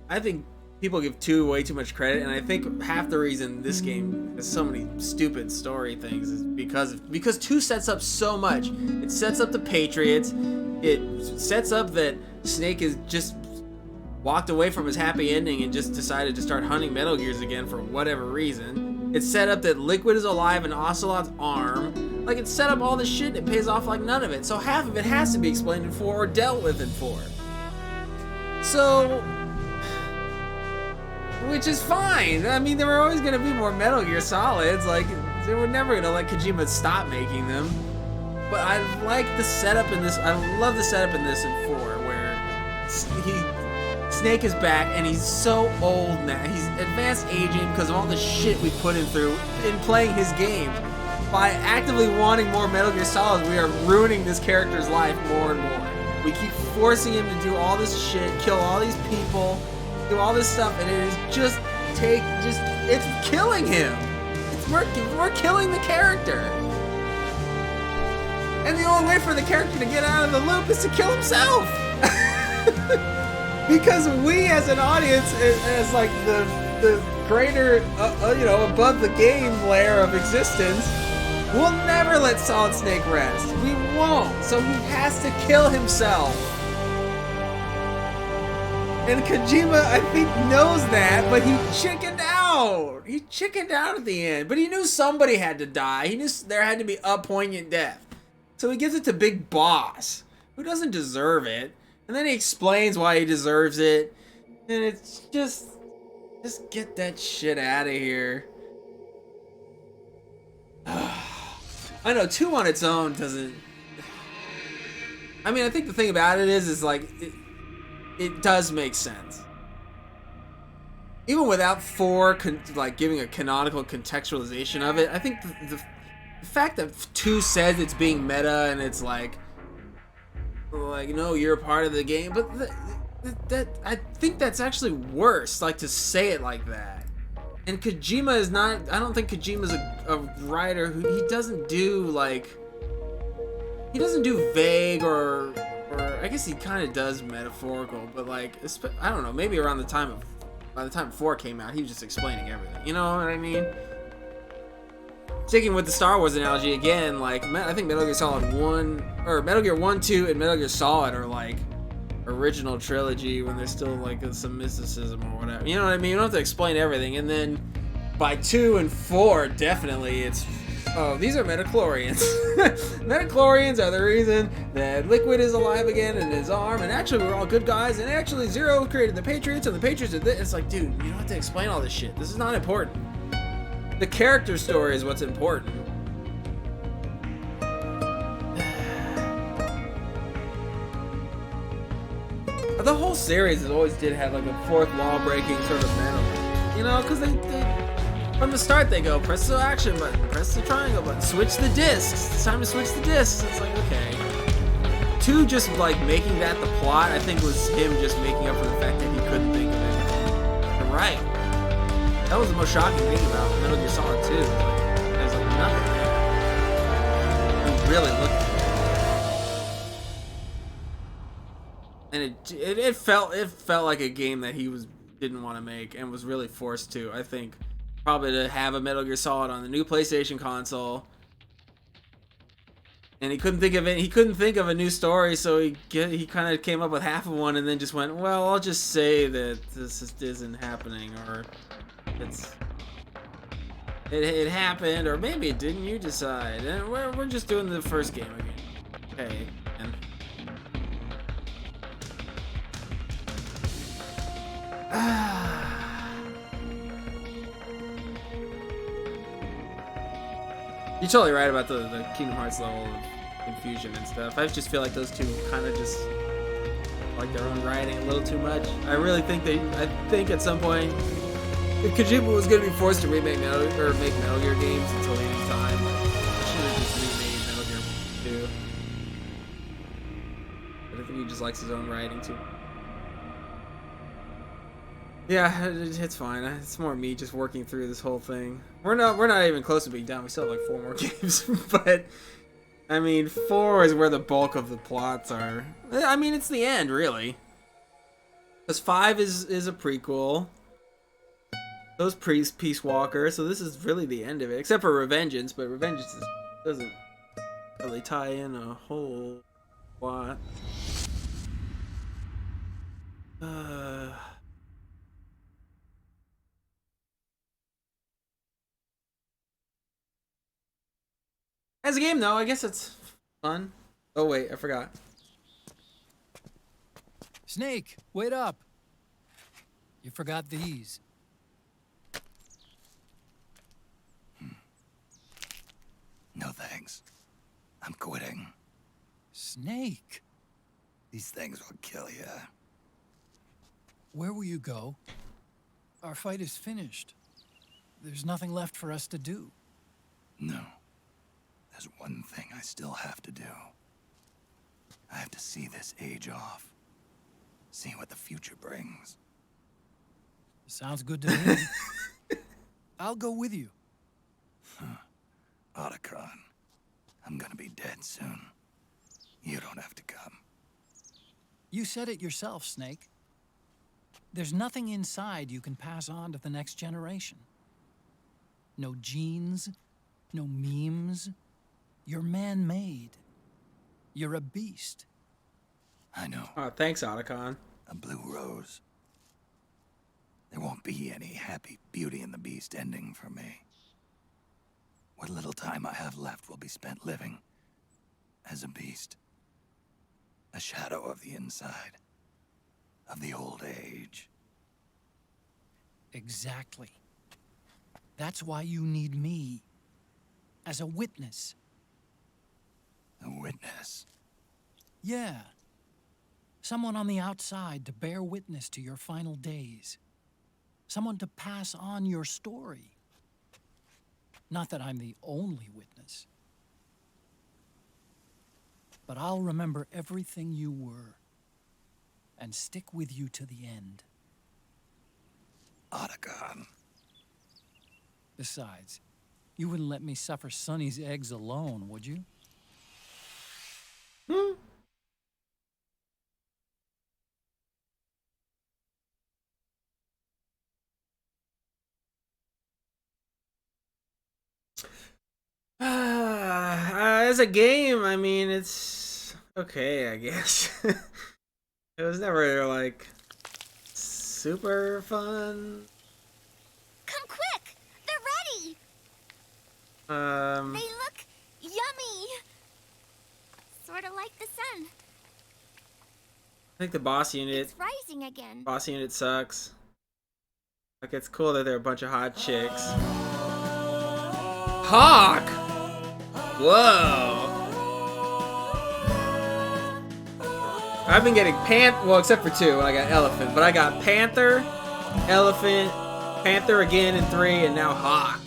I think people give 2 way too much credit, and I think half the reason this game has so many stupid story things is because 2 sets up so much. It sets up the Patriots. It sets up that Snake is just walked away from his happy ending and just decided to start hunting Metal Gears again for whatever reason. It set up that Liquid is alive in Ocelot's arm. Like, it set up all this shit and it pays off like none of it. So half of it has to be explained in 4 or dealt with in 4. So, which is fine. I mean, there were always going to be more Metal Gear Solids. Like, they were never going to let Kojima stop making them. But I like the setup in this. I love the setup in this in 4, where Snake is back and he's so old now. He's advanced aging because of all the shit we put him through in playing his game. By actively wanting more Metal Gear Solid, we are ruining this character's life more and more. We keep forcing him to do all this shit, kill all these people, do all this stuff, and it is it's killing him. We're killing the character. And the only way for the character to get out of the loop is to kill himself. Because we as an audience, as like the greater, above the game layer of existence, we'll never let Solid Snake rest. We won't. So he has to kill himself. And Kojima, I think, knows that, but he chickened out. He chickened out at the end. But he knew somebody had to die. He knew there had to be a poignant death. So he gives it to Big Boss, who doesn't deserve it. And then he explains why he deserves it. And it's just get that shit out of here. I know 2 on its own doesn't. I mean, I think the thing about it is like it does make sense. Even without 4 like giving a canonical contextualization of it, I think the fact that 2 says it's being meta and it's like no, you're a part of the game, but that I think that's actually worse. Like to say it like that. And Kojima is not. I don't think Kojima's a writer who he doesn't do vague or or I guess he kind of does metaphorical, but like, I don't know, maybe around the time of, by the time 4 came out, he was just explaining everything. You know what I mean? Sticking with the Star Wars analogy again, like, I think Metal Gear Solid 1, or Metal Gear 1, 2, and Metal Gear Solid are like original trilogy when there's still like some mysticism or whatever. You know what I mean? You don't have to explain everything. And then by 2 and 4, definitely it's, oh, these are metachlorians. Metachlorians are the reason that Liquid is alive again in his arm, and actually we're all good guys, and actually Zero created the Patriots, and the Patriots did this. It's like, dude, you don't have to explain all this shit. This is not important. The character story is what's important. The whole series has always did have like a fourth wall breaking sort of mental, you know, because they from the start they go press the action button, press the triangle button, switch the discs. It's time to switch the discs. It's like, okay. 2 just like making that the plot, I think was him just making up for the fact that he couldn't think of anything. You're right. That was the most shocking thing about Metal Gear Solid 2. There's like nothing there. You really looked at it. And it felt like a game that he didn't want to make and was really forced to. I think probably to have a Metal Gear Solid on the new PlayStation console. And he couldn't think of it. He couldn't think of a new story, so he kind of came up with half of one and then just went, well, I'll just say that this isn't happening, or it happened, or maybe it didn't. You decide. And we're just doing the first game again. Okay. And you're totally right about the Kingdom Hearts level of confusion and stuff. I just feel like those two kind of just like their own writing a little too much. I really think I think at some point, if Kojima was going to be forced to make Metal Gear games until the end of time, he should have just remade Metal Gear 2. But I think he just likes his own writing too. Yeah, it's fine. It's more me just working through this whole thing. We're not even close to being done. We still have like 4 more games, but I mean, 4 is where the bulk of the plots are. I mean, it's the end, really. Because 5 is a prequel. Those Peace Walker, so this is really the end of it, except for Revengeance, but Revengeance doesn't really tie in a whole lot. As a game, though, I guess it's fun. Oh, wait, I forgot. Snake, wait up. You forgot these. No thanks. I'm quitting. Snake. These things will kill you. Where will you go? Our fight is finished. There's nothing left for us to do. No. There's one thing I still have to do. I have to see this age off. See what the future brings. Sounds good to me. I'll go with you. Otacon, I'm gonna be dead soon. You don't have to come. You said it yourself, Snake. There's nothing inside you can pass on to the next generation. No genes, no memes. You're man-made. You're a beast. I know. Oh, thanks, Otacon. A blue rose. There won't be any happy Beauty and the Beast ending for me. What little time I have left will be spent living as a beast. A shadow of the inside. Of the old age. Exactly. That's why you need me. As a witness. A witness? Yeah. Someone on the outside to bear witness to your final days. Someone to pass on your story. Not that I'm the only witness. But I'll remember everything you were. And stick with you to the end. Otacon. Besides, you wouldn't let me suffer Sonny's eggs alone, would you? As a game, I mean, it's okay, I guess. It was never like super fun. Come quick! They're ready! They look yummy! Sort of like the sun. I think the boss unit. It's rising again. Boss unit sucks. Like, it's cool that they're a bunch of hot chicks. Hawk! Whoa! I've been getting well, except for 2. I got elephant, but I got panther, elephant, panther again in 3, and now hawk.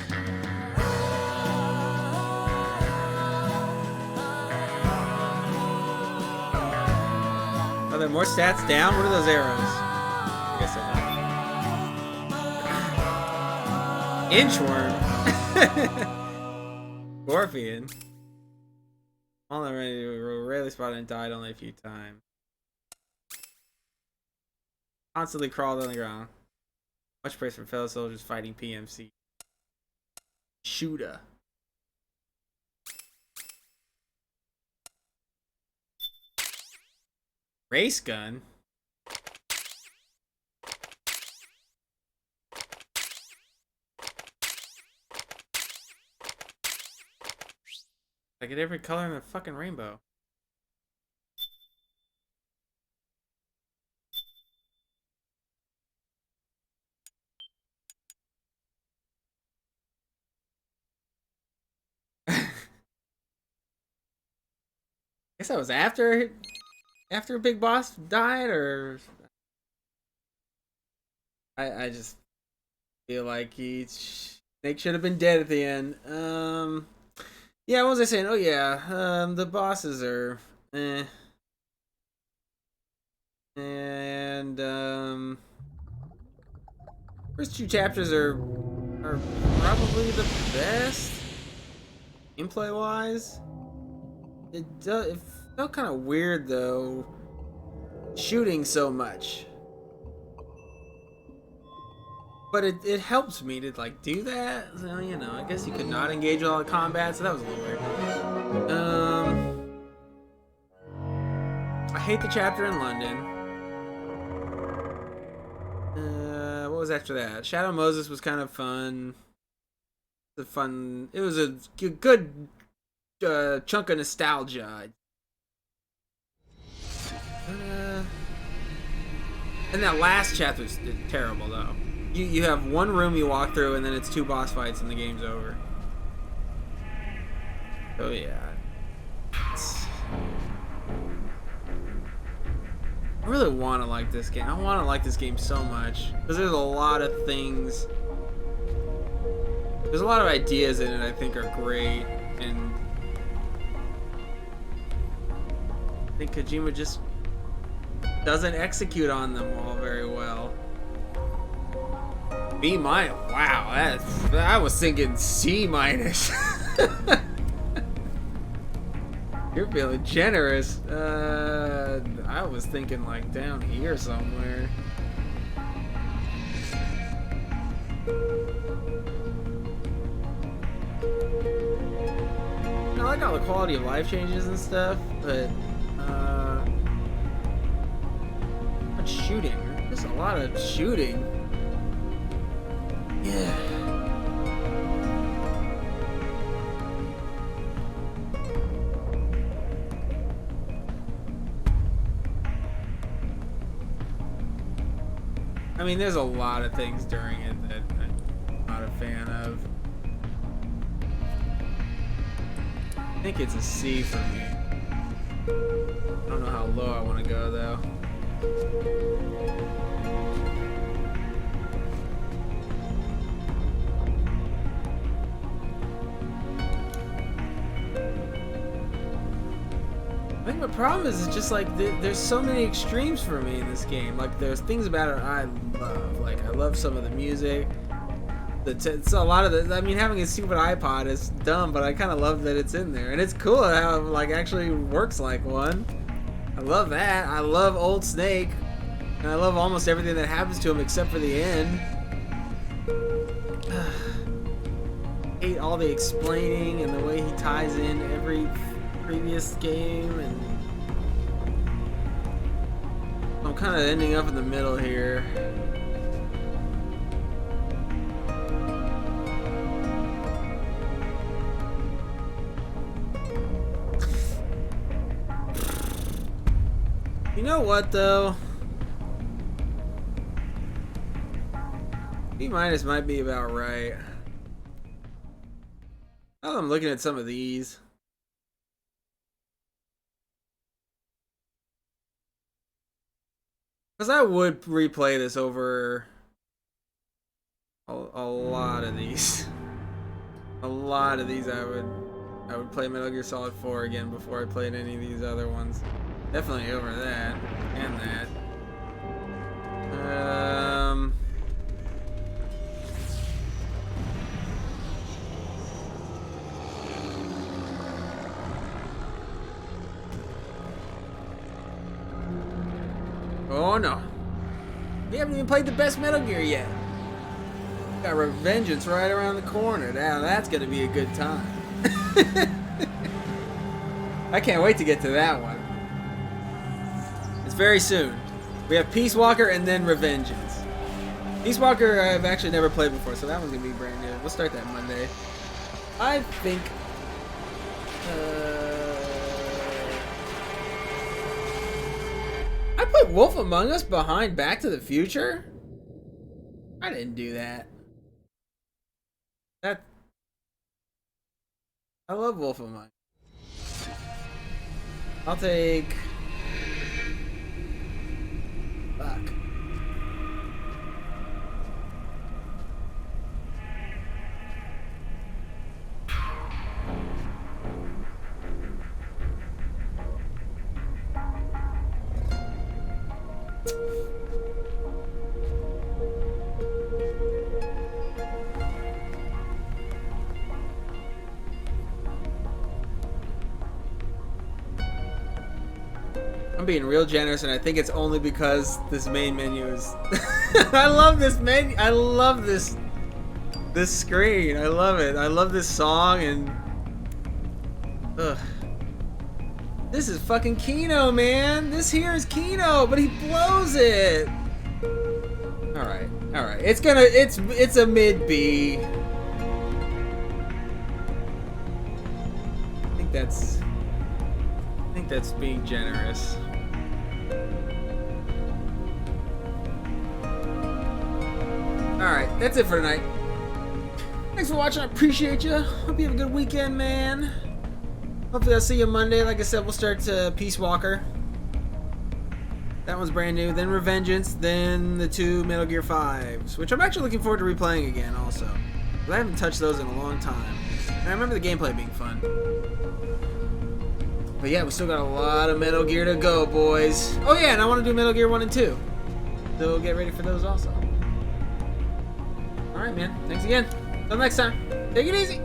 Are there more stats down? What are those arrows? I guess I know. Inchworm. Scorpion. Only rarely spotted and died only a few times. Constantly crawled on the ground. Much praise for fellow soldiers fighting PMC. Shooter. Race gun? Like a different color in the fucking rainbow. Guess that was after Big Boss died, or I just feel like Snake should have been dead at the end. Yeah, what was I saying? Oh yeah, the bosses are and first 2 chapters are probably the best gameplay wise. It felt kind of weird though, shooting so much. But it helps me to like do that. So, you know, I guess you could not engage with all the combat, so that was a little weird. I hate the chapter in London. What was after that? Shadow Moses was kind of fun. It was a good chunk of nostalgia. And that last chapter is terrible though. You have one room you walk through and then it's 2 boss fights and the game's over. Oh yeah. I really want to like this game. I want to like this game so much because there's a lot of things. There's a lot of ideas in it I think are great, and I think Kojima just doesn't execute on them all very well. B-. Wow, I was thinking C-. You're feeling generous. I was thinking like down here somewhere. I like all the quality of life changes and stuff, but much shooting. There's a lot of shooting. Yeah. I mean, there's a lot of things during it that I'm not a fan of. I think it's a C for me. I don't know how low I want to go, though. I think my problem is it's just like there's so many extremes for me in this game. Like there's things about it I love. Like I love some of the music. It's a lot of the. I mean, having a stupid iPod is dumb, but I kind of love that it's in there, and it's cool how it like actually works like one. I love that. I love Old Snake, and I love almost everything that happens to him except for the end. hate all the explaining and the way he ties in every previous game, and I'm kind of ending up in the middle here. You know what though? B- might be about right. Now that I'm looking at some of these. Because I would replay this over a lot of these. A lot of these I would play Metal Gear Solid 4 again before I played any of these other ones. Definitely over that and that. Oh no. We haven't even played the best Metal Gear yet. Got Revengeance right around the corner. Now that's gonna be a good time. I can't wait to get to that one. It's very soon. We have Peace Walker and then Revengeance. Peace Walker I've actually never played before, so that one's gonna be brand new. We'll start that Monday. I think I put Wolf Among Us behind Back to the Future? I didn't do that. I love Wolf Among Us. I'll take... Fuck. I'm being real generous, and I think it's only because this main menu is... I love this menu. I love this screen. I love it. I love this song, and... Ugh. This is fucking Kino, man. This here is Kino, but he blows it. Alright. Alright. It's a mid B. I think that's being generous. Alright, that's it for tonight. Thanks for watching, I appreciate you. Hope you have a good weekend, man. Hopefully I'll see you Monday. Like I said, we'll start Peace Walker. That one's brand new. Then Revengeance, then the 2 Metal Gear 5s, which I'm actually looking forward to replaying again also. But I haven't touched those in a long time. And I remember the gameplay being fun. But yeah, we still got a lot of Metal Gear to go, boys. Oh yeah, and I want to do Metal Gear 1 and 2. So get ready for those also. Alright, man. Thanks again. Until next time. Take it easy.